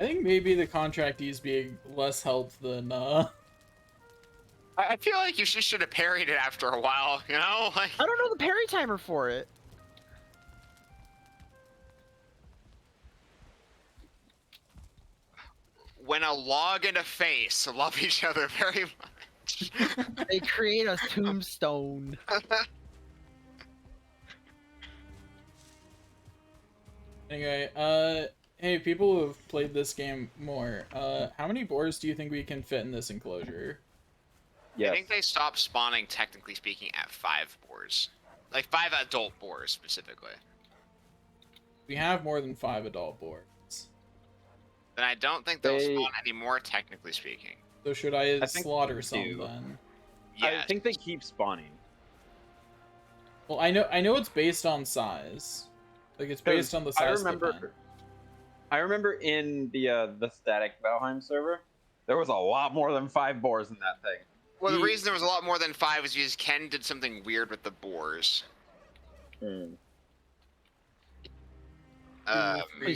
I think maybe the contractees being less help than, I feel like you just should have parried it after a while, you know? Like, I don't know the parry timer for it. when a log and a face love each other very much. They create a tombstone. Anyway, hey, people who have played this game more, how many boars do you think we can fit in this enclosure? Yes. I think they stopped spawning, technically speaking, at 5 boars. Like 5 adult boars, specifically. We have more than 5 adult boars. Then I don't think they'll spawn anymore, technically speaking. So should I think slaughter they some do. then? Yes. I think they keep spawning. Well, I know it's based on size. Like it's based on the size of the pen. I remember in the static Valheim server, there was a lot more than 5 boars in that thing. Well, the reason there was a lot more than 5 is because Ken did something weird with the boars. Please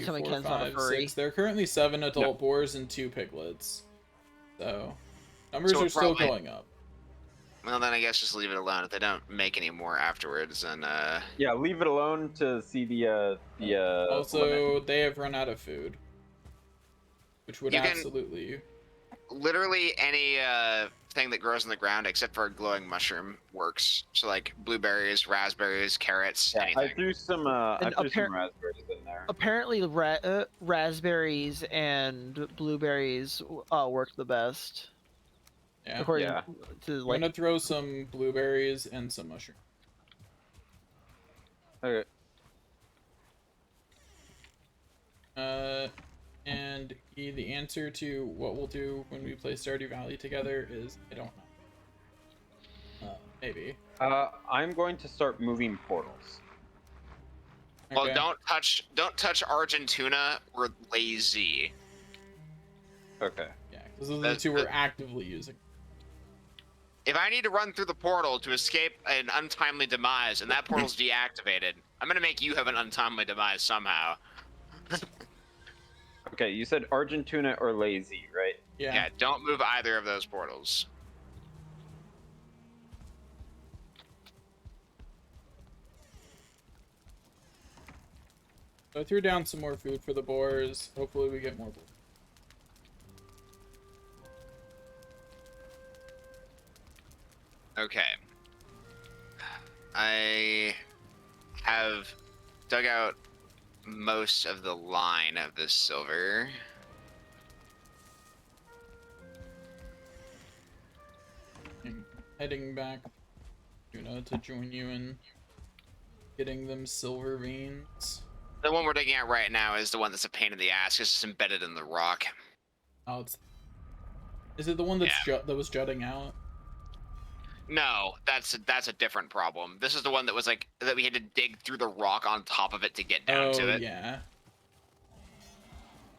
tell me Ken's not a furry. 6. There are currently 7 adult boars and 2 piglets. So, numbers are still going up. Well, then I guess just leave it alone. If they don't make any more afterwards, then Yeah, leave it alone to see the Also, limit. they have run out of food, which would You can- absolutely. literally any thing that grows on the ground except for a glowing mushroom works. So like blueberries, raspberries, carrots, Yeah, anything. I threw some raspberries in there. Apparently, the raspberries and blueberries work the best. Yeah. According Yeah. to I'm like, gonna throw some blueberries and some mushrooms. Okay. And the answer to what we'll do when we play Stardew Valley together is I don't know. Maybe. I'm going to start moving portals. Well, Okay. don't touch Argentina or Lazy. Okay. Yeah, Those are the two we're actively using. If I need to run through the portal to escape an untimely demise, and that portal's deactivated, I'm gonna make you have an untimely demise somehow. Okay, you said Argentina or Lazy, right? Yeah, don't move either of those portals. So I threw down some more food for the boars. Hopefully we get more boars. Okay. I have dug out most of the line of the silver. I'm heading back, to join you in getting them silver veins. The one we're digging out right now is the one that's a pain in the ass because it's embedded in the rock. Oh, is it the one that's that was jutting out? No, that's a different problem. This is the one that was like that we had to dig through the rock on top of it to get down to it. Yeah.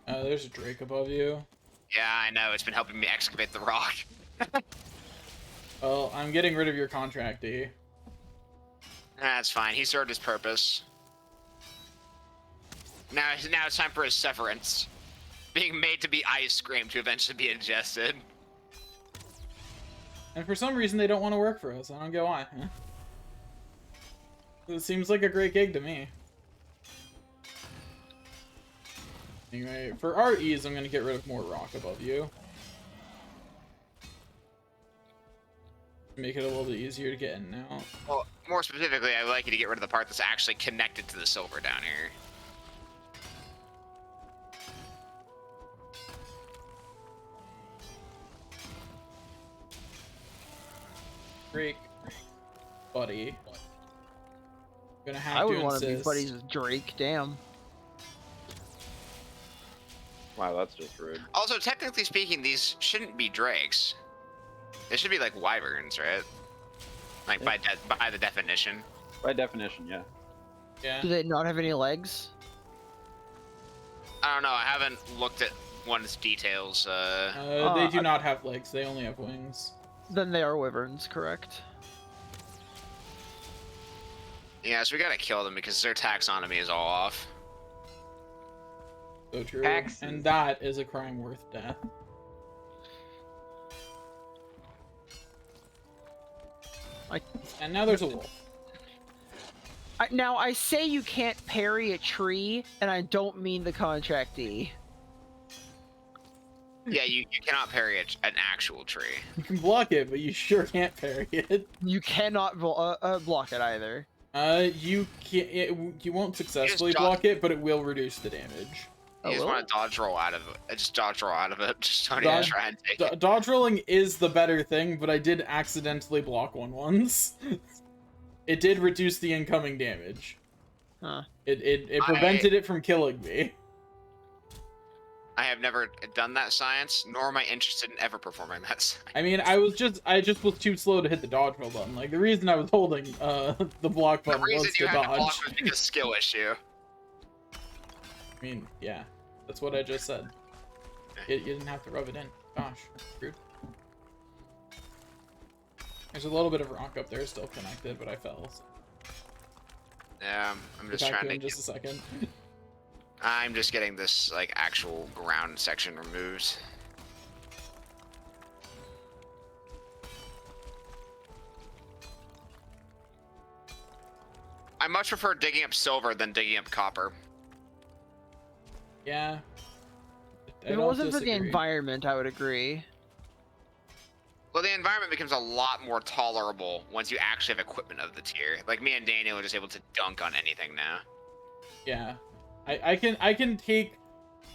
There's a Drake above you. Yeah, I know. It's been helping me excavate the rock. Well, I'm getting rid of your contractee. That's fine. He served his purpose. Now it's time for his severance. Being made to be ice cream to eventually be ingested. And for some reason, they don't want to work for us. I don't get why. Huh? It seems like a great gig to me. Anyway, for our ease, I'm going to get rid of more rock above you. Make it a little bit easier to get in now. Well, more specifically, I would like you to get rid of the part that's actually connected to the silver down here. Drake, buddy. Gonna have I would to want to be insist. buddies with Drake. Damn. Wow, that's just rude. Also, technically speaking, these shouldn't be drakes. They should be like wyverns, right? Like by the definition. By definition, yeah. Yeah. Do they not have any legs? I don't know. I haven't looked at one's details. They do not have legs. They only have wings. Then they are wyverns, correct? Yeah, so we gotta kill them because their taxonomy is all off. So true. Taxes. And that is a crime worth death. And now there's a wolf. Now, I say you can't parry a tree, and I don't mean the contractee. Yeah, you cannot parry an actual tree. You can block it, but you sure can't parry it. You cannot block it either. You can't. You won't successfully dodge- block it, but it will reduce the damage. You just will want it? to dodge roll out of it. Just dodge roll out of it. Just don't Dodge- even try and take it. Dodge rolling is the better thing, but I did accidentally block one once. It did reduce the incoming damage. Huh. It prevented it from killing me. I have never done that science, nor am I interested in ever performing that science. I mean, I just was too slow to hit the dodge roll button. Like, the reason I was holding the block The button reason was you to had to dodge. block was because skill issue. I mean, yeah, that's what I just said. You didn't have to rub it in. Gosh, screwed. There's a little bit of rock up there still connected, but I fell. So. Yeah, I'm just Get back trying to to. in just a second. I'm just getting this like actual ground section removed. I much prefer digging up silver than digging up copper. Yeah. If it wasn't for the environment, I would agree. Well, the environment becomes a lot more tolerable once you actually have equipment of the tier. Like me and Daniel are just able to dunk on anything now. Yeah, I can take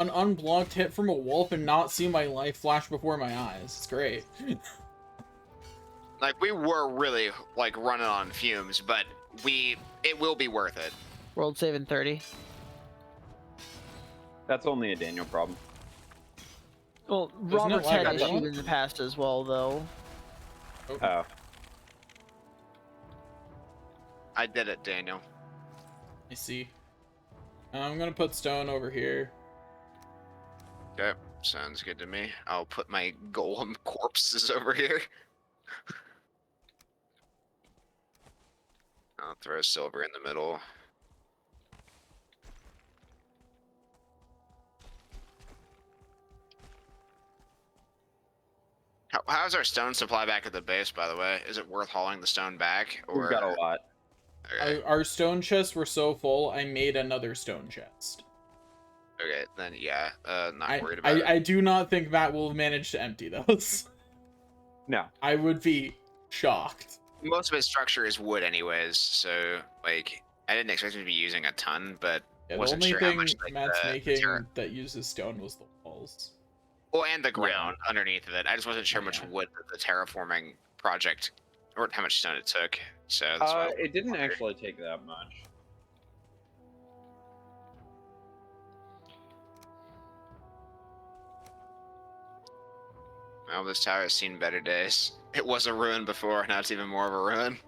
an unblocked hit from a wolf and not see my life flash before my eyes. It's great. Like we were really like running on fumes, but it will be worth it. World save in 30. That's only a Daniel problem. Well, Isn't it Robert's like had that? issues in the past as well, though. Oh. I did it, Daniel. I see. I'm gonna put stone over here. Okay. Sounds good to me. I'll put my golem corpses over here. I'll throw silver in the middle. How's our stone supply back at the base, by the way? Is it worth hauling the stone back? Or... We've got a lot. Okay. Our stone chests were so full, I made another stone chest. Okay, then yeah, not worried about it. I do not think Matt will manage to empty those. No. I would be shocked. Most of its structure is wood anyways, so, like, I didn't expect him to be using a ton, but Yeah, the wasn't only sure how thing much, like, Matt's the making terra- that uses stone was the walls. Well, and the ground underneath of it. I just wasn't sure how much Yeah. wood the terraforming project, or how much stone it took, so that's why I It didn't wondered. actually take that much. Well, this tower has seen better days. It was a ruin before, now it's even more of a ruin.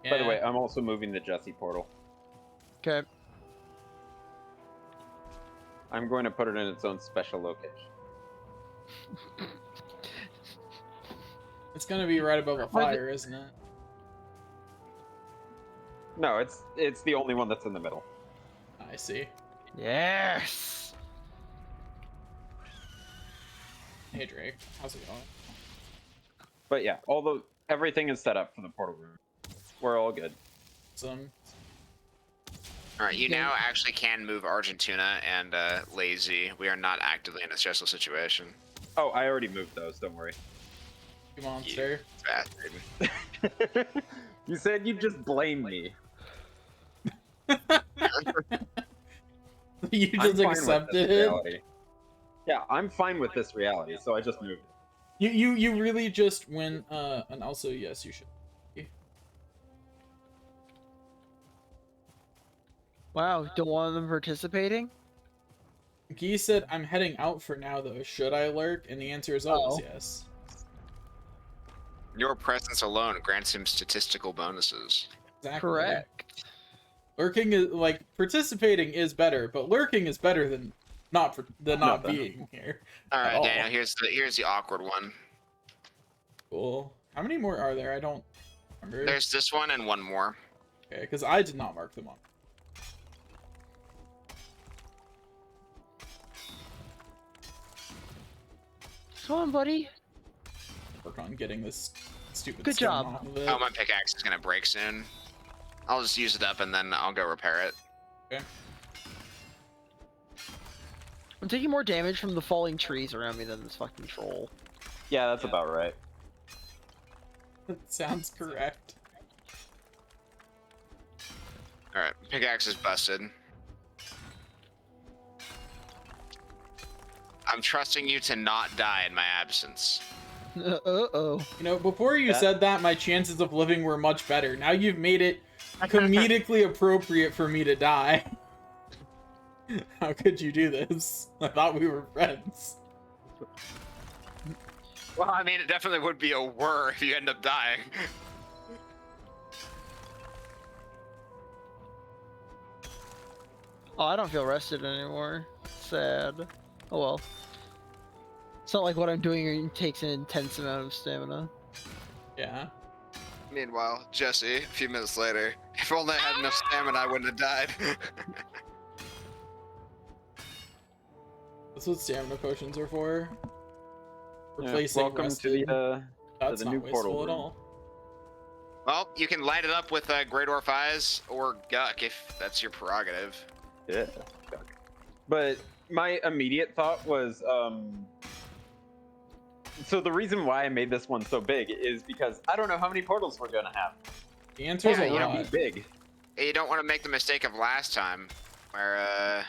By the Yeah. way, I'm also moving the Jesse portal. Okay. I'm going to put it in its own special location. It's gonna be right above a fire, isn't it? No, it's the only one that's in the middle. I see. Yes. Hey Drake, how's it going? But yeah, everything is set up for the portal room. We're all good. Some. Alright, you now actually can move Argentina and Lazy. We are not actively in a stressful situation. Oh, I already moved those. Don't worry. You monster. Bastard. You said you'd just blame me. You I'm just fine with accepted this it. reality. Yeah, I'm fine with this reality, so I just moved it. You really just went. And also yes, you should. Wow, don't want them participating? Gee said, "I'm heading out for now, though. Should I lurk?" And the answer is always Uh-oh. yes. Your presence alone grants him statistical bonuses. Exactly. Correct. Lurking is like participating is better, but lurking is better than not Nothing. being here. Alright, At all. Daniel, here's the awkward one. Cool. How many more are there? I don't remember. There's this one and one more. Okay, because I did not mark them on. Come on, buddy. Work on getting this stupid Good stone job. off of it. Oh, my pickaxe is gonna break soon. I'll just use it up and then I'll go repair it. Okay. I'm taking more damage from the falling trees around me than this fucking troll. Yeah, that's about right. That sounds correct. Alright, pickaxe is busted. I'm trusting you to not die in my absence. Uh-oh. You know, before you That- said that, my chances of living were much better. Now you've made it comedically appropriate for me to die. How could you do this? I thought we were friends. Well, I mean, it definitely would be a whir if you end up dying. Oh, I don't feel rested anymore. Sad. Oh well. It's not like what I'm doing takes an intense amount of stamina. Yeah. Meanwhile, Jesse, a few minutes later, if only I had enough stamina, I wouldn't have died. That's what stamina potions are for. Yeah, Replacing welcome rested. to the That's the not new wasteful portal at room. all. Well, you can light it up with Great Orph Eyes or Guck if that's your prerogative. Yeah. But my immediate thought was, so the reason why I made this one so big is because I don't know how many portals we're gonna have. The answer is Yeah, a you It'll lot. be big. You don't want to make the mistake of last time, where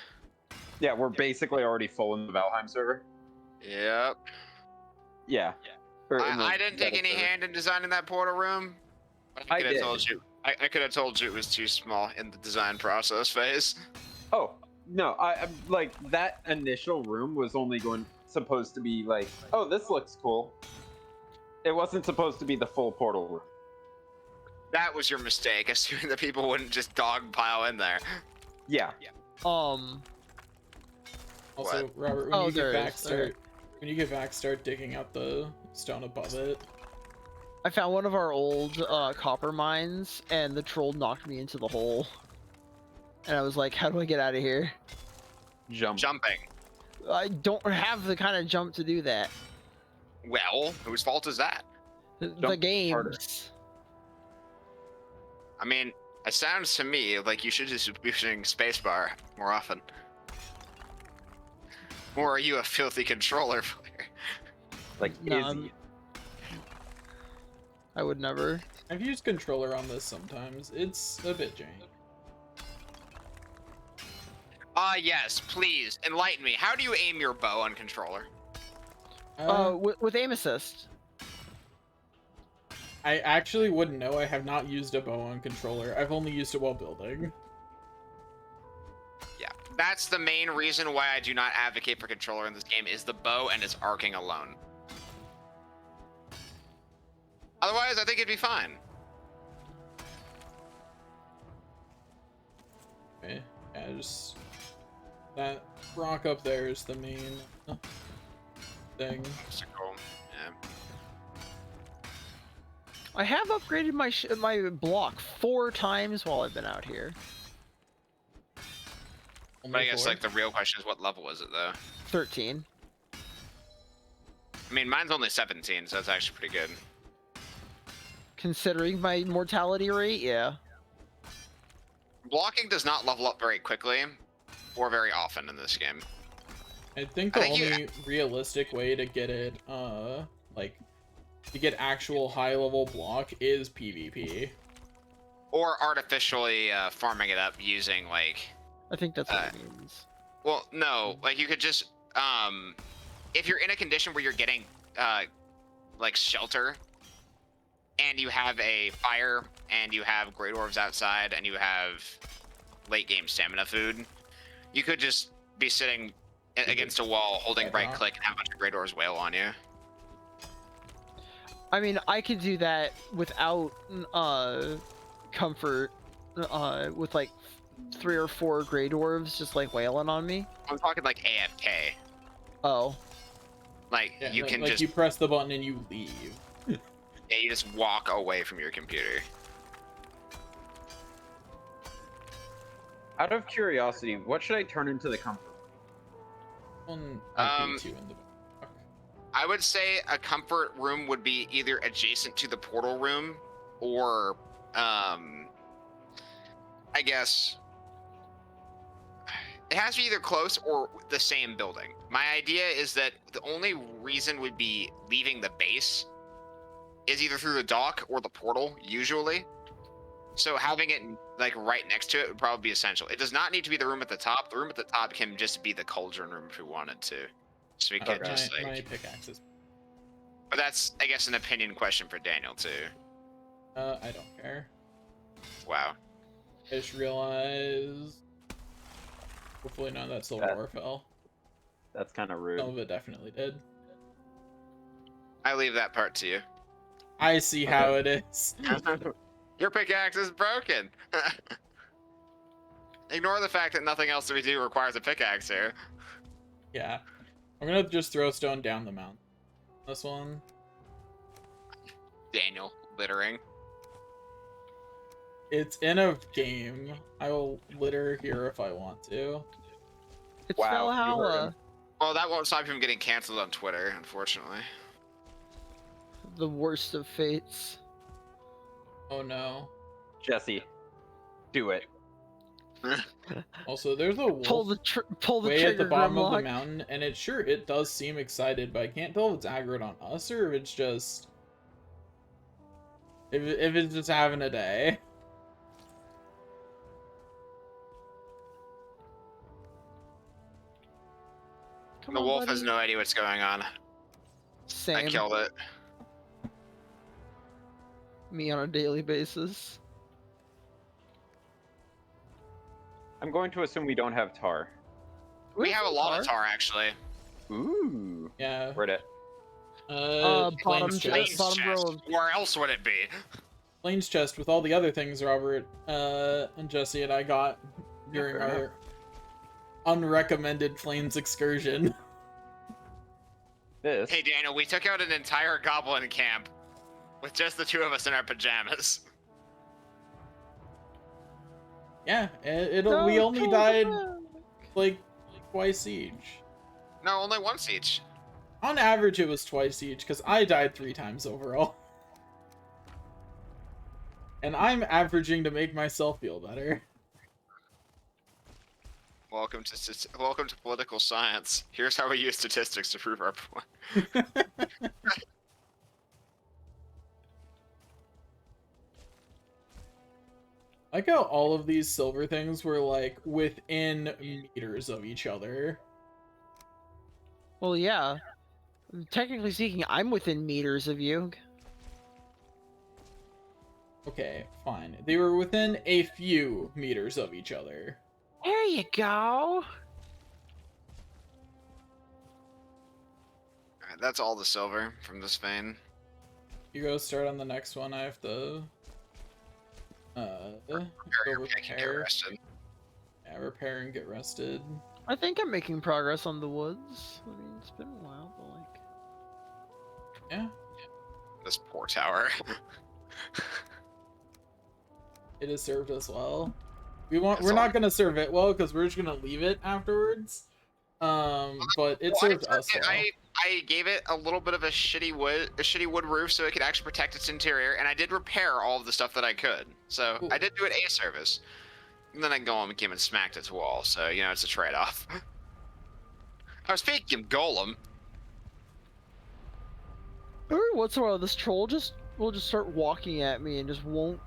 Yeah, we're basically already full in the Valheim server. yep. Yeah. Or in the I didn't take Reddit any server. hand in designing that portal room. I could have did. told you. I could have told you it was too small in the design process phase. Oh no, I'm like that initial room was only supposed to be like, oh, this looks cool. It wasn't supposed to be the full portal room. That was your mistake, assuming that people wouldn't just dogpile in there. Yeah. Also, Robert, when Oh, you get there back, is. Okay. start digging out the stone above it. I found one of our old copper mines, and the troll knocked me into the hole. And I was like, how do I get out of here? Jumping. I don't have the kind of jump to do that. Well, whose fault is that? The Jump games. harder. I mean, it sounds to me like you should just be using spacebar more often. Or are you a filthy controller player? Like No, Izzy. I would never. I've used controller on this sometimes. It's a bit jank. Yes, please, enlighten me. How do you aim your bow on controller? With aim assist. I actually wouldn't know. I have not used a bow on controller. I've only used it while building. Yeah, that's the main reason why I do not advocate for controller in this game is the bow and its arcing alone. Otherwise, I think it'd be fine. Okay, yeah, just that rock up there is the main thing. So cool. Yeah. I have upgraded my block 4 times while I've been out here. But I guess like the real question is what level is it though? 13. I mean, mine's only 17, so that's actually pretty good. Considering my mortality rate, yeah. Blocking does not level up very quickly or very often in this game. I think the only realistic way to get it, like, to get actual high-level block is PvP. Or artificially farming it up using like... I think that's what it means. Well, no, like you could just... if you're in a condition where you're getting, like, shelter, and you have a fire, and you have Grey Dwarves outside, and you have late-game stamina food, you could just be sitting against a wall, holding right-click, and have a bunch of Grey Dwarves wail on you. I mean, I could do that without comfort, with like 3 or 4 Grey Dwarves just like wailing on me. I'm talking like AFK. Oh. Like, Yeah, you can like just... you press the button and you leave. Yeah, you just walk away from your computer. Out of curiosity, what should I turn into the comfort? One, I beat you in the back. I would say a comfort room would be either adjacent to the portal room or, I guess, it has to be either close or the same building. My idea is that the only reason we'd be leaving the base is either through the dock or the portal, usually. So having it like right next to it would probably be essential. It does not need to be the room at the top. The room at the top can just be the cauldron room if we wanted to. So we could just like... My pickaxes. But that's, I guess, an opinion question for Daniel, too. I don't care. Wow. I just realized... Hopefully none of that silver ore fell. That's kind of rude. Some of it definitely did. I leave that part to you. I see how it is. Your pickaxe is broken. Ignore the fact that nothing else that we do requires a pickaxe here. Yeah. I'm gonna just throw stone down the mountain. This one. Daniel, littering. It's in a game. I will litter here if I want to. It's Wow, you heard Valhalla. him. Well, that won't stop you from getting canceled on Twitter, unfortunately. The worst of fates. Oh no. Jesse, do it. Also, there's a wolf Pull the way trigger, at the bottom of the Grimlock. mountain, and it does seem excited, but I can't tell if it's aggroed on us or if it's just... If it's just having a day. Come The on, wolf buddy. has no idea what's going on. Same. I killed it. Me on a daily basis. I'm going to assume we don't have tar. We have a lot of tar, actually. Ooh. Yeah. Where'd it? Bottom Flame's chest. chest. bottom row chest. of- Where else would it be? Flames chest with all the other things Robert, and Jesse and I got during our unrecommended Flames excursion. This. Hey Daniel, we took out an entire goblin camp with just the two of us in our pajamas. Yeah, we No, only come died back. like twice each. No, only once each. On average, it was twice each, because I died 3 times overall. And I'm averaging to make myself feel better. Welcome to political science. Here's how we use statistics to prove our point. I like how all of these silver things were, like, within meters of each other. Well, yeah. Technically speaking, I'm within meters of you. Okay, fine. They were within a few meters of each other. There you go. Alright, that's all the silver from this vein. You go start on the next one. I have to go Get repair. rested. Yeah, repair and get rested. I think I'm making progress on the woods. I mean, it's been a while, but like... Yeah, This poor tower. it has served us well. We're That's not all. gonna serve it well because we're just gonna leave it afterwards. But it served us well. I gave it a little bit of a shitty wood roof so it could actually protect its interior, and I did repair all of the stuff that I could. So Cool. I did do it a service. And then I Golem came and smacked its wall, so you know it's a trade-off. I was speaking of Golem. Every once in a while, this troll will just start walking at me and just won't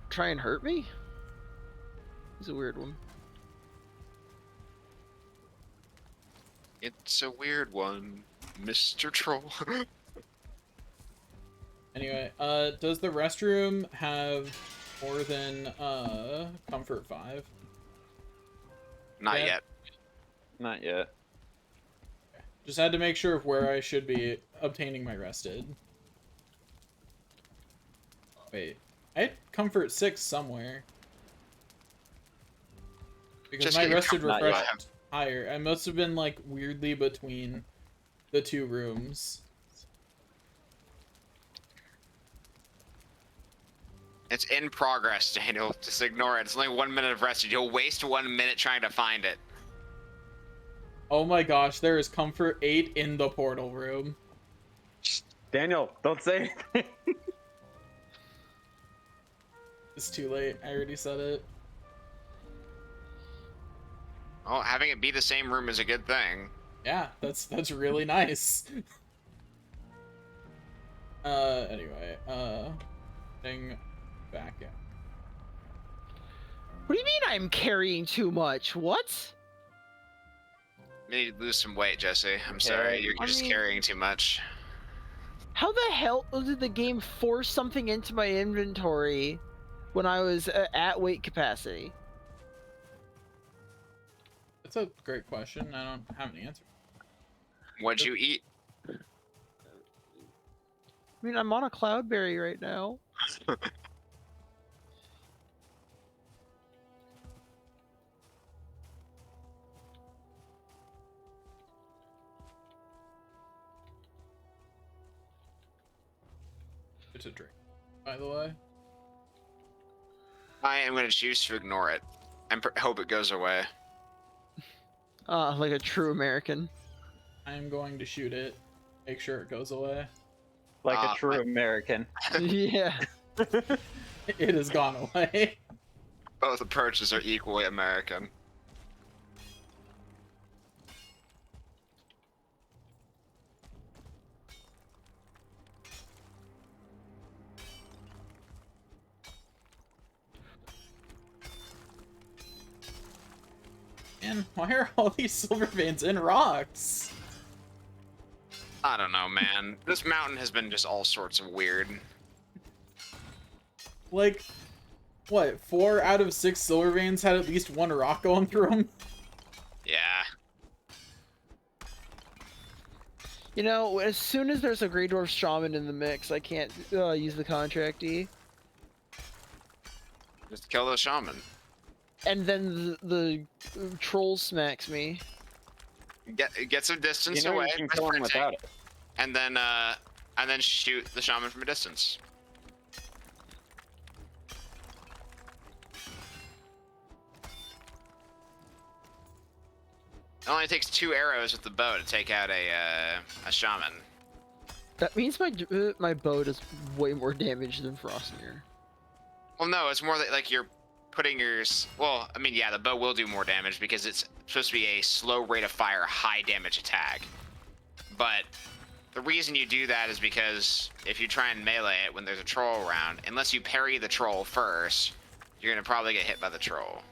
try and hurt me. He's a weird one. It's a weird one, Mr. Troll. Anyway, does the restroom have more than comfort 5? Not Yeah. yet. Not yet. Just had to make sure of where I should be obtaining my rested. Wait, I had comfort 6 somewhere. Because Just my get your rested Not yet. refreshed higher. I must have been like weirdly between the 2 rooms. It's in progress, Daniel. Just ignore it. It's only 1 minute of rested. You'll waste 1 minute trying to find it. Oh my gosh, there is comfort 8 in the portal room. Daniel, don't say anything. It's too late. I already said it. Oh, having it be the same room is a good thing. Yeah, that's really nice. Anyway, thing back out. What do you mean I'm carrying too much? What? You need to lose some weight, Jesse. I'm sorry. You're I just mean- carrying too much. How the hell did the game force something into my inventory when I was at weight capacity? That's a great question. I don't have an answer. What'd you eat? I mean, I'm on a cloudberry right now. It's a drink, by the way. I am going to choose to ignore it. And hope it goes away. Like a true American. I am going to shoot it. Make sure it goes away. Like a Ah, true American. Yeah. It has gone away. Both approaches are equally American. And why are all these silver veins in rocks? I don't know, man. This mountain has been just all sorts of weird. Like, what? 4 out of 6 silver veins had at least 1 rock going through them? Yeah. You know, as soon as there's a Grey Dwarf Shaman in the mix, I can't use the contract E. Just kill the shaman. And then the troll smacks me. Get some distance You know away. you can by kill him sprinting, without it. and then shoot the shaman from a distance. It only takes 2 arrows with the bow to take out a shaman. That means my bow does way more damage than Frostmere. Well, no, it's more like you're putting your. Well, I mean, yeah, the bow will do more damage because it's supposed to be a slow rate of fire, high damage attack. But the reason you do that is because if you try and melee it when there's a troll around, unless you parry the troll first, you're gonna probably get hit by the troll.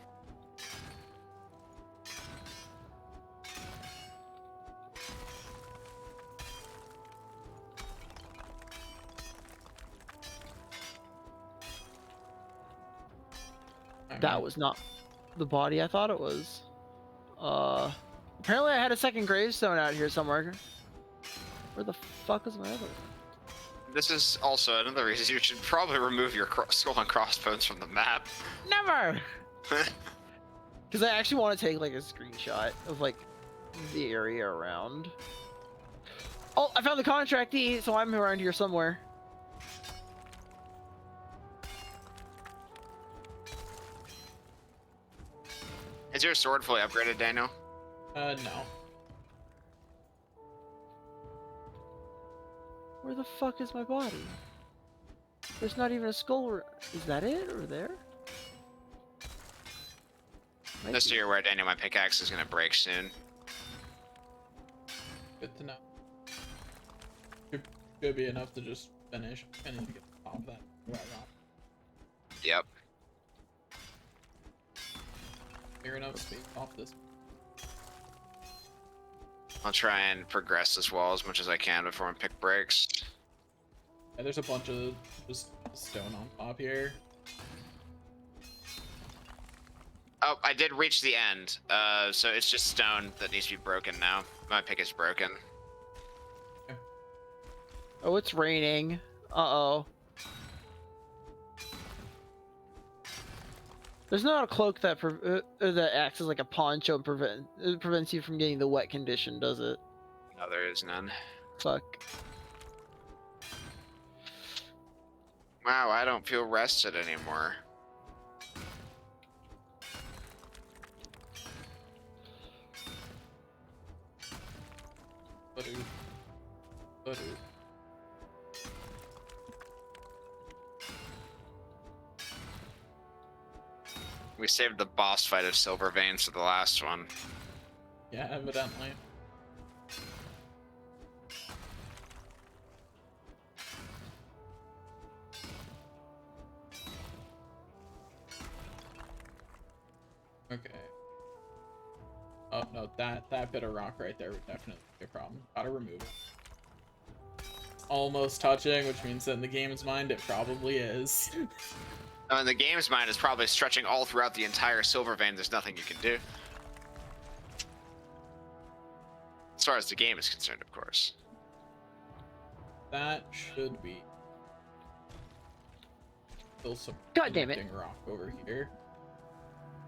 That was not the body I thought it was. Apparently I had a second gravestone out here somewhere. Where the fuck is my other one? This is also another reason you should probably remove your skull and crossbones from the map. Never! Because I actually want to take like a screenshot of like the area around. Oh, I found the contractee, so I'm around here somewhere. Is your sword fully upgraded, Daniel? No. Where the fuck is my body? There's not even a skull. Is that it or there? Might Just so be. you're aware, Daniel, my pickaxe is gonna break soon. Good to know. Should be enough to just finish. I need to get off that. Right off. Yep. Clear enough space off this. I'll try and progress this wall as much as I can before my pick breaks. Yeah, there's a bunch of just stone on top here. Oh, I did reach the end. So it's just stone that needs to be broken now. My pick is broken. Oh, it's raining. Uh-oh. There's not a cloak that that acts as like a poncho and prevents you from getting the wet condition, does it? No, there is none. Fuck. Wow, I don't feel rested anymore. Butter. Butter. We saved the boss fight of Silver Veins for the last one. Yeah, evidently. Okay. Oh no, that bit of rock right there would definitely be a problem. Gotta remove it. Almost touching, which means that in the game's mind it probably is. Oh, and the game's mind is probably stretching all throughout the entire Silver Vein. There's nothing you can do. As far as the game is concerned, of course. That should be still some God damn it. connecting rock over here.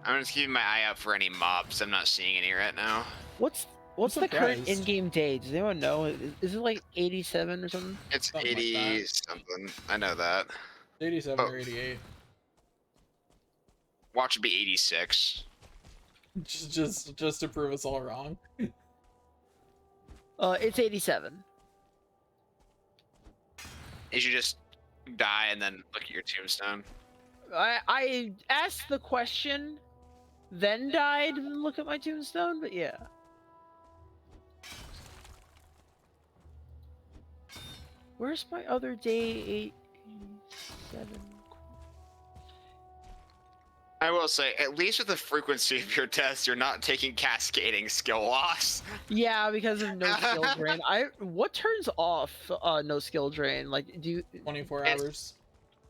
I'm just keeping my eye out for any mobs. I'm not seeing any right now. What's I'm the current surprised. in-game day? Does anyone know? Is it like 87 or something? It's Something like 80 that. something. I know that. 87 Oh. or 88. Watch it be 86. Just to prove us all wrong. It's 87. Is you just die and then look at your tombstone? I asked the question, then died, and look at my tombstone, but yeah. Where's my other day 87? I will say, at least with the frequency of your deaths, you're not taking cascading skill loss. Yeah, because of no skill drain. What turns off no skill drain? Like, do you? 24 It's- hours.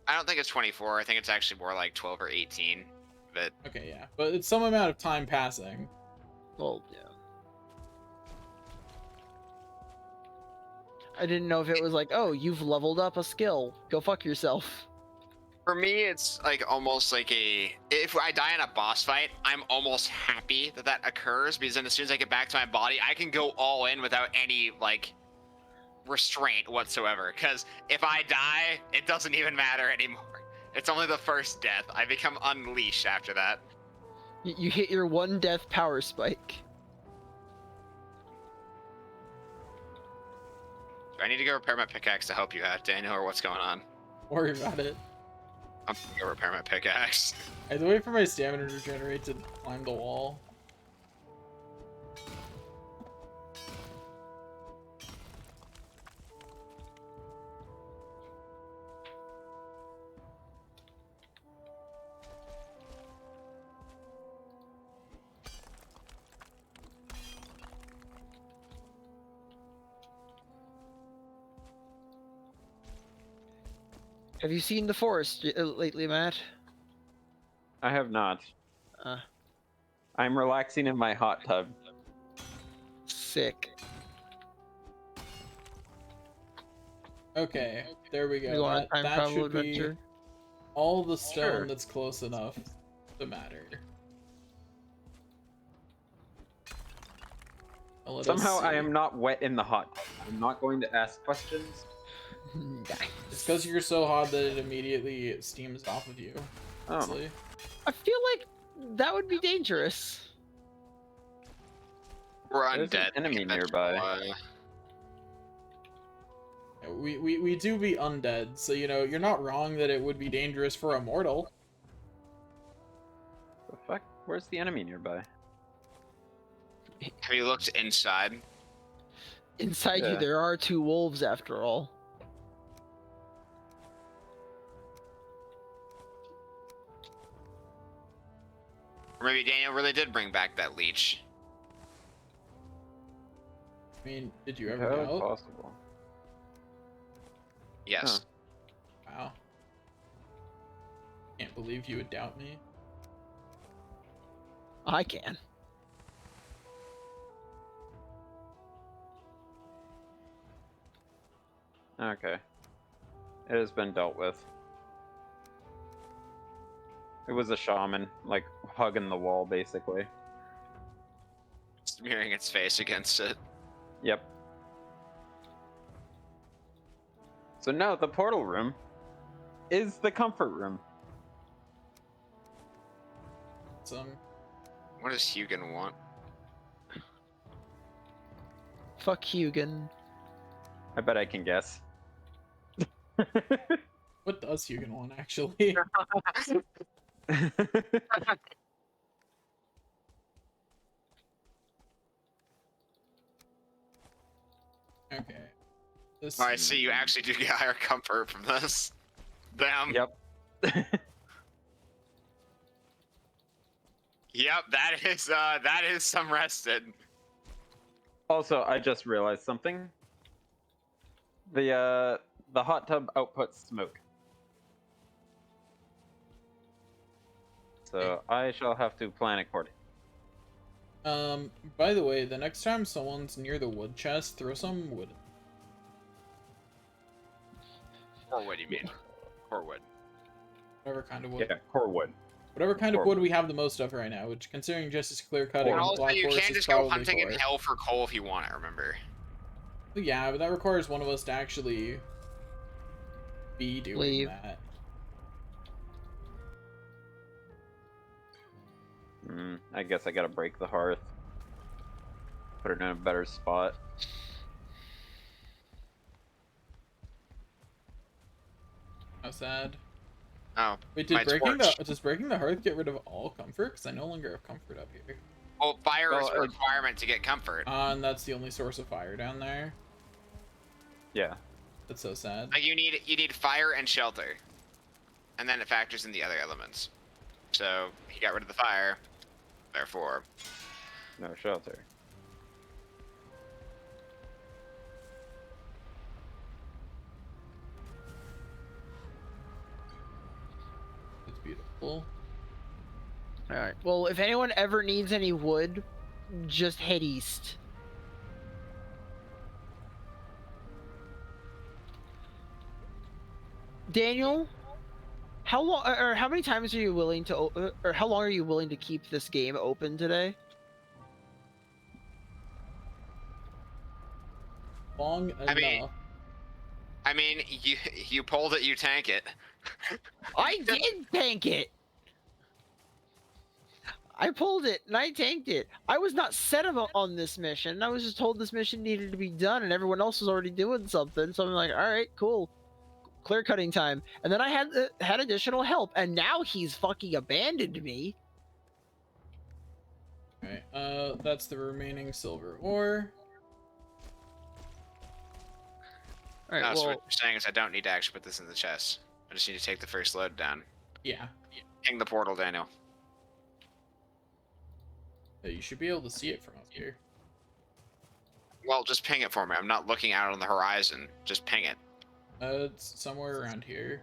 I don't think it's 24. I think it's actually more like 12 or 18. But Okay, yeah. But it's some amount of time passing. Well, yeah. I didn't know if it was like, oh, you've leveled up a skill. Go fuck yourself. For me, it's like almost like if I die in a boss fight, I'm almost happy that that occurs because then as soon as I get back to my body, I can go all in without any like restraint whatsoever. Because if I die, it doesn't even matter anymore. It's only the first death. I become unleashed after that. You hit your one death power spike. Do I need to go repair my pickaxe to help you out, Daniel, or what's going on? Worry about it. I'm gonna go repair my pickaxe. I have to wait for my stamina to regenerate to climb the wall. Have you seen the forest lately, Matt? I have not. Uh, I'm relaxing in my hot tub. Sick. Okay, there we You go. want a That, time that travel should be adventure? all the stone Sure. that's close enough to matter. Now let us Somehow I see. am not wet in the hot tub. I'm not going to ask questions. It's because you're so hot that it immediately steams off of you. Oh, Honestly. I feel like that would be dangerous. We're There's an undead. enemy That's nearby. why. We do be undead, so you know, you're not wrong that it would be dangerous for a mortal. the fuck? Where's the enemy nearby? Have you looked inside? Inside you, Yeah. there are two wolves after all. Or maybe Daniel really did bring back that leech. I mean, did you ever Entirely doubt? possible. Yes. Wow. Can't believe you would doubt me. I can. Okay. It has been dealt with. It was a shaman, like, hugging the wall, basically. Smearing its face against it. Yep. So now the portal room is the comfort room. What does Hugin want? Fuck Hugin. I bet I can guess. What does Hugin want, actually? Okay. This Oh, I see you actually do get higher comfort from this. Damn. Yep. Yep, that is some rested. Also, I just realized something. The hot tub outputs smoke. So I shall have to plan accordingly. By the way, the next time someone's near the wood chest, throw some wood. Or what do you mean? Or wood. Whatever kind of wood. Yeah, core wood. Whatever kind of Or wood we have the most of right now, which, considering Justice Clear Cutting And and also, Black you Forest can is just go probably hunting in four. hell for coal if you want it, remember? Yeah, but that requires one of us to actually be doing Leave. that. I guess I gotta break the hearth. Put it in a better spot. How sad. Oh. Wait, My torch. does breaking the hearth get rid of all comfort? Because I no longer have comfort up here. Well, fire is Well, a requirement to get comfort. And that's the only source of fire down there. Yeah. That's so sad. Like you need fire and shelter. And then it factors in the other elements. So he got rid of the fire. Therefore. No shelter. It's beautiful. Alright. Well, if anyone ever needs any wood, just head east. Daniel, How long or how many times are you willing to or how long are you willing to keep this game open today? Long I mean- enough. I mean, you pulled it, you tank it. I did tank it. I pulled it and I tanked it. I was not set on this mission. I was just told this mission needed to be done, and everyone else was already doing something. So I'm like, all right, cool, clear cutting time. And then I had additional help, and now he's fucking abandoned me. Alright, that's the remaining silver ore. All right, No, so well, what you're saying is I don't need to actually put this in the chest. I just need to take the first load down. Yeah. Ping the portal, Daniel. You should be able to see it from up here. Well, just ping it for me. I'm not looking out on the horizon. Just ping it. It's somewhere around here.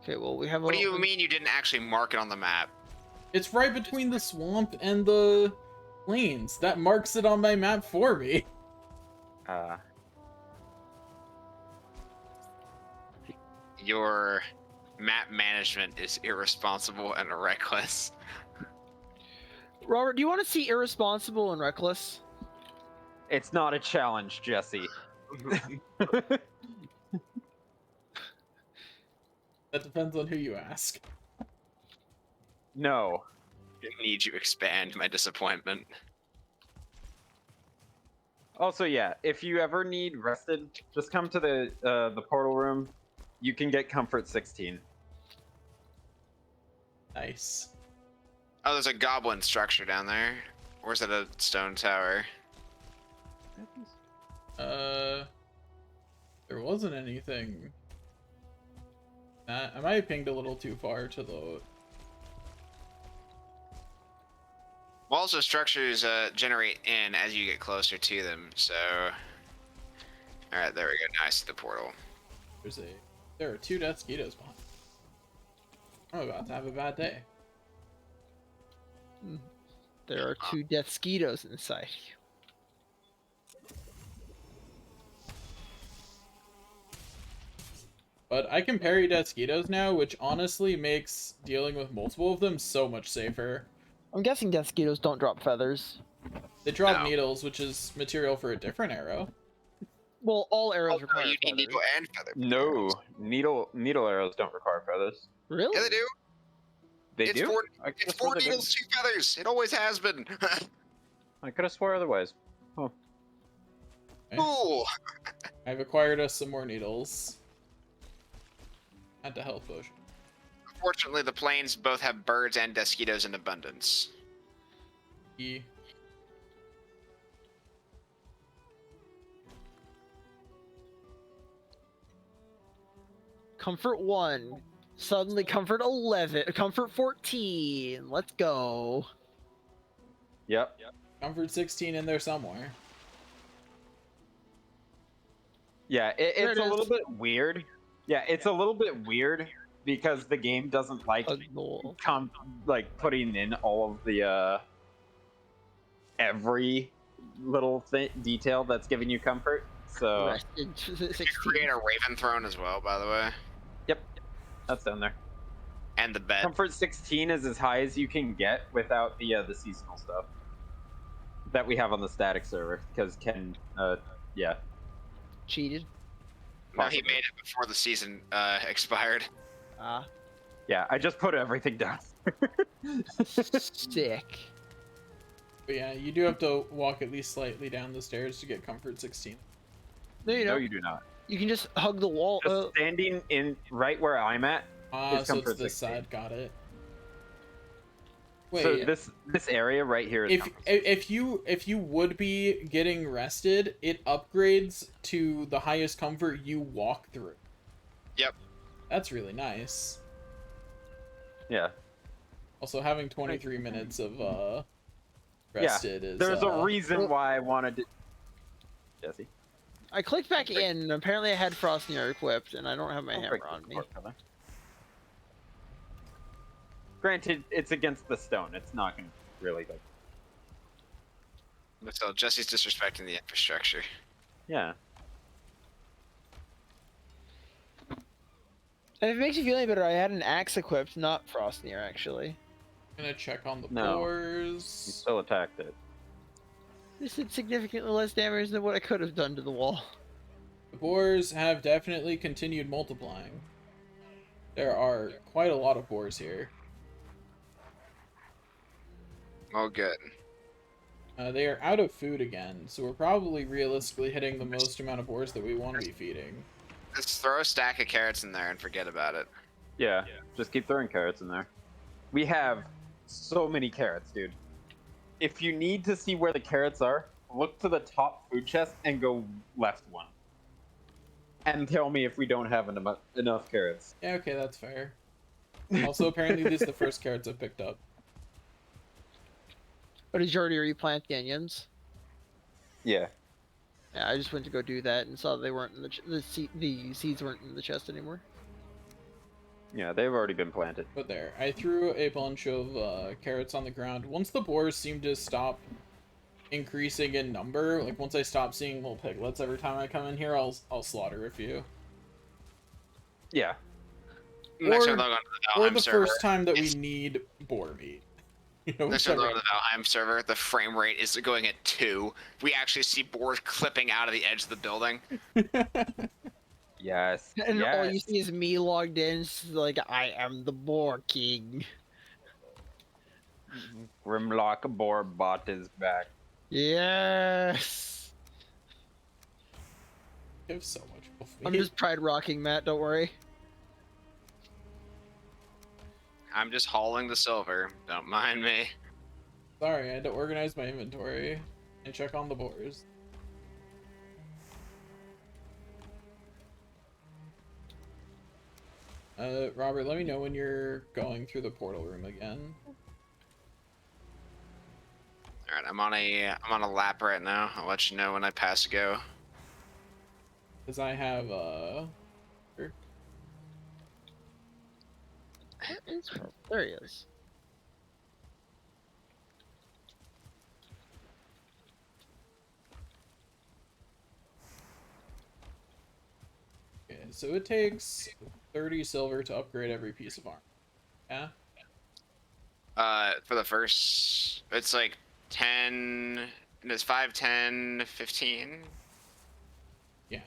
okay, well, we have. What do you mean you didn't actually mark it on the map? It's right between the swamp and the plains. That marks it on my map for me. Your map management is irresponsible and reckless. Robert, do you want to see irresponsible and reckless? It's not a challenge, Jesse. That depends on who you ask. No. I need you to expand my disappointment. Also, yeah, if you ever need rested, just come to the portal room. You can get comfort 16. Nice. Oh, there's a goblin structure down there. Or is that a stone tower? There wasn't anything. I might have pinged a little too far to the... Walls of structures generate in as you get closer to them, so... Alright, there we go. Nice, the portal. There are 2 death mosquitoes behind. I'm about to have a bad day. There are 2 death mosquitoes inside you. But I can parry death mosquitoes now, which honestly makes dealing with multiple of them so much safer. I'm guessing death mosquitoes don't drop feathers. They drop No. needles, which is material for a different arrow. Well, all arrows Oh, require you need feathers. needle and feather. No, needle arrows don't require feathers. Really? Yeah, they do. They It's do? four- I could've It's swore 4 they didn't. needles, 2 feathers. It always has been. I could have swore otherwise. Okay. Cool. I've acquired us some more needles. And a health potion. Fortunately, the plains both have birds and mosquitoes in abundance. E. Comfort 1. Suddenly comfort 11. Comfort 14. Let's go. Yep. Comfort 16 in there somewhere. Yeah, There it's it a little is. bit weird. Yeah, it's a little bit weird because the game doesn't like Hug the wall. putting in all of the every little detail that's giving you comfort. So Rested You 16. create a raven throne as well, by the way, yep, that's down there. and the bed. Comfort 16 is as high as you can get without the seasonal stuff that we have on the static server because Ken, yeah, Cheated. No, he possibly. made it before the season expired. Ah, Yeah, I just put everything down. sick. But yeah, you do have to walk at least slightly down the stairs to get comfort 16. No, you No, don't. you do not. You can just hug the wall. Just standing in right where I'm at. Ah, It's so comfort it's this 16. side, got it. Wait, So this area right here is comfort. if you would be getting rested, it upgrades to the highest comfort you walk through. Yep. That's really nice. Yeah. Also, having 23 minutes of rested is There's a reason why I wanted to. Jesse. I clicked back in, and apparently I had Frostnir equipped, and I don't have my Don't hammer break on the me. cord, fella. Granted, it's against the stone. It's not going to really like. But still, Jesse's disrespecting the infrastructure. Yeah. And if it makes you feel any better, I had an axe equipped, not Frostnir, actually. Gonna check on the No. You boars. still attacked it. This did significantly less damage than what I could have done to the wall. The boars have definitely continued multiplying. There are quite a lot of boars here. Oh, good. They are out of food again, so we're probably realistically hitting the most amount of boars that we want to be feeding. Just throw a stack of carrots in there and forget about it. Yeah, just keep throwing carrots in there. We have so many carrots, dude. If you need to see where the carrots are, look to the top food chest and go left one. And tell me if we don't have enough carrots. Yeah, okay, that's fair. Also, apparently these are the first carrots I've picked up. But did you already replant the onions? Yeah. Yeah, I just went to go do that and saw they weren't in the seeds weren't in the chest anymore. Yeah, they've already been planted. But there, I threw a bunch of carrots on the ground. Once the boars seem to stop increasing in number, like once I stop seeing little piglets every time I come in here, I'll slaughter a few. Yeah. Next Or- time log on to the Or Valheim the server. first time that we need boar meat. You know, Next time log whichever. on to the Valheim server, the frame rate is going at 2. We actually see boars clipping out of the edge of the building. Yes. And all you yes. see is me logged in, like, I am the Boar King. Grimlock Boar bot is back. Yes! You have so much wolf I'm meat. just pride rocking, Matt, don't worry. I'm just hauling the silver. Don't mind me. Sorry, I had to organize my inventory and check on the boars. Robert, let me know when you're going through the portal room again. All right, I'm on a lap right now. I'll let you know when I pass go. Because I have, Where is Fro? There he is. okay, so it takes 30 silver to upgrade every piece of armor. Yeah? For the first, it's like 10. It's 5, 10, 15. Yeah.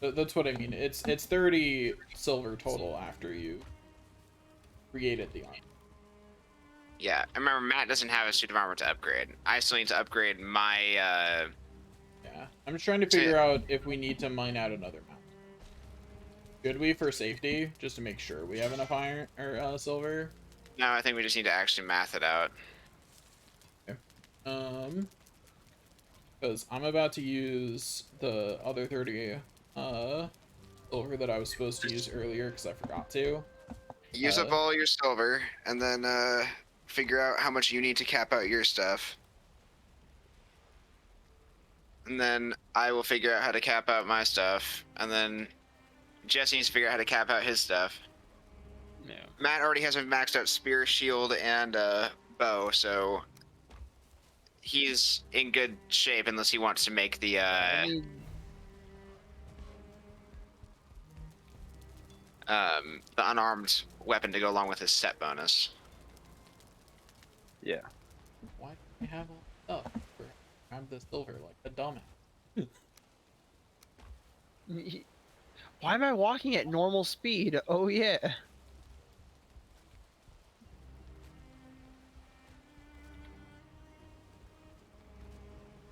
That's what I mean. It's 30 silver total after you created the armor. Yeah, I remember Matt doesn't have a suit of armor to upgrade. I still need to upgrade my. Yeah. I'm just trying to figure out if we need to mine out another mountain. Should we for safety, just to make sure we have enough iron or silver? No, I think we just need to actually math it out. Because I'm about to use the other 30 silver that I was supposed to use earlier because I forgot to. Use up all your silver, and then figure out how much you need to cap out your stuff. And then I will figure out how to cap out my stuff, and then Jesse needs to figure out how to cap out his stuff. No. Matt already has a maxed out spear, shield, and bow, so he's in good shape unless he wants to make the I mean, unarmed weapon to go along with his set bonus. Yeah. Why do I have all stuff? Grab the silver like a dumbass. why am I walking at normal speed? Oh yeah.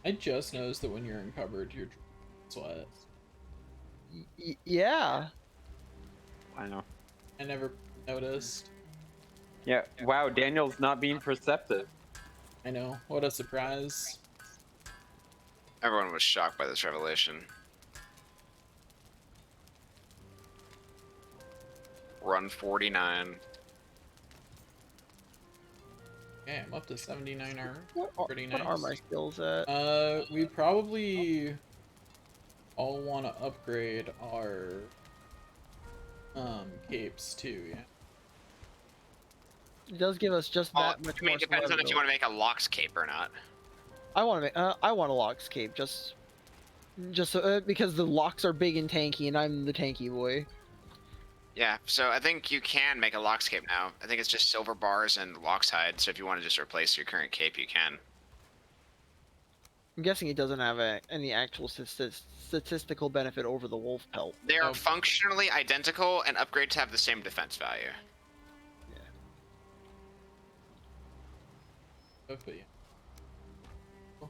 I just noticed that when you're encumbered, you're sweat. Yeah. I know. I never noticed. Yeah. Wow, Daniel's not being perceptive. I know. What a surprise. Everyone was shocked by this revelation. Run 49. Okay, I'm up to 79 armor. Pretty What nice. are my skills at? We probably all want to upgrade our capes too, yeah. It does give us just that much I mean, more it depends on if you survivability. want to make a Lox cape or not. I want to make. I want a Lox cape just because the locks are big and tanky, and I'm the tanky boy. Yeah, so I think you can make a lock's cape now. I think it's just silver bars and lock's hide. So if you want to just replace your current cape, you can. I'm guessing it doesn't have any actual statistical benefit over the wolf pelt. They are Nope. functionally identical and upgrade to have the same defense value. But yeah.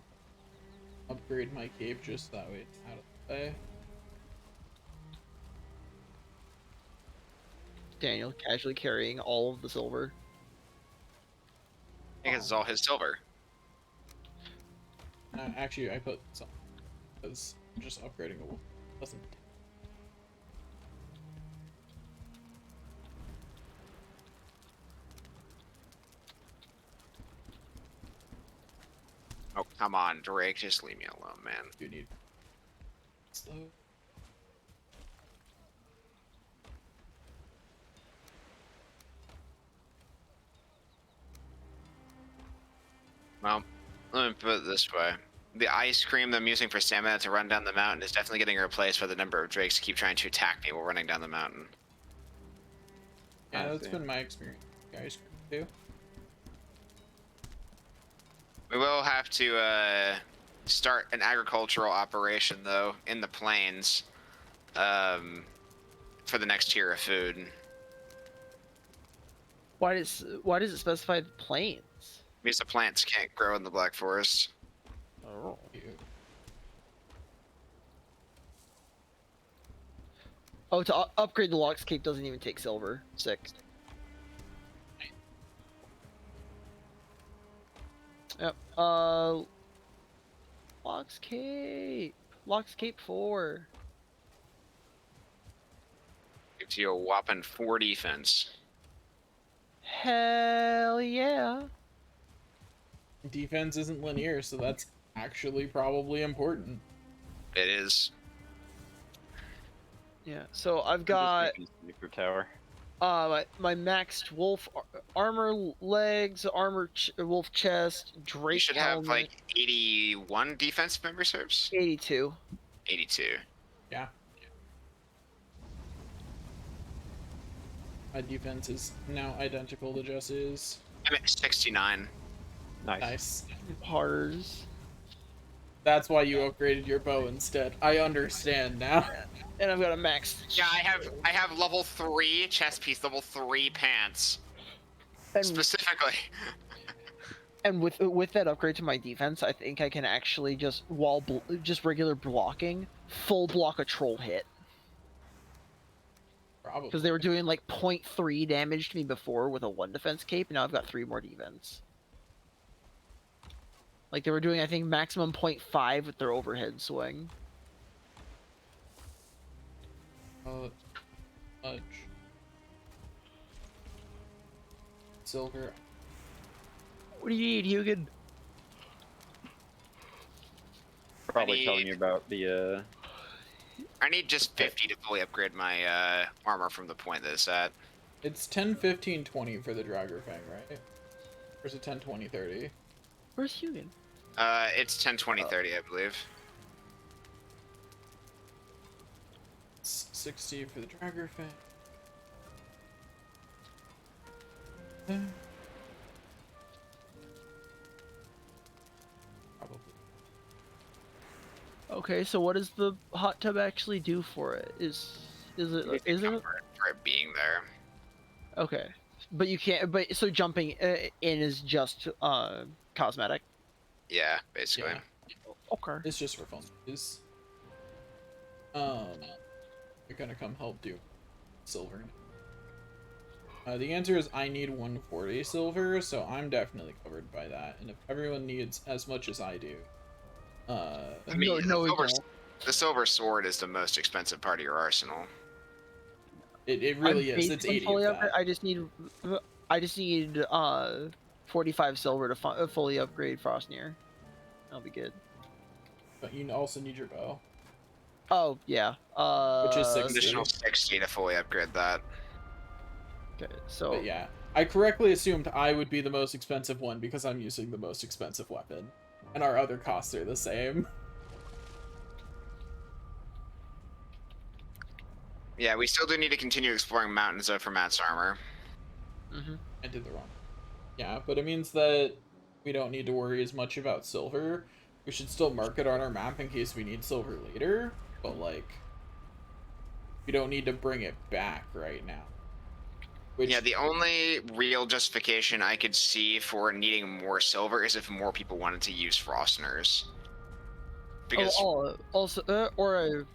Upgrade my cape just that way it's out of the way. Daniel casually carrying all of the silver. Because it's all his silver. Actually, I put some because just upgrading a wolf doesn't. Oh, come on, Drake, just leave me alone, man. You need slow. Well, let me put it this way. The ice cream I'm using for stamina to run down the mountain is definitely getting replaced by the number of drakes keep trying to attack me while running down the mountain. Yeah, I that's see. been my experience. Guys, too. We will have to start an agricultural operation, though, in the plains for the next tier of food. Why does it specify the plains? Because the plants can't grow in the Black Forest. Oh. Oh, to upgrade the lock's cape doesn't even take silver. Sick. Yep. Lock's cape. Lock's cape 4. Gives you a whopping 4 defense. Hell yeah. Defense isn't linear, so that's actually probably important. It is. Yeah. So I've I'm got just making a sniper tower. my maxed wolf armor legs, wolf chest, Drake You should helmet, have like 81 defense if memory serves. 82. 82. Yeah. My defense is now identical to Jess's. I'm at 69. Nice. Nice. Pars. That's why you upgraded your bow instead. I understand now. And I've got a max. Yeah, I have level 3 chest piece, level 3 pants. And, Specifically. and with that upgrade to my defense, I think I can actually just just regular blocking, full block a troll hit. Probably. Because they were doing like 0.3 damage to me before with a 1 defense cape, and now I've got 3 more defense. Like they were doing, I think, maximum 0.5 with their overhead swing. Much. Silver. What do you need, Hugin? Probably need- telling you about the I need just 50 to fully upgrade my armor from the point that it's at. It's 10, 15, 20 for the Dragger Fang, right? Or is it 10, 20, 30? Where's Hugin? It's 10, 20, 30, I believe. It's 60 for the Dragger Fang. Probably. Okay, so what does the hot tub actually do for it? Is it For it being there. okay? But you can't. But so jumping in is just cosmetic. Yeah, basically. Yeah. Okay. It's just for fun. Is you're gonna come help do silver. The answer is I need 140 silver, so I'm definitely covered by that. And if everyone needs as much as I do, I mean, no, we don't. the silver sword is the most expensive part of your arsenal. it really I'm is. It's basically 80 fully of upgrade- that. I just need 45 silver to fully upgrade Frostnir. That'll be good. But you also need your bow. Oh yeah. Which is 60. Additional 60 to fully upgrade that. Okay, so But yeah, I correctly assumed I would be the most expensive one because I'm using the most expensive weapon. And our other costs are the same. Yeah, we still do need to continue exploring mountains though for Matt's armor. Mm-hmm. I did the wrong. Yeah, but it means that we don't need to worry as much about silver. We should still mark it on our map in case we need silver later, but like we don't need to bring it back right now. Which Yeah, the only real justification I could see for needing more silver is if more people wanted to use Frostners. Because Also,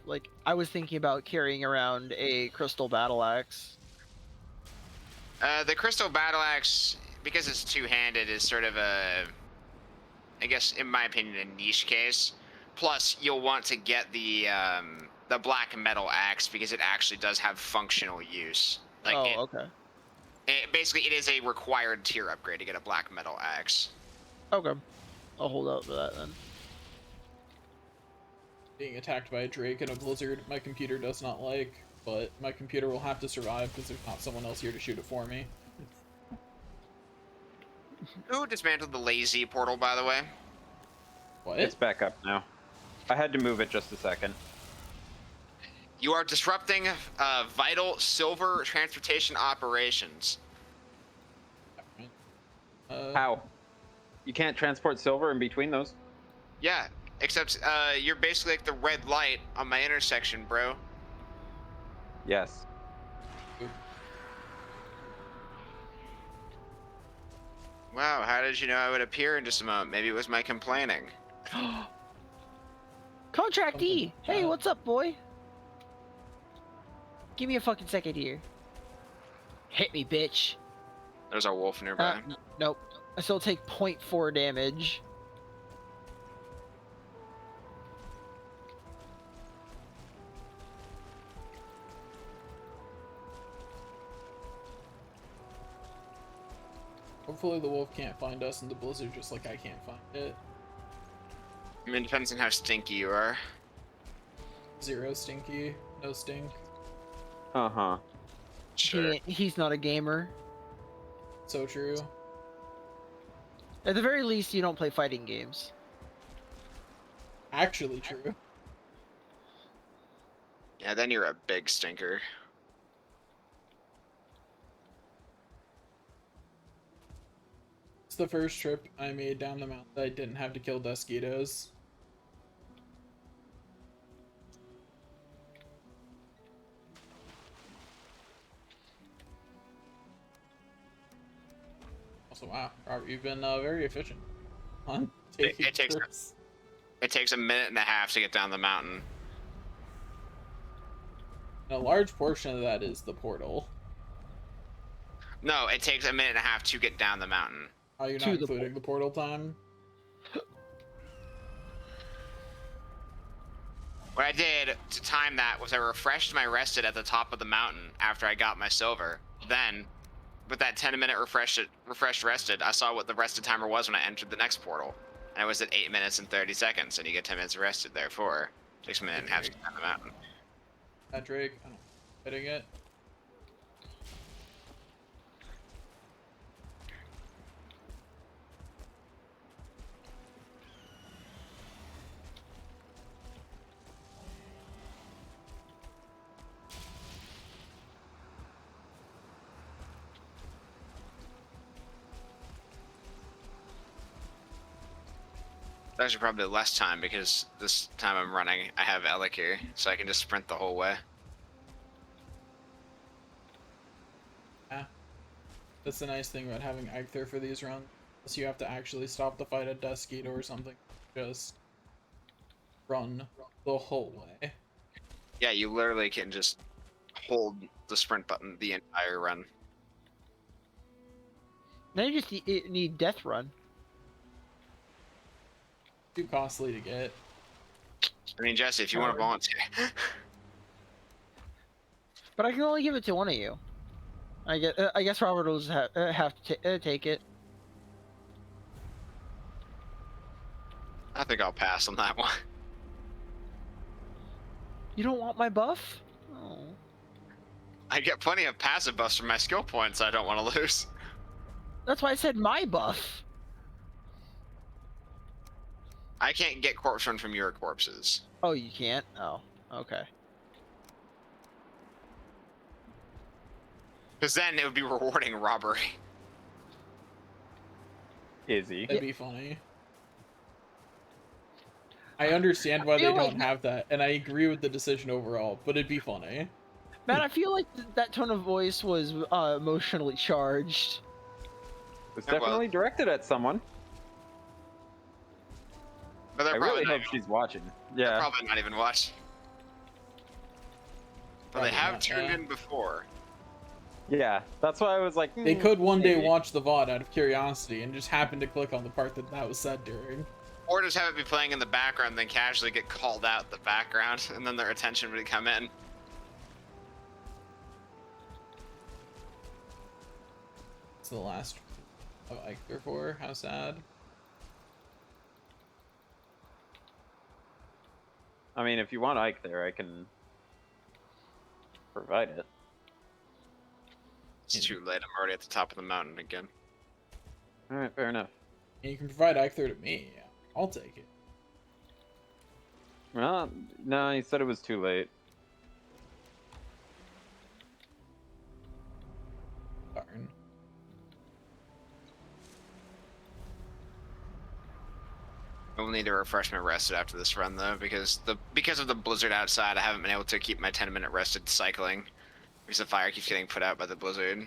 like I was thinking about carrying around a crystal battle axe. the Crystal Battle Axe, because it's two-handed, is sort of a, I guess, in my opinion, a niche case. Plus, you'll want to get the Black Metal Axe because it actually does have functional use. Like, Okay. Basically, it is a required tier upgrade to get a Black Metal Axe. Okay. I'll hold out for that then. being attacked by a Drake in a blizzard, my computer does not like, but my computer will have to survive because there's not someone else here to shoot it for me. Who dismantled the lazy portal, by the way? What? It's back up now. I had to move it just a second. You are disrupting vital silver transportation operations. How? You can't transport silver in between those? Yeah, except you're basically like the red light on my intersection, bro. Yes. Wow, how did you know I would appear in just a moment? Maybe it was my complaining. Contractee! Hey, what's up, boy? Give me a fucking second here. Hit me, bitch. There's our wolf nearby. Nope. I still take 0.4 damage. Hopefully the wolf can't find us in the blizzard just like I can't find it. I mean, it depends on how stinky you are. 0 stinky, no stink. Uh-huh. Sure. He's not a gamer. So true. At the very least, you don't play fighting games. Actually true. Yeah, then you're a big stinker. It's the first trip I made down the mountain that I didn't have to kill Duskitos. Also, wow, Robert, you've been very efficient on taking It takes trips. It takes a minute and a half to get down the mountain. And a large portion of that is the portal. No, it takes a minute and a half to get down the mountain. Are you To not the including the portal time? What I did to time that was I refreshed my rested at the top of the mountain after I got my silver. Then, with that 10-minute refreshed rested, I saw what the rested timer was when I entered the next portal. And I was at 8 minutes and 30 seconds, and you get 10 minutes rested, therefore, it takes a minute and a half to get down the mountain. That Drake, I don't know. Hitting it. It's actually probably less time because this time I'm running, I have Alec here, so I can just sprint the whole way. Yeah. That's the nice thing about having Eikther for these runs. Unless you have to actually stop the fight at Duskito or something. Just run the whole way. Yeah, you literally can just hold the sprint button the entire run. Now you just need Death Run. Too costly to get. I mean, Jesse, if you want to volunteer. But I can only give it to one of you. I guess Robert will just have to take it. I think I'll pass on that one. You don't want my buff? Oh. I get plenty of passive buffs from my skill points I don't want to lose. That's why I said my buff. I can't get corpse run from your corpses. Oh, you can't? Oh, okay. Because then it would be rewarding robbery. Izzy. That'd be funny. I understand why they feel like don't have that, and I agree with the decision overall, but it'd be funny. Man, I feel like that tone of voice was emotionally charged. It's It was. definitely directed at someone. But they're I probably really not hope even, she's watching. they're Yeah. probably not even watching. But they Probably have not, tuned yeah. in before. Yeah. That's why I was like, They could one day maybe. watch the VOD out of curiosity and just happen to click on the part that was said during. Or just have it be playing in the background, then casually get called out the background, and then their attention would come in. It's the last of Ike for. How sad. I mean, if you want Ike there, I can provide it. It's too late. I'm already at the top of the mountain again. All right, fair enough. And you can provide Ike to me. I'll take it. Well, no, he said it was too late. Darn. I will need to refresh my rested after this run though, because of the blizzard outside, I haven't been able to keep my 10-minute rested cycling because the fire keeps getting put out by the blizzard.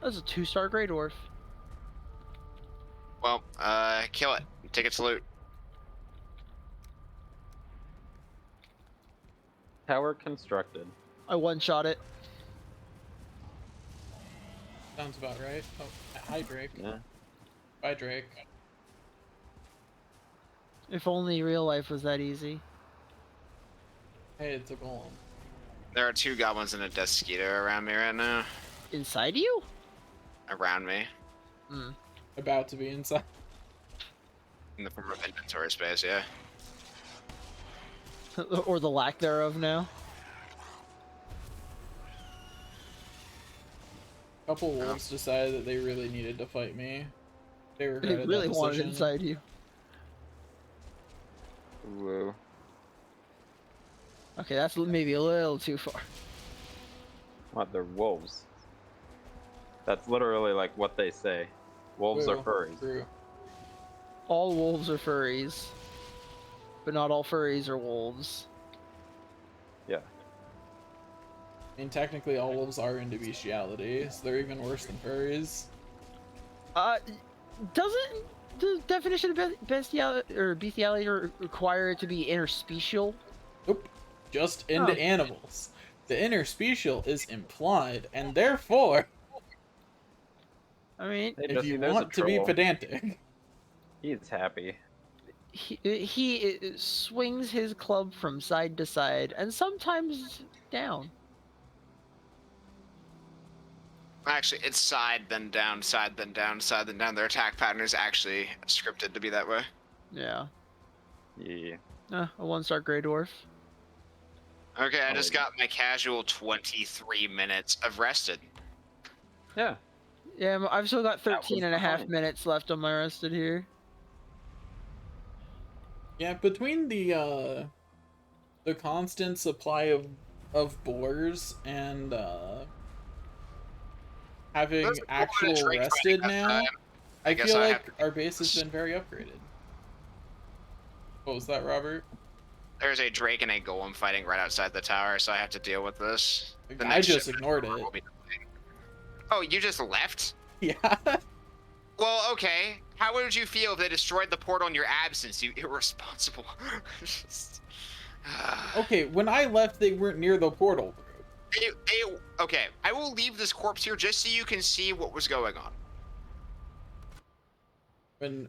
That's a 2-star Grey Dwarf. Well, kill it. Take its loot. Tower constructed. I one-shot it. Sounds about right. Oh, hi Drake. Yeah. Bye Drake. If only real life was that easy. Hey, it's a golem. There are 2 goblins and a Desquito around me right now. Inside you? Around me. Hmm. About to be inside. In the form of inventory space, yeah. Or the lack thereof now. A couple wolves decided that they really needed to fight me. They They regretted really that wanted decision. inside you. Whoa. Okay, that's maybe a little too far. What? They're wolves. That's literally like what they say. Wolves are True, furries. True. All wolves are furries. But not all furries are wolves. Yeah. I mean, technically all wolves are into bestiality, so they're even worse than furries. Doesn't the definition of bestiality or bestiality require it to be interspecial? Nope. Just into Oh. animals. The interspecial is implied, and therefore, I mean, Hey, if Jesse, you there's a want to be troll. pedantic, He's happy. he swings his club from side to side and sometimes down. Actually, it's side, then down, side, then down, side, then down. Their attack pattern is actually scripted to be that way. Yeah. Yeah. A 1-star Grey Dwarf. Okay, I Oh, just yeah. got my casual 23 minutes of rested. Yeah. Yeah, I've still got That was 13 and a half fine. minutes left on my rested here. yeah, between the constant supply of boars and having There's a cool actual bit of Drake rested fighting now, outside. I I guess feel I like have- our base has been very upgraded. What was that, Robert? There's a Drake and a Golem fighting right outside the tower, so I have to deal with this. The I next just shipment ignored will it. be delayed. Oh, you just left? Yeah. Well, okay. How would you feel if they destroyed the portal in your absence, you irresponsible? Just- Okay, when I left, they weren't near the portal. Okay, I will leave this corpse here just so you can see what was going on.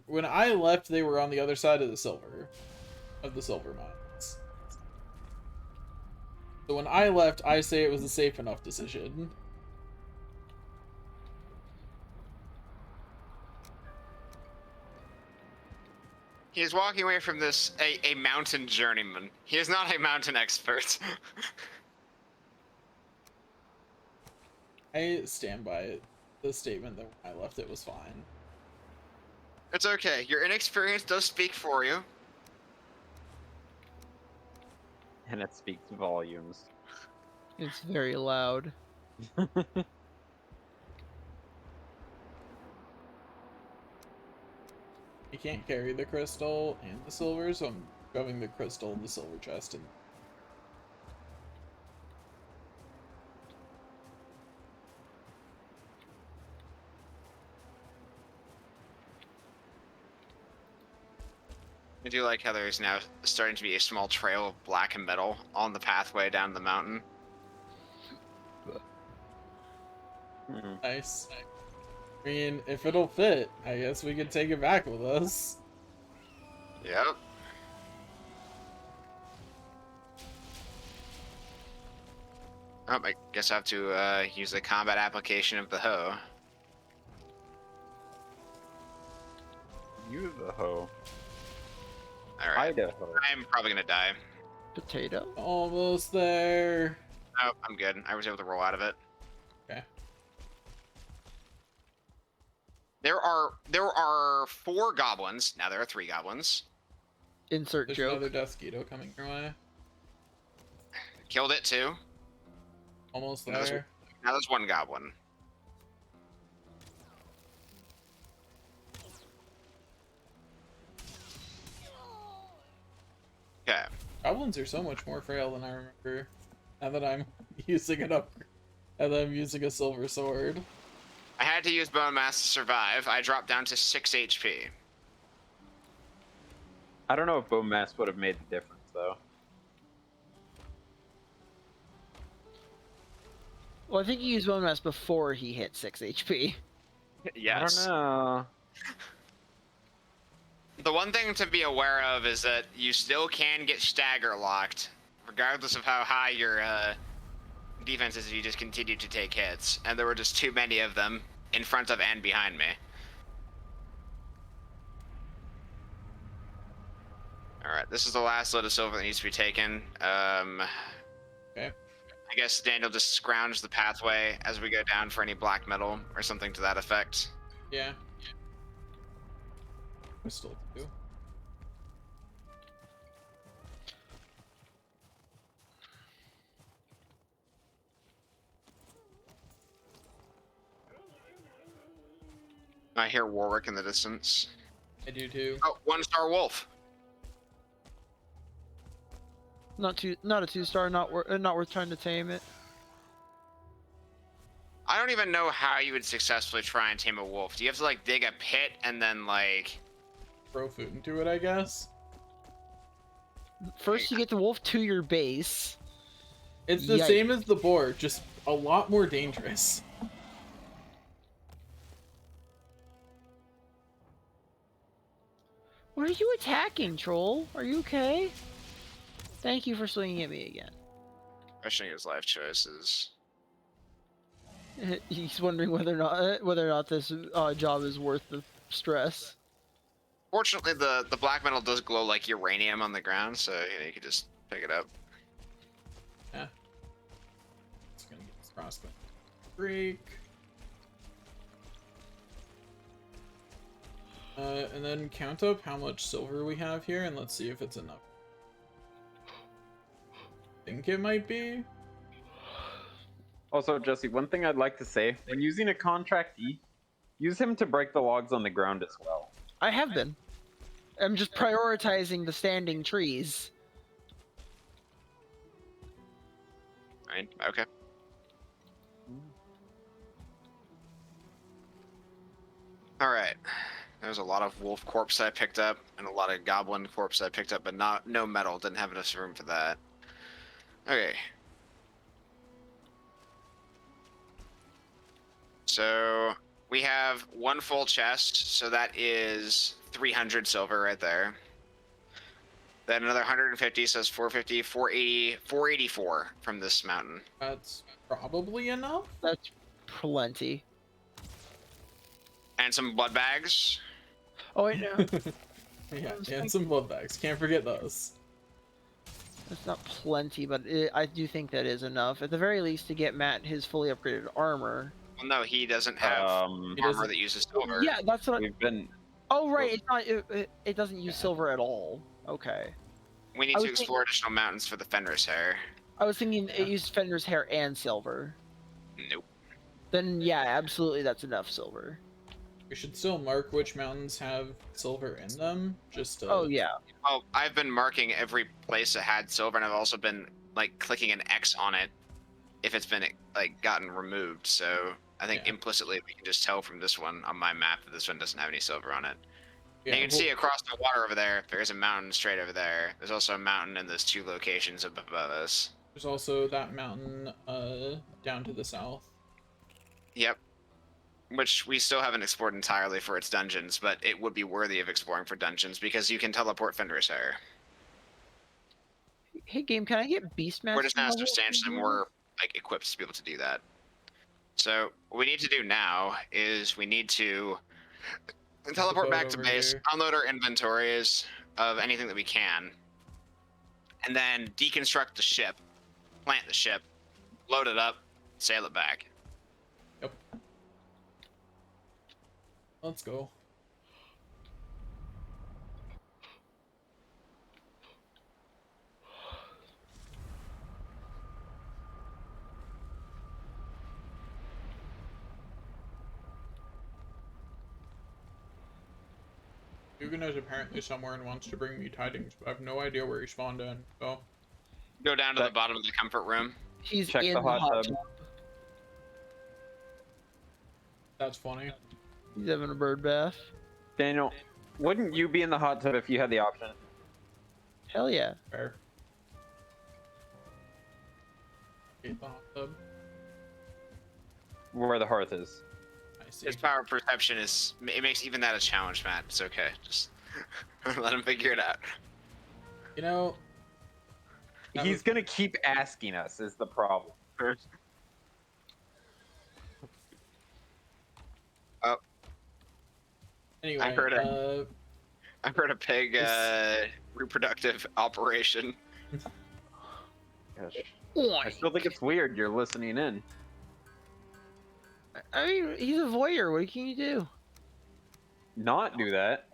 When I left, they were on the other side of the silver mines. So when I left, I say it was a safe enough decision. He is walking away from this a mountain journeyman. He is not a mountain expert. I stand by the statement that when I left, it was fine. It's okay. Your inexperience does speak for you. And it speaks volumes. It's very loud. You can't carry the crystal and the silver, so I'm shoving the crystal in the silver chest. And I do like how there's now starting to be a small trail of black and metal on the pathway down the mountain. Hmm. nice. I mean, if it'll fit, I guess we could take it back with us. Yep. Oh, I guess I have to use the combat application of the hoe. You the hoe. Alright. Idaho. I'm probably gonna die. Potato? Almost there. Oh, I'm good. I was able to roll out of it. Okay. There are 4 goblins. Now there are 3 goblins. Insert There's joke. another Dusquito coming your way. Killed it too. Almost Another- there. Now there's 1 goblin. Okay. Goblins are so much more frail than I remember. Now that I'm using it up, and that I'm using a silver sword. I had to use bone mass to survive. I dropped down to 6 HP. I don't know if bone mass would have made the difference though. Well, I think he used bone mass before he hit 6 HP. Yes. I don't know. The one thing to be aware of is that you still can get stagger locked, regardless of how high your defense is if you just continue to take hits. And there were just too many of them in front of and behind me. Alright, this is the last load of silver that needs to be taken. Okay. I guess Daniel just scrounge the pathway as we go down for any black metal or something to that effect. Yeah. Crystal too. I hear Warwick in the distance. I do too. Oh, 1-star wolf. Not a 2-star. Not worth trying to tame it. I don't even know how you would successfully try and tame a wolf. Do you have to like dig a pit and then like... Throw food into it, I guess. First, you get the wolf to your base. It's the Yikes. same as the boar, just a lot more dangerous. What are you attacking, troll? Are you okay? Thank you for swinging at me again. Questioning his life choices. He's wondering whether or not this job is worth the stress. Fortunately, the black metal does glow like uranium on the ground, so you can just pick it up. Yeah. It's gonna get this crossbow. Break. And then count up how much silver we have here, and let's see if it's enough. Think it might be. Also, Jesse, one thing I'd like to say, when using a contractee, use him to break the logs on the ground as well. I have been. I'm just prioritizing the standing trees. Right? Okay. Alright. There's a lot of wolf corpse I picked up, and a lot of goblin corpse I picked up, but no metal. Didn't have enough room for that. Okay. So we have 1 full chest, so that is 300 silver right there. Then another 150, so that's 450, 480, 484 from this mountain. That's probably enough. That's plenty. And some blood bags. Oh wait, no. Yeah, and some blood bags. Can't forget those. That's not plenty, but I do think that is enough. At the very least, to get Matt his fully upgraded armor. Well, no, he doesn't have He armor doesn't- that uses silver. Yeah, that's what. We've been Oh right, it's not. It doesn't use Yeah. silver at all. Okay. We need I to was explore additional mountains for the Fenris hair. I was thinking Yeah. it used Fenrir's hair and silver. Nope. Then yeah, absolutely, that's enough silver. We should still mark which mountains have silver in them, just to... Oh yeah. Well, I've been marking every place that had silver, and I've also been like clicking an X on it if it's been like gotten removed. So I think Yeah. implicitly we can just tell from this one on my map that this one doesn't have any silver on it. Yeah, And you can see across the water over there, there's a mountain straight over there. There's also a mountain in those 2 locations above us. there's also that mountain down to the south. Yep. Which we still haven't explored entirely for its dungeons, but it would be worthy of exploring for dungeons because you can teleport Fenris hair. Hey game, can I get Beastmaster? We're just now level substantially from you? more like equipped to be able to do that. So what we need to do now is we need to teleport boat back to over base, here. unload our inventories of anything that we can, and then deconstruct the ship, plant the ship, load it up, sail it back. Yep. Let's go. Dugan is apparently somewhere and wants to bring me tidings, but I have no idea where he spawned in, so... Go down to the That- bottom of the comfort room. He's Check in the hot tub. That's funny. He's having a bird bath. Daniel, wouldn't you be in the hot tub if you had the option? Hell yeah. Fair. Hate the hot tub. Where the hearth is. I see. His power of perception is, it makes even that a challenge, Matt. It's okay. Just let him figure it out. You know... that He's was- gonna keep asking us, is the problem. Anyway, I heard I've heard a pig reproductive operation. Gosh. I Oink. still think it's weird you're listening in. I mean, he's a voyeur. What can you do? Not do that.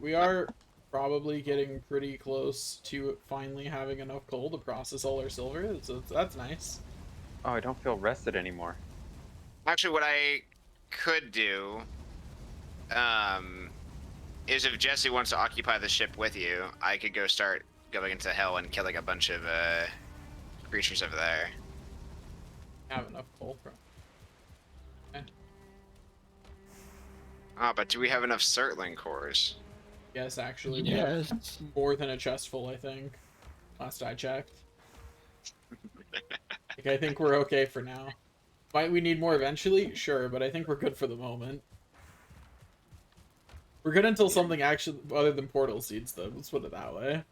we are probably getting pretty close to finally having enough coal to process all our silver, so that's nice. Oh, I don't feel rested anymore. Actually, what I could do is if Jesse wants to occupy the ship with you, I could go start going into hell and killing a bunch of creatures over there. Have enough coal for... Ah, but do we have enough Surtling cores? Yes, actually, we have Yes. more than a chest full, I think. Last I checked. Like, I think we're okay for now. Might we need more eventually? Sure, but I think we're good for the moment. We're good until something actually other than portal seeds, though. Let's put it that way.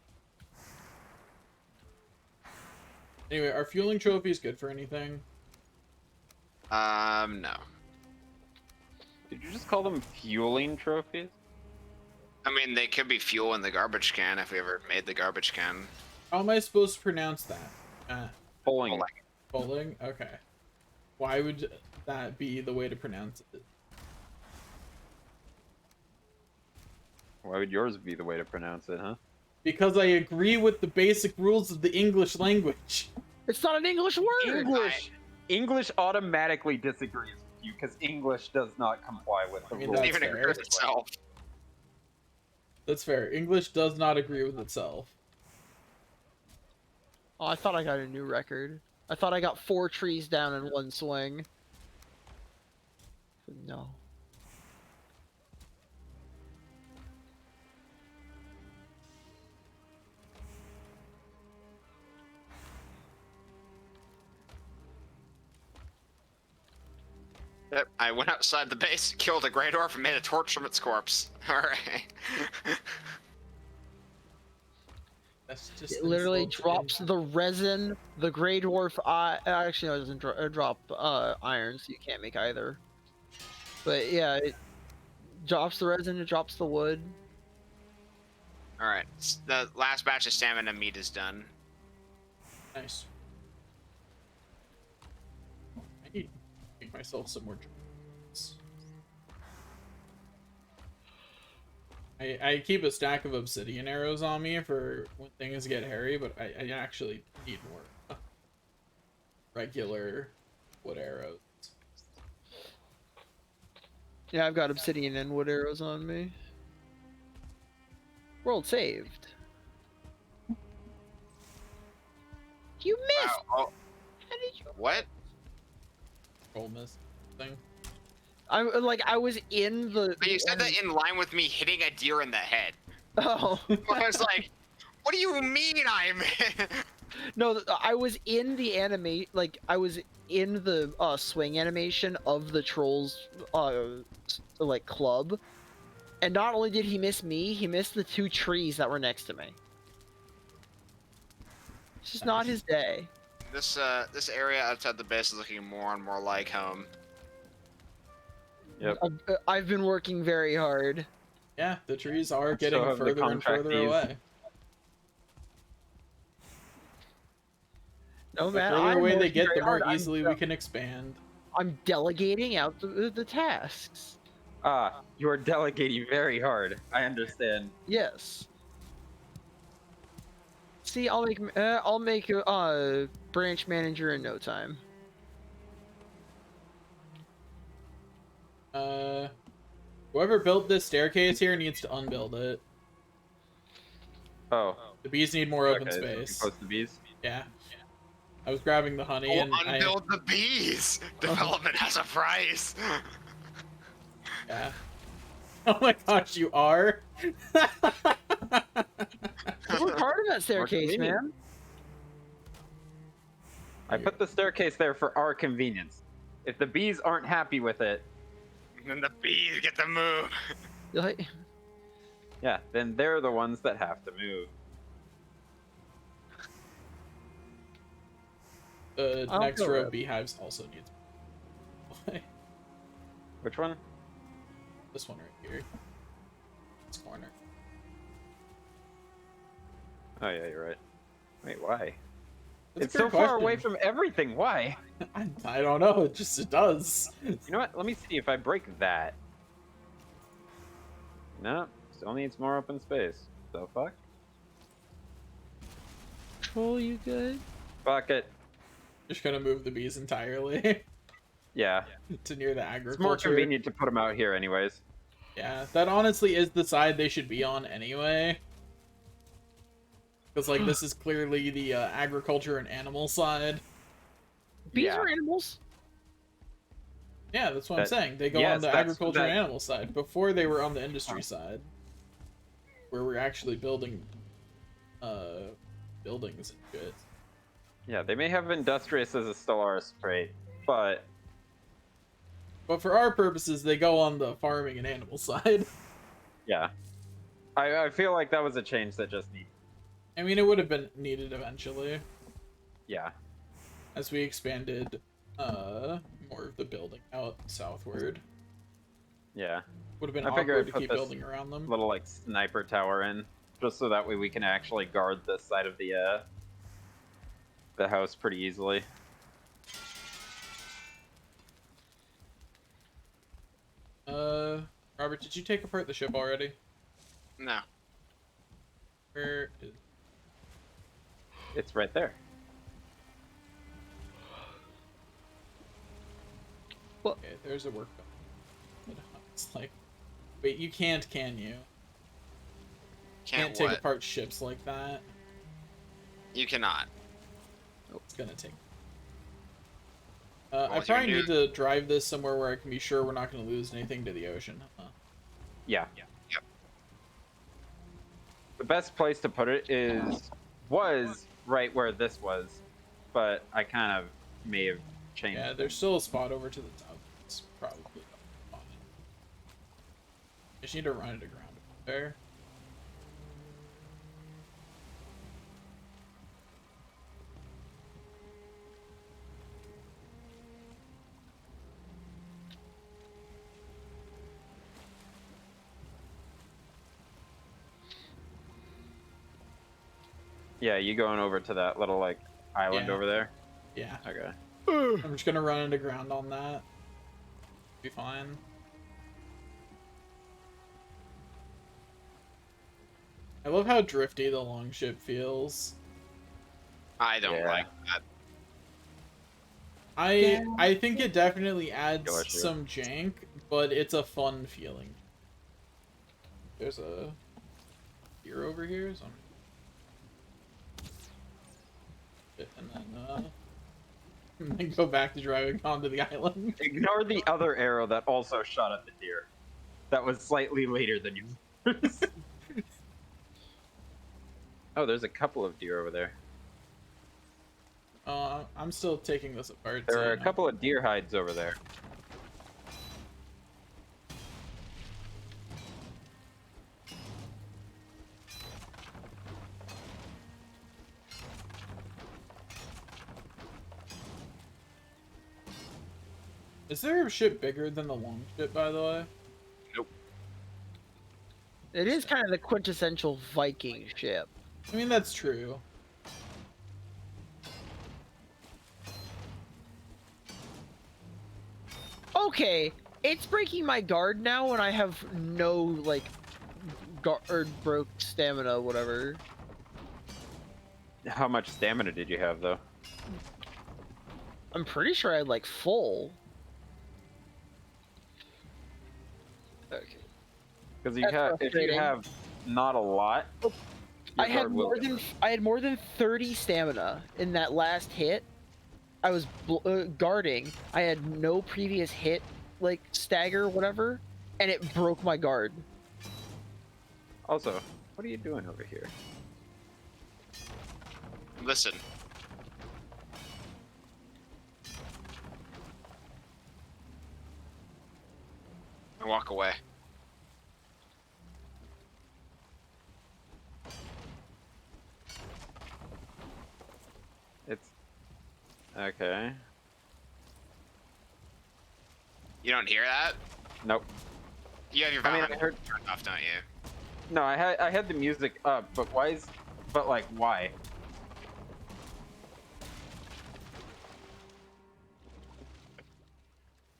Anyway, are fueling trophies good for anything? No. Did you just call them fueling trophies? I mean, they could be fuel in the garbage can if we ever made the garbage can. How am I supposed to pronounce that? Pulling. Bowling? Okay. Why would that be the way to pronounce it? Why would yours be the way to pronounce it, huh? Because I agree with the basic rules of the English language. It's not an English word. English automatically disagrees with you because English does not comply with the I mean, rules. that's Even agree fair. with itself. That's fair. English does not agree with itself. Oh, I thought I got a new record. I thought I got 4 trees down in one swing. No. Yep, I went outside the base, killed a Grey Dwarf, and made a torch from its corpse. Alright. That's just It literally insult to drops the resin, the Grey Dwarf. Actually, no, it doesn't drop iron, so you can't make either. But yeah, it drops the resin, it drops the wood. Alright, the last batch of stamina meat is done. Nice. I need to make myself some more drinks. I keep a stack of obsidian arrows on me for when things get hairy, but I actually need more regular wood arrows. Yeah, I've got obsidian and wood arrows on me. World saved. You missed! Wow. Oh, How did you... what? Roll miss thing. I was in the... But you said that in line with me hitting a deer in the head. Oh. I was like, what do you mean I'm... No, I was in the anime, like, I was in the swing animation of the trolls, like, club. And not only did he miss me, he missed the 2 trees that were next to me. It's just not his day. This area outside the base is looking more and more like home. Yep. I've been working very hard. Yeah, the trees are getting have the further and further contractees. away. No, The man, further I'm away they working get, very the more hard. easily we can expand. I'm delegating out the tasks. Ah, you are delegating very hard. I understand. Yes. See, I'll make a branch manager in no time. Whoever built this staircase here needs to unbuild it. Oh, The bees need more open okay, space. Post the bees. Yeah. I was grabbing the honey Oh, and unbuild the bees! Development has a price! yeah. Oh my gosh, you are? I worked hard on that staircase, convenient. man. I put the staircase there for our convenience. If the bees aren't happy with it, And then the bees get to move. Like, yeah, then they're the ones that have to move. The I'll next go row with- of beehives also needs. Which one? This one right here. This corner. Oh yeah, you're right. Wait, why? That's a It's so good far away question. from everything. Why? I don't know. It does. You know what? Let me see if I break that. No, still needs more open space. So fuck. troll, you good? Fuck it. Just gonna move the bees entirely Yeah, to near the agriculture. it's more convenient to put them out here, anyways. Yeah, that honestly is the side they should be on anyway. Because like this is clearly the agriculture and animal side. Bees Yeah. are animals. Yeah, that's what I'm That- saying. They go yes, on the that's- agriculture and that- animal side before they were on the industry side, where we're actually building buildings and good. Yeah, they may have industrious as a Stellaris trait, but But for our purposes, they go on the farming and animal side. yeah, I feel like that was a change that just needed. I mean, it would have been needed eventually Yeah, as we expanded more of the building out southward. yeah. Would have been I figure awkward I'd to put keep this building around them. Little like sniper tower in, just so that way we can actually guard this side of the house pretty easily. Robert, did you take apart the ship already? No. Where is... It's right there. Okay, there's a workbench. It's like, wait, you can't, can you? Can't take what? apart ships like that. You cannot. It's gonna take. Well, I you're probably new- need to drive this somewhere where I can be sure we're not going to lose anything to the ocean. Huh? Yeah. Yep. The best place to put it was right where this was, but I kind of may have changed. Yeah, it. there's still a spot over to the top. It's probably fine. Just need to run it aground there. Yeah, you going over to that little like island Yeah. over there? Yeah, Okay. I'm just gonna run it aground on that. Be fine. I love how drifty the longship feels. I don't Yeah. like that. I think it definitely adds Killer ship. some jank, but it's a fun feeling. There's a deer over here, so and then go back to driving onto the island. Ignore the other arrow that also shot at the deer. That was slightly later than yours. Oh, there's a couple of deer over there. I'm still taking this apart. There so are you a know. couple of deer hides over there. Is there a ship bigger than the longship, by the way? Nope. It is kind of the quintessential Viking ship. I mean, that's true. Okay, it's breaking my guard now when I have no, like, guard broke stamina, whatever. How much stamina did you have, though? I'm pretty sure I had, like, full. Okay. Because That's if you frustrating. have not a lot, your I had guard will more get than broken. I had more than 30 stamina in that last hit. I was guarding. I had no previous hit, like stagger, whatever, and it broke my guard. Also, what are you doing over here? Listen. I walk away. It's okay. You don't hear that? Nope. You have your I mean, Valheim I heard. turned off, don't you? No, I had the music up, but why is? But like, why?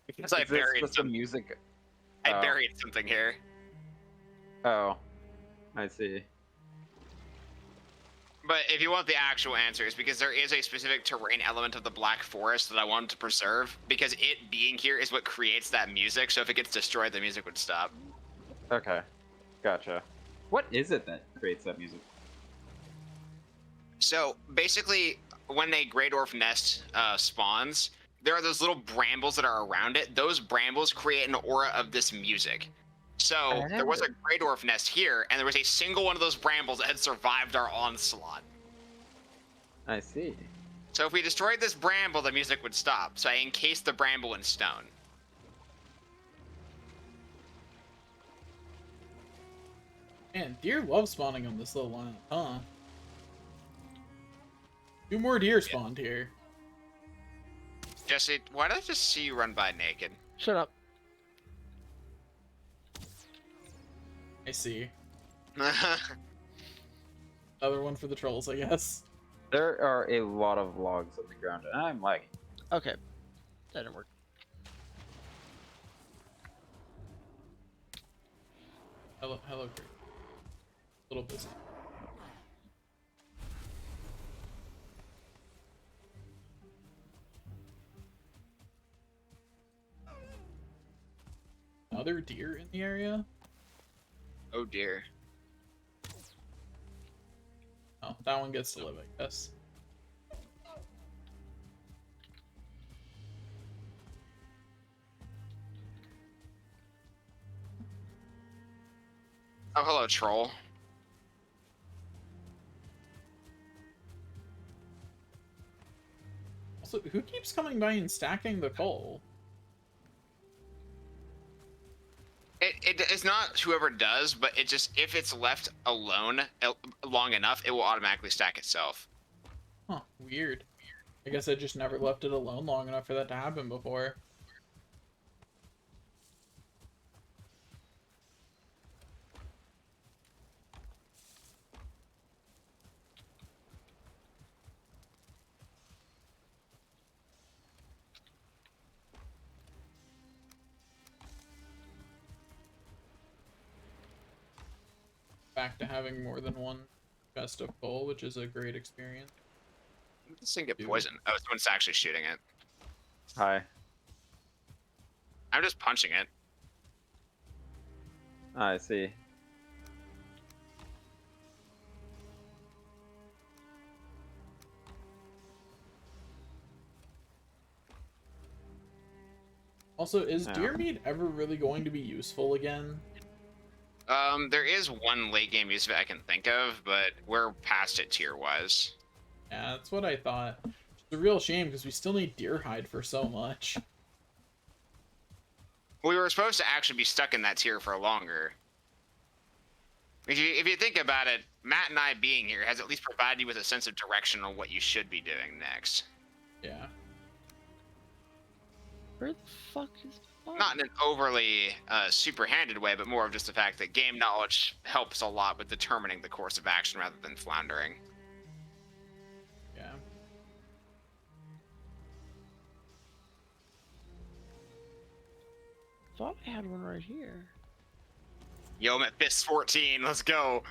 Because I Is this buried just the some. music? I Oh. buried something here. Oh, I see. But if you want the actual answer, it's because there is a specific terrain element of the Black Forest that I wanted to preserve, because it being here is what creates that music, so if it gets destroyed, the music would stop. Okay, gotcha. What is it that creates that music? So basically, when a Grey Dwarf nest spawns, there are those little brambles that are around it. Those brambles create an aura of this music. So there was a Grey Dwarf nest here, and there was a single one of those brambles that had survived our onslaught. I see. So if we destroyed this bramble, the music would stop. So I encased the bramble in stone. Man, deer love spawning on this little island, huh? 2 more deer spawned here. Jesse, why did I just see you run by naked? Shut up. I see. Another one for the trolls, I guess. There are a lot of logs on the ground, and I'm lagging. Okay, that didn't work. Hello, Kurt. A little busy. Another deer in the area? Oh dear. Oh, that one gets to live, I guess. Oh, hello, troll. Also, who keeps coming by and stacking the coal? It's not whoever does, but it just, if it's left alone long enough, it will automatically stack itself. Huh, weird. I guess I just never left it alone long enough for that to happen before. back to having more than one chest of coal, which is a great experience. This thing get Dude. poisoned. Oh, someone's actually shooting it. Hi. I'm just punching it. I see. Also, is Yeah. deer meat ever really going to be useful again? There is one late game use of it I can think of, but we're past it tier wise. Yeah, that's what I thought. It's a real shame because we still need deer hide for so much. We were supposed to actually be stuck in that tier for longer. If you think about it, Matt and I being here has at least provided you with a sense of direction on what you should be doing next. Yeah. Where the fuck is the Not in an overly super-handed way, but more of just the fact that game knowledge helps a lot with determining the course of action rather than floundering. Yeah. Thought I had one right here. Yo, I'm at fist 14. Let's go.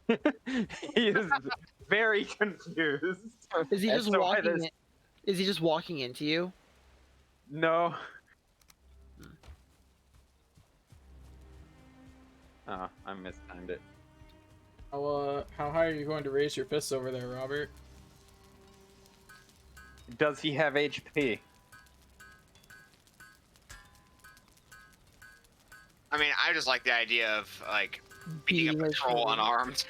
He is very confused. Is he as just to why walking? there's- Is he just walking into you? No. Oh, I mistimed it. How high are you going to raise your fists over there, Robert? Does he have HP? I mean, I just like the idea of, like, beating a patrol unarmed.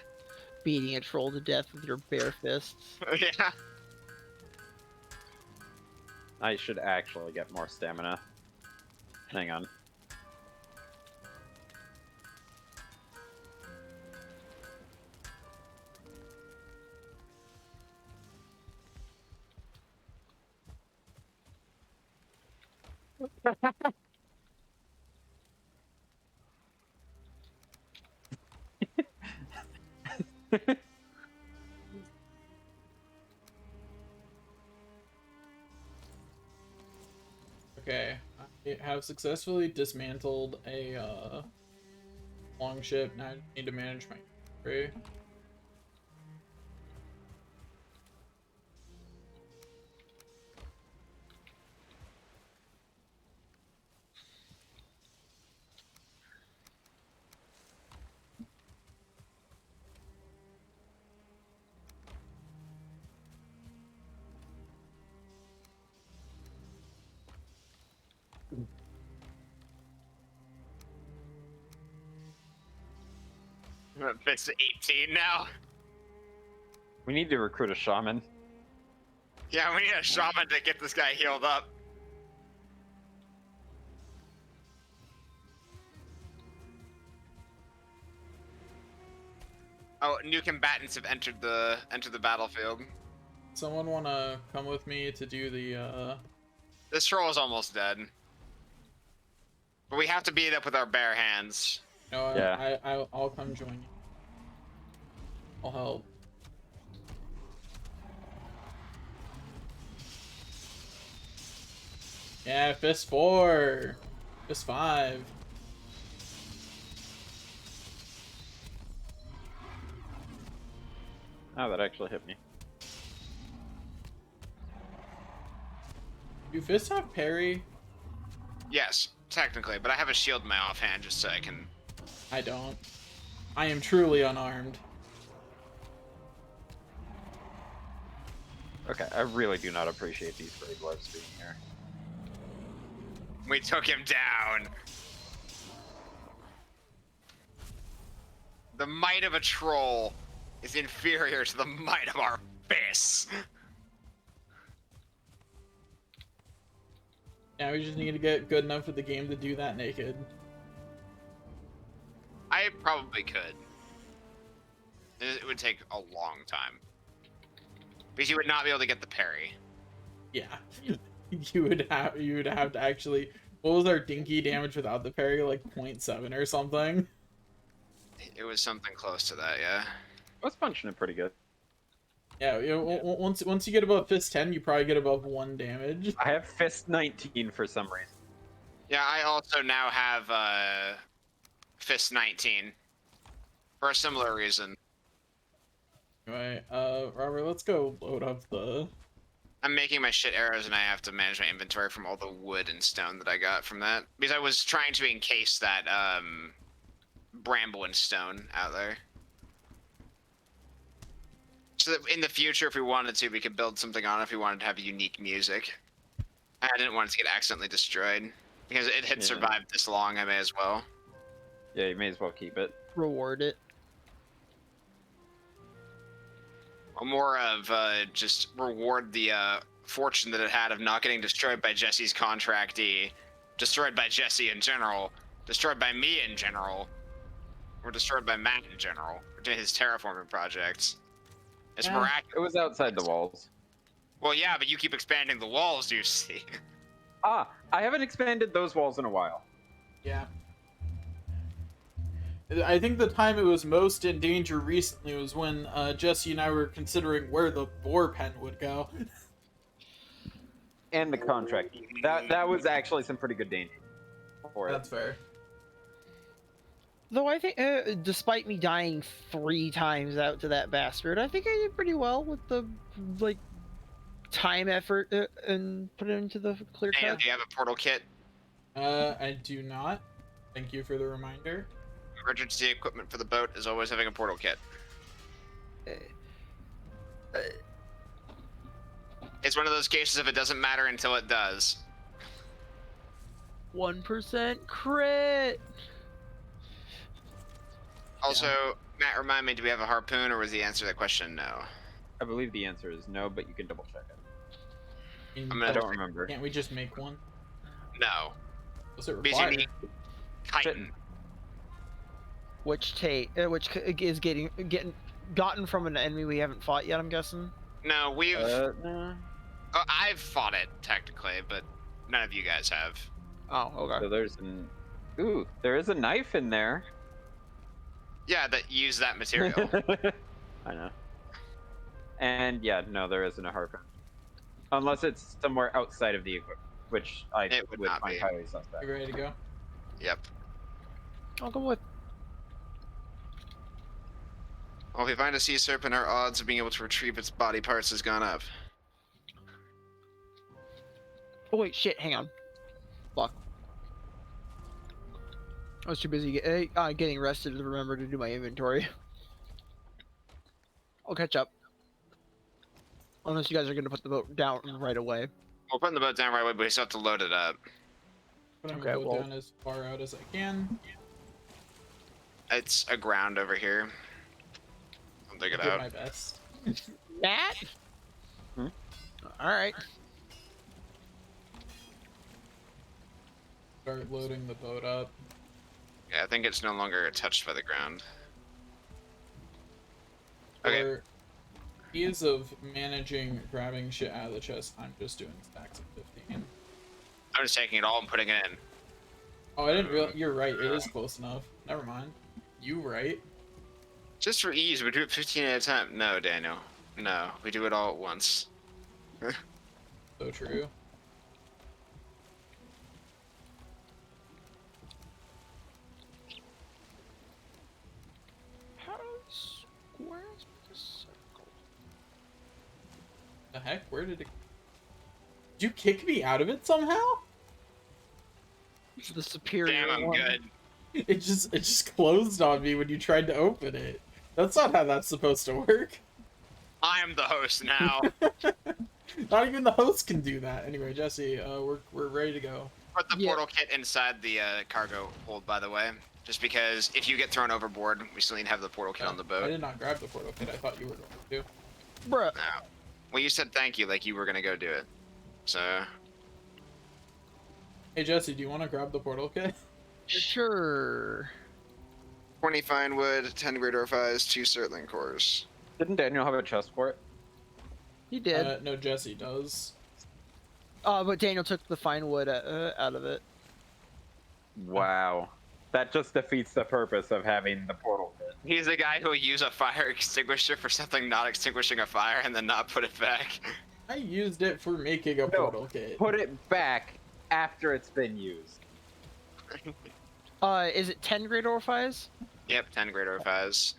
Beating a troll to death with your bare fists. Yeah. I should actually get more stamina. Hang on. Okay, I have successfully dismantled a longship. Now I need to manage my inventory. I'm at fist 18 now. We need to recruit a shaman. Yeah, we need a shaman to get this guy healed up. Oh, new combatants have entered the battlefield. Someone wanna come with me to do the This troll is almost dead. But we have to beat it up with our bare hands. No, Yeah. I'll come join you. I'll help. Yeah, fist 4. Fist 5. Oh, that actually hit me. Do fists have parry? Yes, technically, but I have a shield in my offhand just so I can... I don't. I am truly unarmed. Okay, I really do not appreciate these gray dwarves being here. We took him down. The might of a troll is inferior to the might of our fists. Yeah, we just need to get good enough at the game to do that naked. I probably could. It would take a long time. Because you would not be able to get the parry. Yeah. you would have to actually, what was our dinky damage without the parry, like 0.7 or something? It was something close to that, yeah. I was punching it pretty good. Yeah, once you get above fist 10, you probably get above 1 damage. I have fist 19 for some reason. Yeah, I also now have Fist 19 for a similar reason. Anyway, Robert, let's go load up the... I'm making my shit arrows and I have to manage my inventory from all the wood and stone that I got from that. Because I was trying to encase that bramble and stone out there. So that in the future, if we wanted to, we could build something on it if we wanted to have unique music. I didn't want it to get accidentally destroyed. Because it had Yeah. survived this long, I may as well. Yeah, you may as well keep it. Reward it. Or more of just reward the fortune that it had of not getting destroyed by Jesse's contractee, destroyed by Jesse in general, destroyed by me in general, or destroyed by Matt in general, or doing his terraforming projects. It's Yeah, miraculous. It was outside the walls. Well, yeah, but you keep expanding the walls, you see. Ah, I haven't expanded those walls in a while. Yeah. I think the time it was most in danger recently was when Jesse and I were considering where the boar pen would go. And the contract. That was actually some pretty good danger for it. That's fair. Though I think, despite me dying 3 times out to that bastard, I think I did pretty well with the, like, time, effort, and put it into the clear And cut. do you have a portal kit? I do not. Thank you for the reminder. Emergency equipment for the boat is always having a portal kit. It's one of those cases if it doesn't matter until it does. 1% crit! Also, Matt, remind me, do we have a harpoon, or was the answer to that question no? I believe the answer is no, but you can double check it. I I'm I gonna don't remember. Can't we just make one? No. What's it Because you require? need chitin. Which is gotten from an enemy we haven't fought yet, I'm guessing. No, we've... Nah. I've fought it, technically, but none of you guys have. Oh, okay. So there's an... Ooh, there is a knife in there. Yeah, that use that material. I know. And yeah, no, there isn't a harpoon. Unless it's somewhere outside of the equipment, which I It would would not find be. highly suspect. You ready to go? Yep. I'll go with. Well, if we find a sea serpent, our odds of being able to retrieve its body parts has gone up. Oh wait, shit. Hang on. Fuck. I was too busy getting rested to remember to do my inventory. I'll catch up. Unless you guys are gonna put the boat down right away. We're putting the boat down right away, but we still have to load it up. Putting Okay, the boat well- down as far out as I can. It's aground over here. I'll dig it Do out. my best. Matt. Hmm? All right. Start loading the boat up. Yeah, I think it's no longer touched by the ground. Okay. For ease of managing grabbing shit out of the chest, I'm just doing stacks of 15. I'm just taking it all and putting it in. Oh, I didn't realize. You're right. It is close enough. Never mind. You right. Just for ease, we do it 15 at a time. No, Daniel. No, we do it all at once. So true. How squares with a circle? The heck? Where did it? Did you kick me out of it somehow? It's the superior Damn, I'm one. good. It just closed on me when you tried to open it. That's not how that's supposed to work. I'm the host now. Not even the host can do that. Anyway, Jesse, we're ready to go. Put the Yeah. portal kit inside the cargo hold, by the way. Just because if you get thrown overboard, we still need to have the portal kit on the I boat. did not grab the portal kit. I thought you were going to. Bruh. No. Well, you said thank you like you were going to go do it. So, Hey Jesse, do you want to grab the portal kit? Sure. 20 fine wood, 10 great orphies, 2 Surtling cores. Didn't Daniel have a chest for it? He did. No, Jesse does. But Daniel took the fine wood out of it. Wow. That just defeats the purpose of having the portal pit. He's the guy who will use a fire extinguisher for something not extinguishing a fire and then not put it back. I used it for making a No, portal kit. put it back after it's been used. Is it 10 great orifice? Yep, 10 great orifice.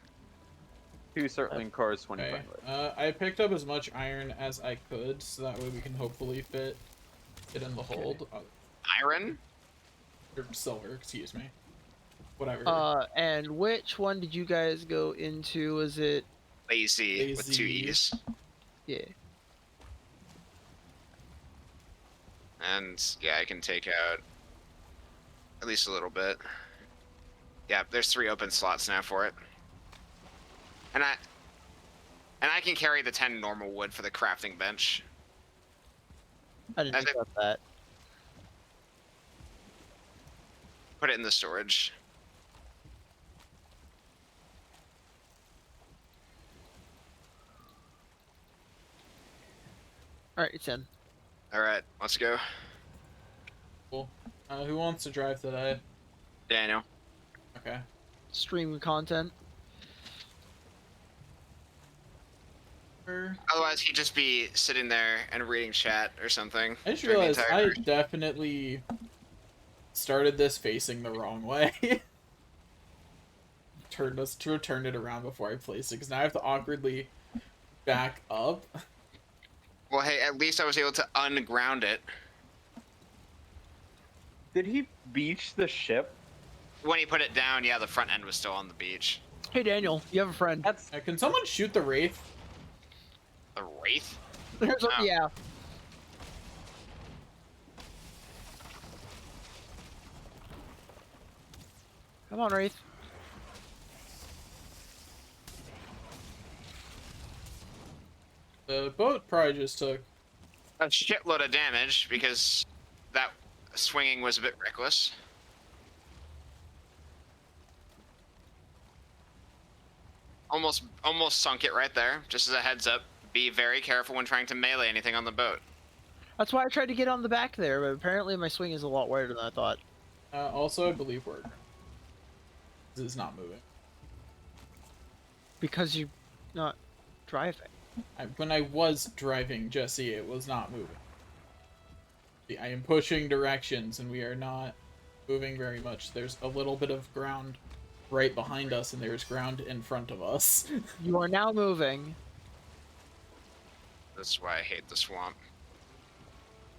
2 circling cores, 25 Okay. wood. I picked up as much iron as I could, so that way we can hopefully fit it in the hold. Iron? Or silver, excuse me. Whatever. And which one did you guys go into? Was it... Lazy with 2 Lazy. E's. Yeah. And yeah, I can take out at least a little bit. Yeah, there's 3 open slots now for it. And I can carry the 10 normal wood for the crafting bench. I didn't think about that. Put it in the storage. Alright, it's in. Alright, let's go. Cool. Who wants to drive today? Daniel. Okay. Stream content. Otherwise, he'd just be sitting there and reading chat or something. I just during the realized entire I version. definitely started this facing the wrong way. Turned it around before I placed it, because now I have to awkwardly back up. Well, hey, at least I was able to unground it. Did he beach the ship? When he put it down, yeah, the front end was still on the beach. Hey Daniel, you have a friend. That's Can someone shoot the Wraith? The Wraith? There's a, Oh. yeah. Come on, Wraith. The boat probably just took... A shitload of damage because that swinging was a bit reckless. Almost sunk it right there. Just as a heads up, be very careful when trying to melee anything on the boat. That's why I tried to get on the back there, but apparently my swing is a lot wider than I thought. Also, I believe we're... This is not moving. Because you're not driving. When I was driving, Jesse, it was not moving. I am pushing directions, and we are not moving very much. There's a little bit of ground right behind us, and there's ground in front of us. You are now moving. That's why I hate the swamp.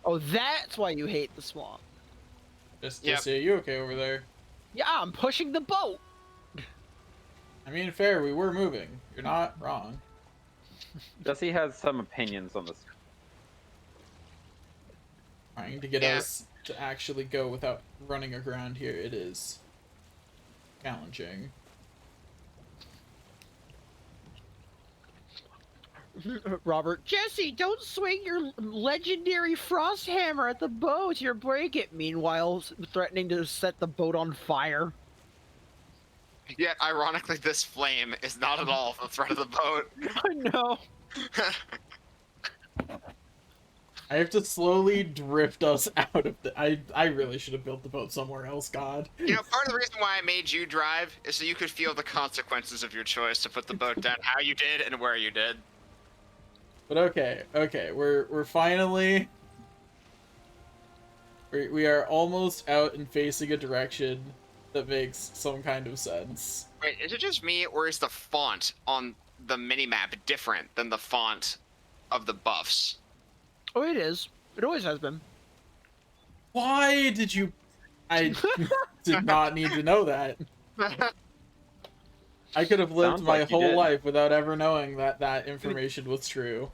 Oh, that's why you hate the swamp. Just say, you okay over there? Yeah, I'm pushing the boat. I mean, fair, we were moving. You're not wrong. Jesse has some opinions on this. Trying to get us to actually go without running aground here, it is challenging. Robert, Jesse, don't swing your legendary frost hammer at the boat. You'll break it. Meanwhile, threatening to set the boat on fire. Yet, ironically, this flame is not at all the threat of the boat. I know. I have to slowly drift us out of the... I really should have built the boat somewhere else, God. You know, part of the reason why I made you drive is so you could feel the consequences of your choice to put the boat down how you did and where you did. But okay, we're finally... We are almost out and facing a direction that makes some kind of sense. Wait, is it just me, or is the font on the minimap different than the font of the buffs? Oh, it is. It always has been. Why did you... I did not need to know that. I could have lived Sounds my like you whole did. life without ever knowing that that information was true.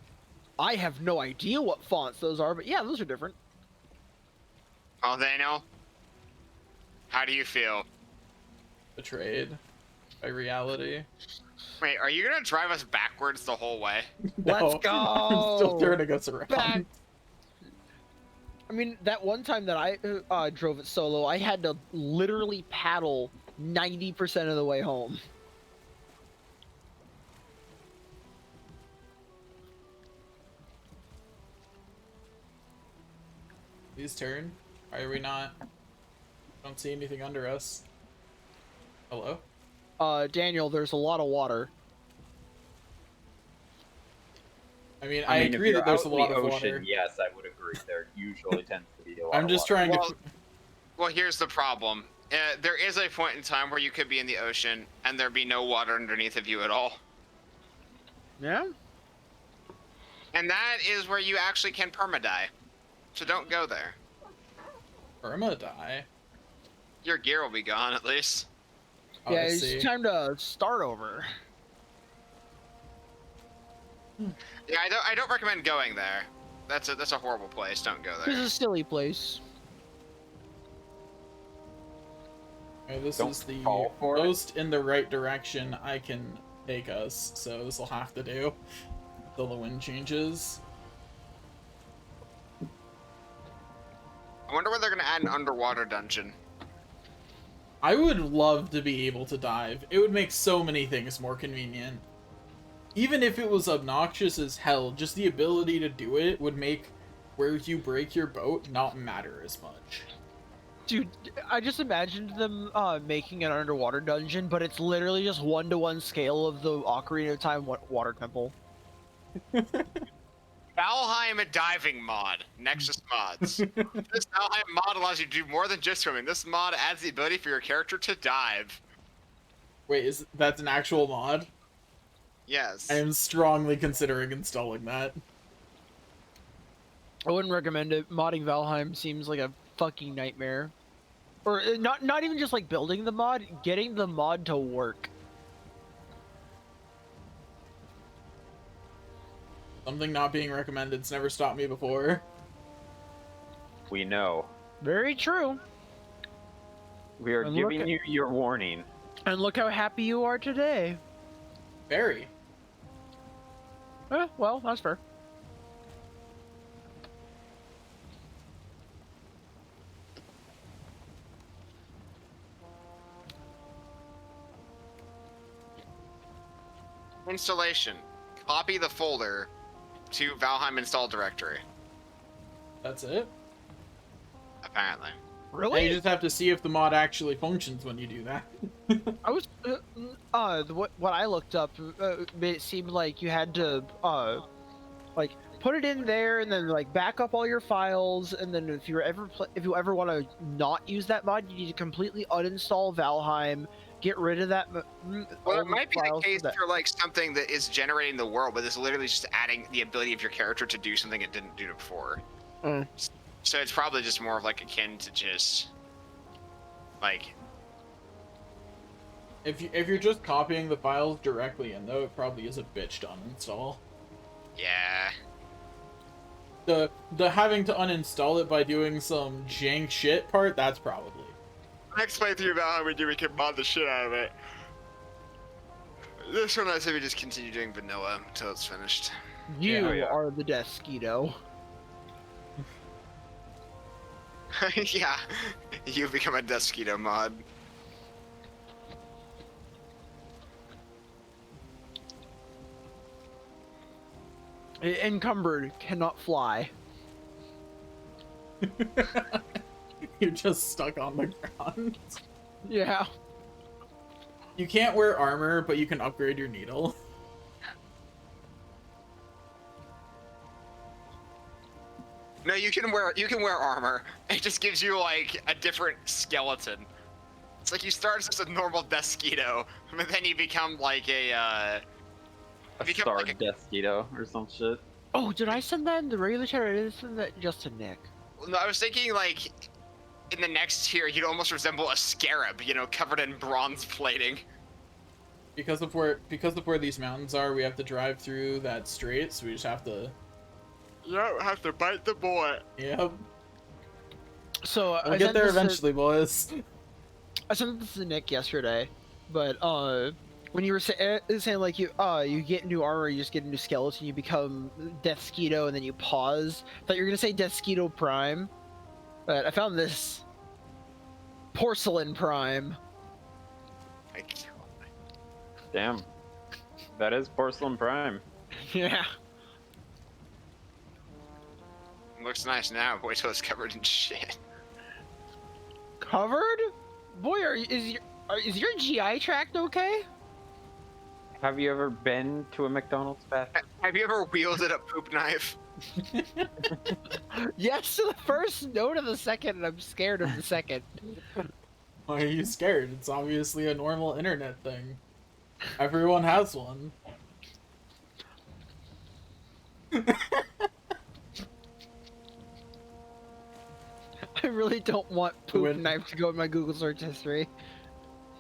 I have no idea what fonts those are, but yeah, those are different. Oh, Daniel? How do you feel? Betrayed by reality. Wait, are you gonna drive us backwards the whole way? Let's go! I'm still turning us around. Back. I mean, that one time that I drove it solo, I had to literally paddle 90% of the way home. Please turn. Why are we not? Don't see anything under us. Hello? Daniel, there's a lot of water. I mean, I I mean, if agree you're that there's out a in lot the of ocean, water. yes, I would agree. There usually tends to be a lot I'm of just water. trying Well, to. well, here's the problem. There is a point in time where you could be in the ocean and there be no water underneath of you at all. Yeah. And that is where you actually can permadie. So don't go there. Irma die. Your gear will be gone at least. Oh, Yeah, I it's see. time to start over. Yeah, I don't recommend going there. That's a horrible place. Don't go This is there. a silly place. Okay, this Don't is the fall for it. most in the right direction I can take us, so this will have to do until the wind changes. I wonder whether they're gonna add an underwater dungeon. I would love to be able to dive. It would make so many things more convenient. Even if it was obnoxious as hell, just the ability to do it would make where you break your boat not matter as much. Dude, I just imagined them making an underwater dungeon, but it's literally just 1-to-1 scale of the Ocarina of Time water temple. Valheim diving mod. Nexus mods. This Valheim mod allows you to do more than just swimming. This mod adds the ability for your character to dive. Wait, that's an actual mod? Yes. I am strongly considering installing that. I wouldn't recommend it. Modding Valheim seems like a fucking nightmare. Or not even just like building the mod, getting the mod to work. Something not being recommended's never stopped me before. We know. Very true. We are And look giving at- you your warning. And look how happy you are today. Very. Well, that's fair. Installation. Copy the folder to Valheim install directory. That's it? Apparently. Now Really? you just have to see if the mod actually functions when you do that. I was what I looked up. It seemed like you had to like put it in there and then like back up all your files, and then if you ever want to not use that mod, you need to completely uninstall Valheim, get rid of that. Well, it might be the case for like something that is generating the world, but it's literally just adding the ability of your character to do something it didn't do before. Mm. So it's probably just more of like akin to just like If you're just copying the files directly in, though, it probably is a bitch to uninstall. yeah. The having to uninstall it by doing some jank shit part, that's probably. Next playthrough about how we can mod the shit out of it. This one I say we just continue doing vanilla until it's finished. You Yeah. are the Desquito. Yeah, you become a Desquito mod. Encumbered, cannot fly. You're just stuck on the ground. Yeah. You can't wear armor, but you can upgrade your needle. No, you can wear armor. It just gives you like a different skeleton. It's like you start as just a normal Desquito, but then you become like a A become star like a, Desquito or some shit. Oh, did I send that in the regular chat or did I send that just to Nick? no, I was thinking like in the next tier you'd almost resemble a scarab, you know, covered in bronze plating. Because of where these mountains are, we have to drive through that strait, so we just have to. You don't have to bite the bullet. Yep. So We'll I get sent there this to- eventually, boys. I sent this to Nick yesterday, but when you were saying like you get new armor, you just get a new skeleton, you become Deathsquito, and then you pause. I thought you were gonna say Deathsquito Prime, but I found this Porcelain Prime. Damn. That is Porcelain Prime. Yeah. Looks nice now. Wait till it's covered in shit. Covered? Boy, Is your GI tract okay? Have you ever been to a McDonald's bathroom? Have you ever wielded a poop knife? Yes to the first, no to the second, and I'm scared of the second. Why are you scared? It's obviously a normal internet thing. Everyone has one. I really don't want poop When- knife to go in my Google search history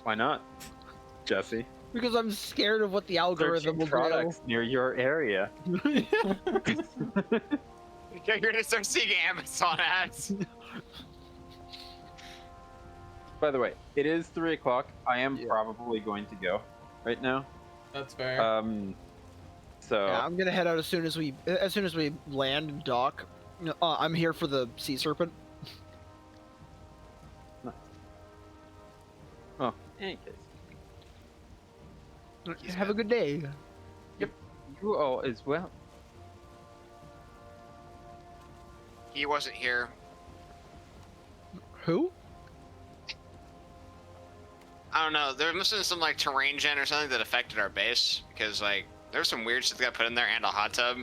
Why not, Jesse? because I'm scared of what the algorithm Searching will products near your area. do. You're gonna start seeing Amazon ads. By the way, it is 3 o'clock. I am Yeah. probably going to go right now. That's fair. So Yeah, I'm gonna head out as soon as we land and dock. I'm here for the sea serpent. well, in any case, He's Have a good day. you all as well. He wasn't here. Who? I don't know. There must have been some like terrain gen or something that affected our base because like there's some weird shit that got put in there and a hot tub.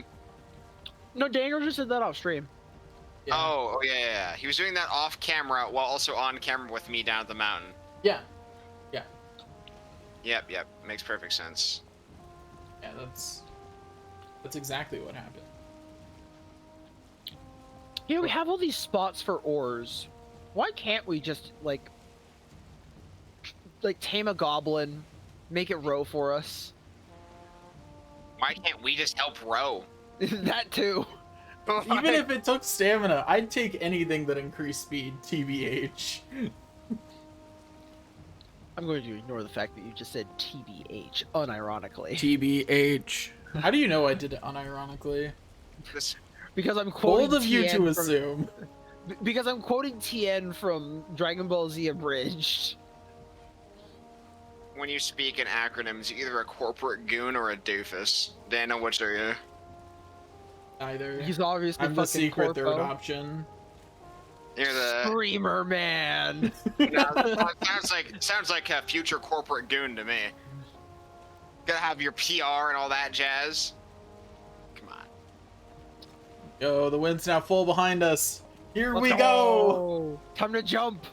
No, Daniel just said that off stream. Yeah. Oh yeah. He was doing that off camera while also on camera with me down at the mountain. Yeah. Yep. Makes perfect sense. Yeah, that's exactly what happened. You know, we have all these spots for ores. Why can't we just like tame a goblin, make it row for us? Why can't we just help row? That too. Even if it took stamina, I'd take anything that increased speed, TBH. I'm going to ignore the fact that you just said TBH unironically. TBH. How do you know I did it unironically? This Because I'm quoting Bold of you TN to from- assume. Because I'm quoting TN from Dragon Ball Z Abridged. when you speak in acronyms, you're either a corporate goon or a doofus. Daniel, which are you? Either. He's obviously I'm the fucking secret corpo. third option. You're the. Screamer man. No, sounds like a future corporate goon to me. Gotta have your PR and all that jazz. Come on. Yo, the wind's now full behind us. Here Let's we go. Time to jump.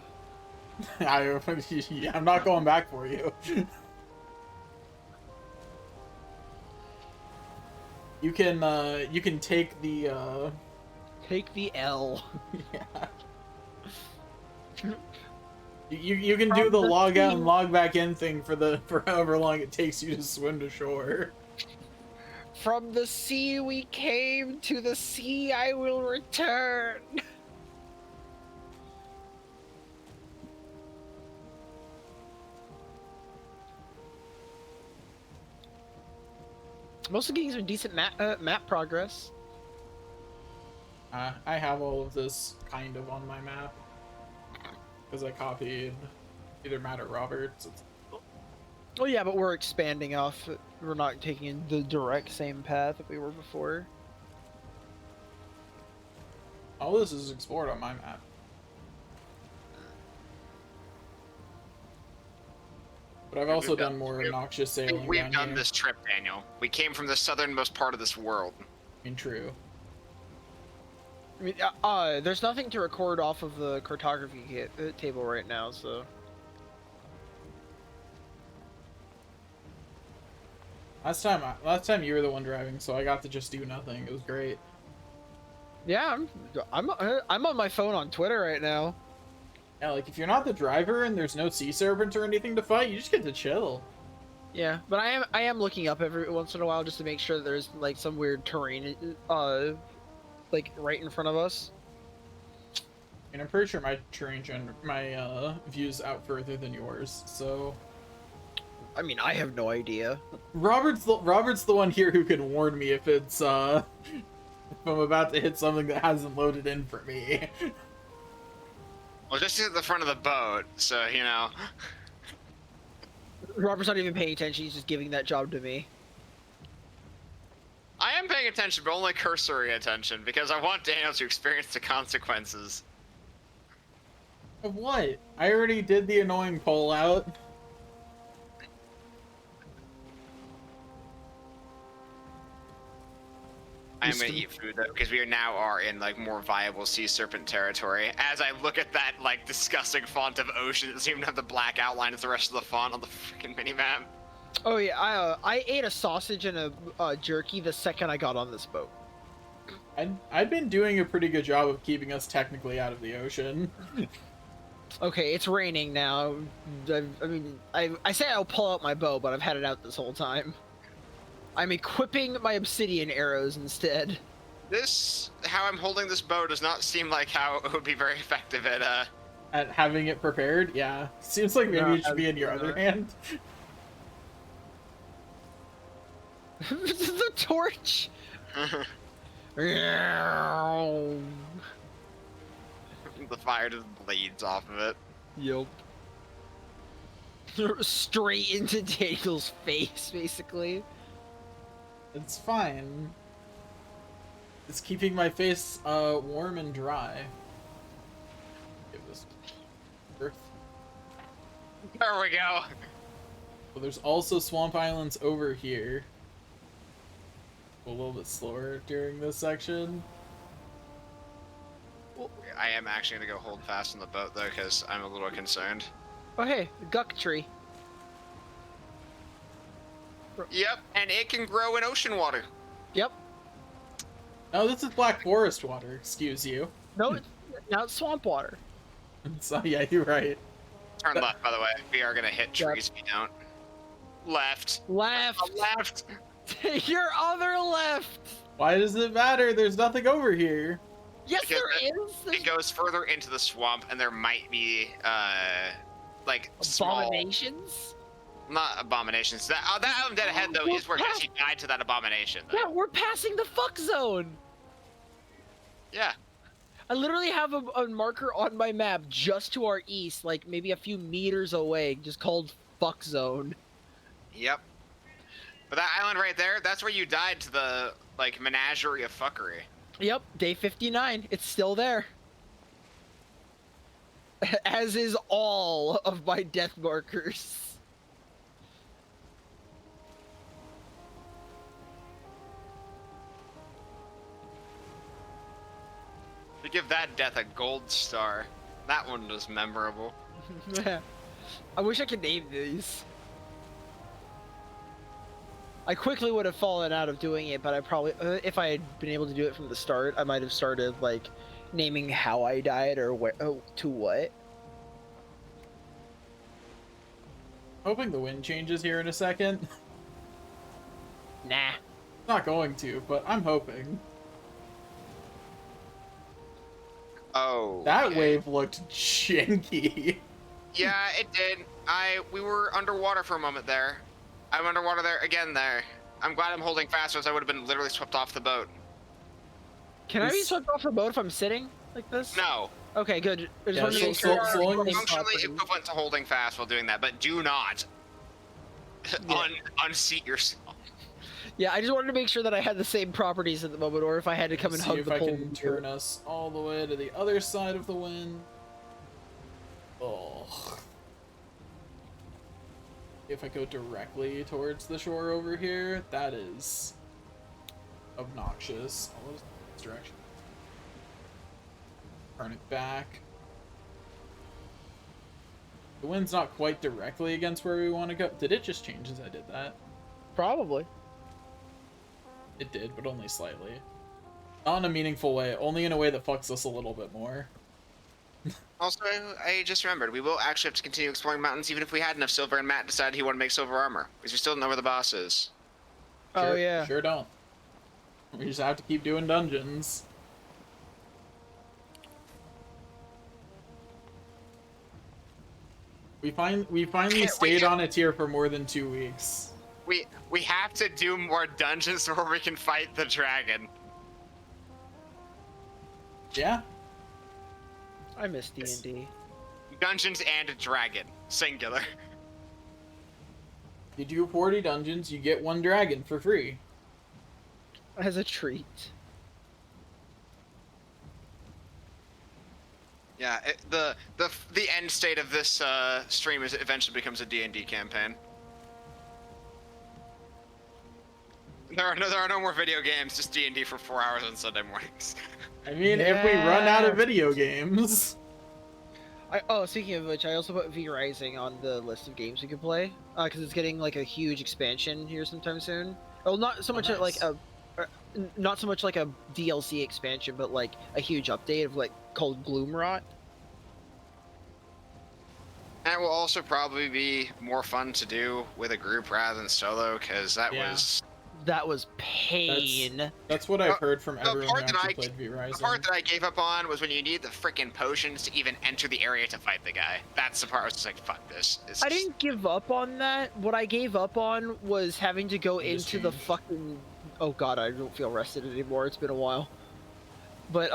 I'm not going back for you. You can take the Take the L. yeah. You can do From the the log out sea. and log back in thing for however long it takes you to swim to shore. From the sea we came, to the sea I will return. Most of the games are decent map progress. I have all of this kind of on my map because I copied either Matt or Roberts. Well, yeah, but we're expanding off. We're not taking the direct same path that we were before. All this is explored on my map. But I've also done more obnoxious sailing We've down done here. this trip, Daniel. We came from the southernmost part of this world. I mean, true. I mean, there's nothing to record off of the cartography table right now, so. Last time you were the one driving, so I got to just do nothing. It was great. Yeah, I'm on my phone on Twitter right now. Yeah, like if you're not the driver and there's no sea serpent or anything to fight, you just get to chill. Yeah, but I am looking up every once in a while just to make sure there's like some weird terrain, like right in front of us. And I'm pretty sure my my view's out further than yours. So I mean, I have no idea. Robert's the one here who can warn me if it's if I'm about to hit something that hasn't loaded in for me. Well, just at the front of the boat, so you know. Robert's not even paying attention. He's just giving that job to me. I am paying attention, but only cursory attention, because I want Daniel to experience the consequences. Of what? I already did the annoying pull out. I'm gonna eat food though, because we are in like more viable sea serpent territory. As I look at that like disgusting font of ocean that doesn't even have the black outline as the rest of the font on the freaking minimap. Oh yeah, I ate a sausage and a jerky the second I got on this boat. I've been doing a pretty good job of keeping us technically out of the ocean. Okay, it's raining now. I say I'll pull out my bow, but I've had it out this whole time. I'm equipping my obsidian arrows instead. How I'm holding this bow does not seem like how it would be very effective at At having it prepared, yeah. Seems like maybe No, it should be in your other hand. The torch. the fire just bleeds off of it. Yup. Straight into Daniel's face, basically. It's fine. It's keeping my face warm and dry. Give this earth. There we go. Well, there's also swamp islands over here. A little bit slower during this section. I am actually gonna go hold fast on the boat though, because I'm a little concerned. Oh hey, guck tree. Yep, and it can grow in ocean water. Yep. Oh, this is Black Forest water. Excuse you. No, now it's swamp water. So yeah, you're right. Turn left, by the way. We are gonna hit trees if you don't. Left. Left. Left. Your other left. Why does it matter? There's nothing over here. Yes, Because there is. It goes further into the swamp, and there might be like Abominations. not abominations. That island dead ahead though is where Jesse died to that abomination. Though. Yeah, we're passing the fuck zone. Yeah. I literally have a marker on my map just to our east, like maybe a few meters away, just called fuck zone. Yep. But that island right there, that's where you died to the like menagerie of fuckery. Yep, day 59. It's still there. As is all of my death markers. To give that death a gold star. That one was memorable. I wish I could name these. I quickly would have fallen out of doing it, but I probably, if I had been able to do it from the start, I might have started, like, naming how I died or where, to what. Hoping the wind changes here in a second. Nah. Not going to, but I'm hoping. Oh. That okay. wave looked janky. Yeah, it did. We were underwater for a moment there. I'm underwater there again there. I'm glad I'm holding fast, or else I would have been literally swept off the boat. Can I be swept off the boat if I'm sitting like this? No. Okay, good. I just Yeah, wanted to so- make sure. so long as- Functionally equivalent to holding fast while doing that, but do not unseat yourself. Yeah, I just wanted to make sure that I had the same properties at the moment, or if I had to come and See hug if the I pole. can turn us all the way to the other side of the wind. Oh. If I go directly towards the shore over here, that is obnoxious. Oh, what is this direction? Turn it back. The wind's not quite directly against where we want to go. Did it just change as I did that? Probably. It did, but only slightly. Not in a meaningful way, only in a way that fucks us a little bit more. Also, I just remembered, we will actually have to continue exploring mountains even if we had enough silver and Matt decided he wanted to make silver armor. Because we still don't know where the boss is. Oh, Sure, yeah. Sure don't. We just have to keep doing dungeons. We finally stayed on a tier for more than 2 weeks. We have to do more dungeons before we can fight the dragon. Yeah? I miss D&D. Dungeons and dragon. Singular. You do 40 dungeons, you get 1 dragon for free. As a treat. Yeah, the end state of this stream is it eventually becomes a D&D campaign. There are no more video games. Just D&D for 4 hours on Sunday mornings. I mean, if we run out of Yeah. video games. Speaking of which, I also put V Rising on the list of games we could play, because it's getting like a huge expansion here sometime soon. Well, not so much like nice. not so much like a DLC expansion, but like a huge update of like called Gloomrot. That will also probably be more fun to do with a group rather than solo, because that was That was pain. That's what I've heard from the everyone part who that actually I- played V the Rising. part that I gave up on was when you need the freaking potions to even enter the area to fight the guy. That's the part I was just like, fuck this. It's I just- didn't give up on that. What I gave up on was having to go You just into the changed. fucking. Oh god, I don't feel rested anymore. It's been a while. But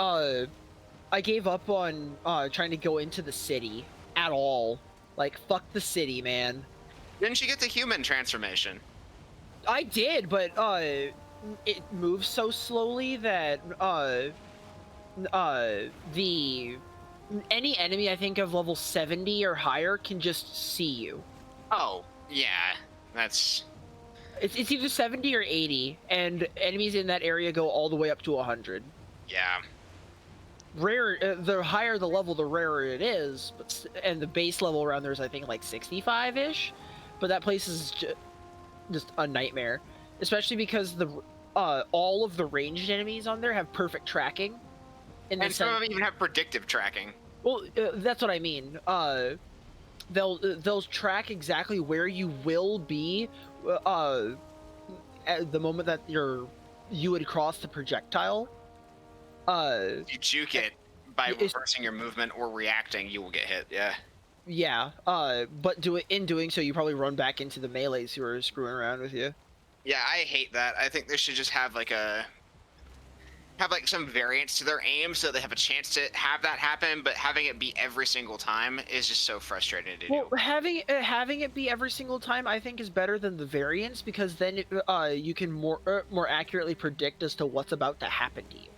I gave up on trying to go into the city at all. Like fuck the city, man. Didn't you get the human transformation? I did, but it moves so slowly that the any enemy I think of level 70 or higher can just see you. Oh, yeah. That's... It's either 70 or 80, and enemies in that area go all the way up to 100. Yeah. Rare, the higher the level, the rarer it is. And the base level around there is I think like 65-ish, but that place is just a nightmare, especially because the all of the ranged enemies on there have perfect tracking. And some of them even have predictive tracking. Well, that's what I mean. They'll track exactly where you will be at the moment that you would cross the projectile. If you juke it by it's- reversing your movement or reacting, you will get hit. Yeah. Yeah. But in doing so, you probably run back into the melees who are screwing around with you. Yeah, I hate that. I think they should just have like some variance to their aim so they have a chance to have that happen, but having it be every single time is just so frustrating to do. Well, having it be every single time, I think, is better than the variance, because then you can more accurately predict as to what's about to happen to you.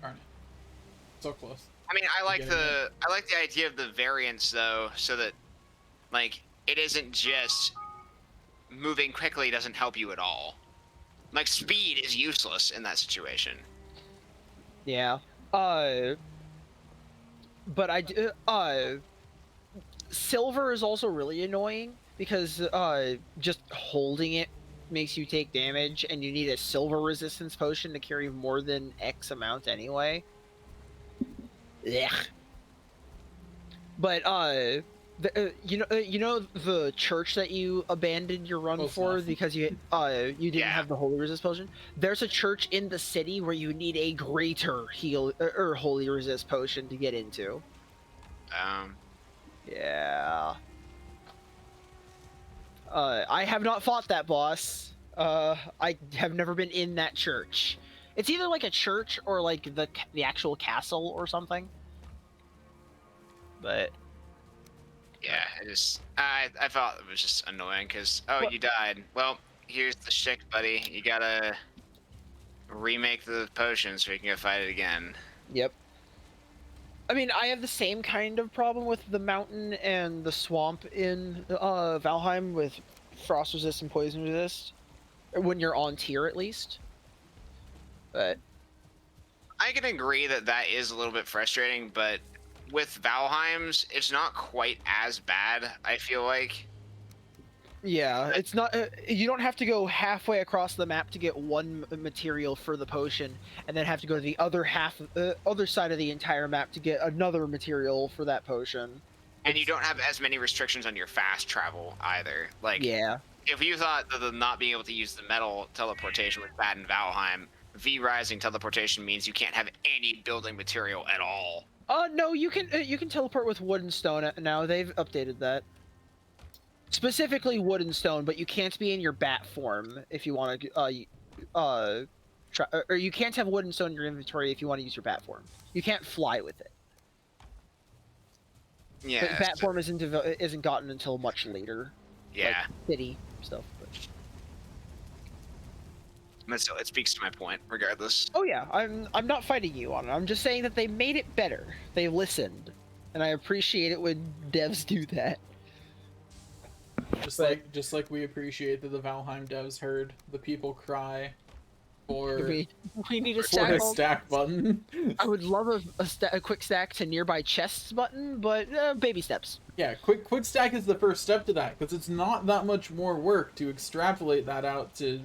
Darn it. So close. I mean, I like Getting the idea of the variance though, so that like it isn't just moving quickly doesn't help you at all. Like speed is useless in that situation. Yeah. But silver is also really annoying because just holding it makes you take damage, and you need a silver resistance potion to carry more than X amount anyway. Ugh. But you know the church that you abandoned your run Close for enough. because you didn't Yeah. have the holy resist potion. There's a church in the city where you need a greater heal or holy resist potion to get into. Yeah. I have not fought that boss. I have never been in that church. It's either like a church or like the actual castle or something. But Yeah, I thought it was just annoying because What? you died. Well, here's the shtick, buddy. You gotta remake the potion so you can go fight it again. yep. I mean, I have the same kind of problem with the mountain and the swamp in Valheim with frost resist and poison resist, or when you're on tier at least. But I can agree that that is a little bit frustrating, but with Valheim's, it's not quite as bad, I feel like. yeah, it's not. You don't have to go halfway across the map to get one material for the potion, and then have to go to the other other side of the entire map to get another material for that potion. And you don't have as many restrictions on your fast travel either. Like, Yeah. if you thought that the not being able to use the metal teleportation was bad in Valheim, V-Rising teleportation means you can't have any building material at all. No, you can teleport with wood and stone now. They've updated that. Specifically wood and stone, but you can't be in your bat form if you want to. Or you can't have wood and stone in your inventory if you want to use your bat form. You can't fly with it. Yeah. But bat form isn't gotten until much later. Yeah. Like city stuff. But... But still, it speaks to my point, regardless. Oh yeah, I'm not fighting you on it. I'm just saying that they made it better. They listened, and I appreciate it when devs do that. just like we appreciate that the Valheim devs heard the people cry for we need a for stack. a stack button. I would love a quick stack to nearby chests button, but baby steps. Yeah, quick stack is the first step to that, because it's not that much more work to extrapolate that out to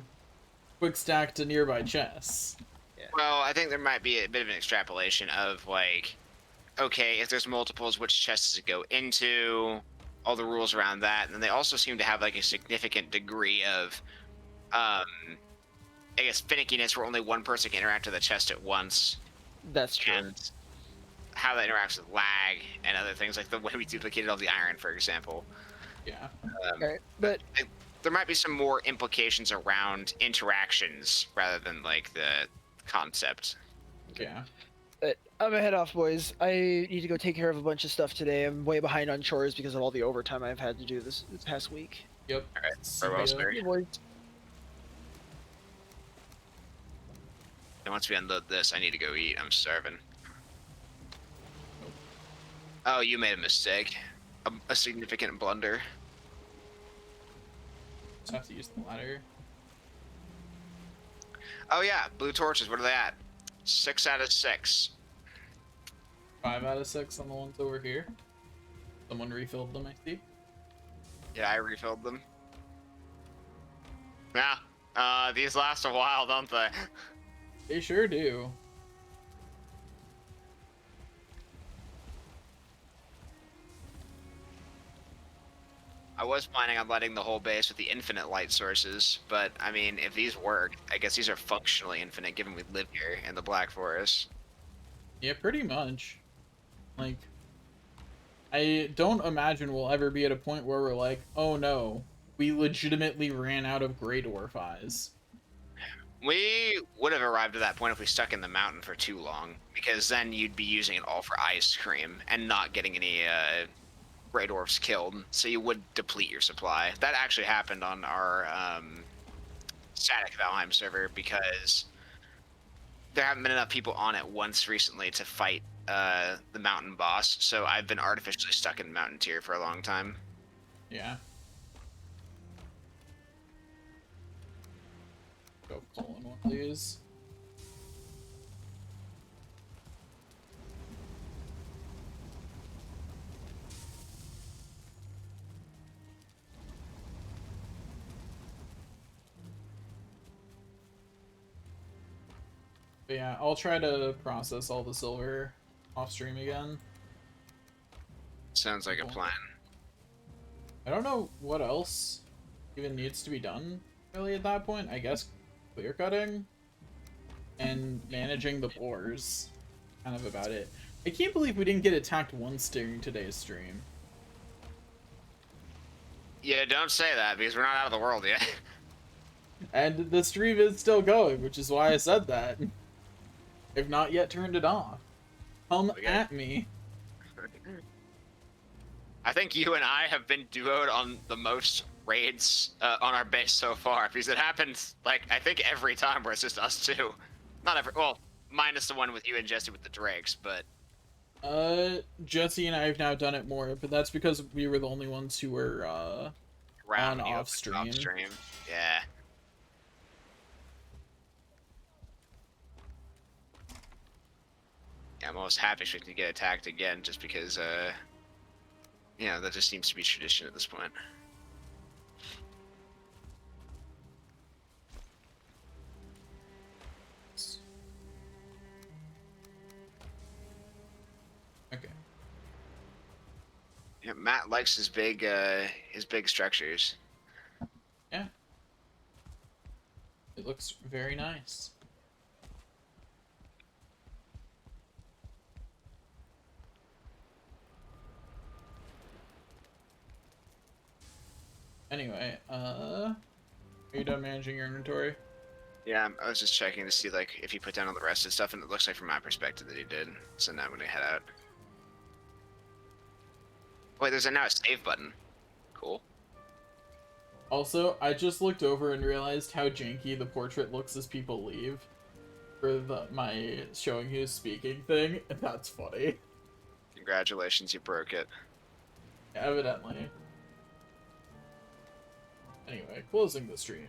quick stack to nearby chests. Yeah. Well, I think there might be a bit of an extrapolation of like, okay, if there's multiples, which chests does it go into? All the rules around that, and then they also seem to have like a significant degree of, I guess, finickiness where only one person can interact with the chest at once. That's true. And how that interacts with lag and other things, like the way we duplicated all the iron, for example. Yeah. Okay, but There might be some more implications around interactions rather than like the concept. Yeah. I'm gonna head off, boys. I need to go take care of a bunch of stuff today. I'm way behind on chores because of all the overtime I've had to do this past week. Yep. All right. See Farewell, ya. sir. Hey, boys. And once we unload this, I need to go eat. I'm starving. Oh, you made a mistake. A significant blunder. Just have to use the ladder. Oh yeah, blue torches. What are they at? 6 out of 6. 5 out of 6 on the ones over here. Someone refilled them, I see. Yeah, I refilled them. Yeah. These last a while, don't they? They sure do. I was planning on lighting the whole base with the infinite light sources, but I mean, if these work, I guess these are functionally infinite given we live here in the Black Forest. Yeah, pretty much. Like, I don't imagine we'll ever be at a point where we're like, oh no, we legitimately ran out of Grey Dwarf eyes. We would have arrived at that point if we stuck in the mountain for too long, because then you'd be using it all for ice cream and not getting any Grey Dwarfs killed, so you would deplete your supply. That actually happened on our static Valheim server because there haven't been enough people on it once recently to fight the mountain boss, so I've been artificially stuck in mountain tier for a long time. Yeah. Go pull in one of these. But yeah, I'll try to process all the silver off stream again. Sounds like a plan. I don't know what else even needs to be done really at that point. I guess clear cutting and managing the boars. Kind of about it. I can't believe we didn't get attacked once during today's stream. Yeah, don't say that because we're not out of the world yet. And the stream is still going, which is why I said that. I've not yet turned it off. Come Okay. at me. I think you and I have been duoed on the most raids on our base so far because it happens like I think every time where it's just us two. Not every, well, minus the one with you and Jesse with the drakes, but Jesse and I have now done it more, but that's because we were the only ones who were round on you off stream. Yeah. Yeah, I'm almost happy to get attacked again just because you know, that just seems to be tradition at this point. Okay. Yeah, Matt likes his big structures. Yeah. It looks very nice. Anyway, are you done managing your inventory? Yeah, I was just checking to see like if he put down all the rest of the stuff, and it looks like from my perspective that he did. So now I'm gonna head out. Wait, there's now a save button. Cool. Also, I just looked over and realized how janky the portrait looks as people leave for my showing who's speaking thing, and that's funny. Congratulations, you broke it. Evidently. Anyway, closing the stream.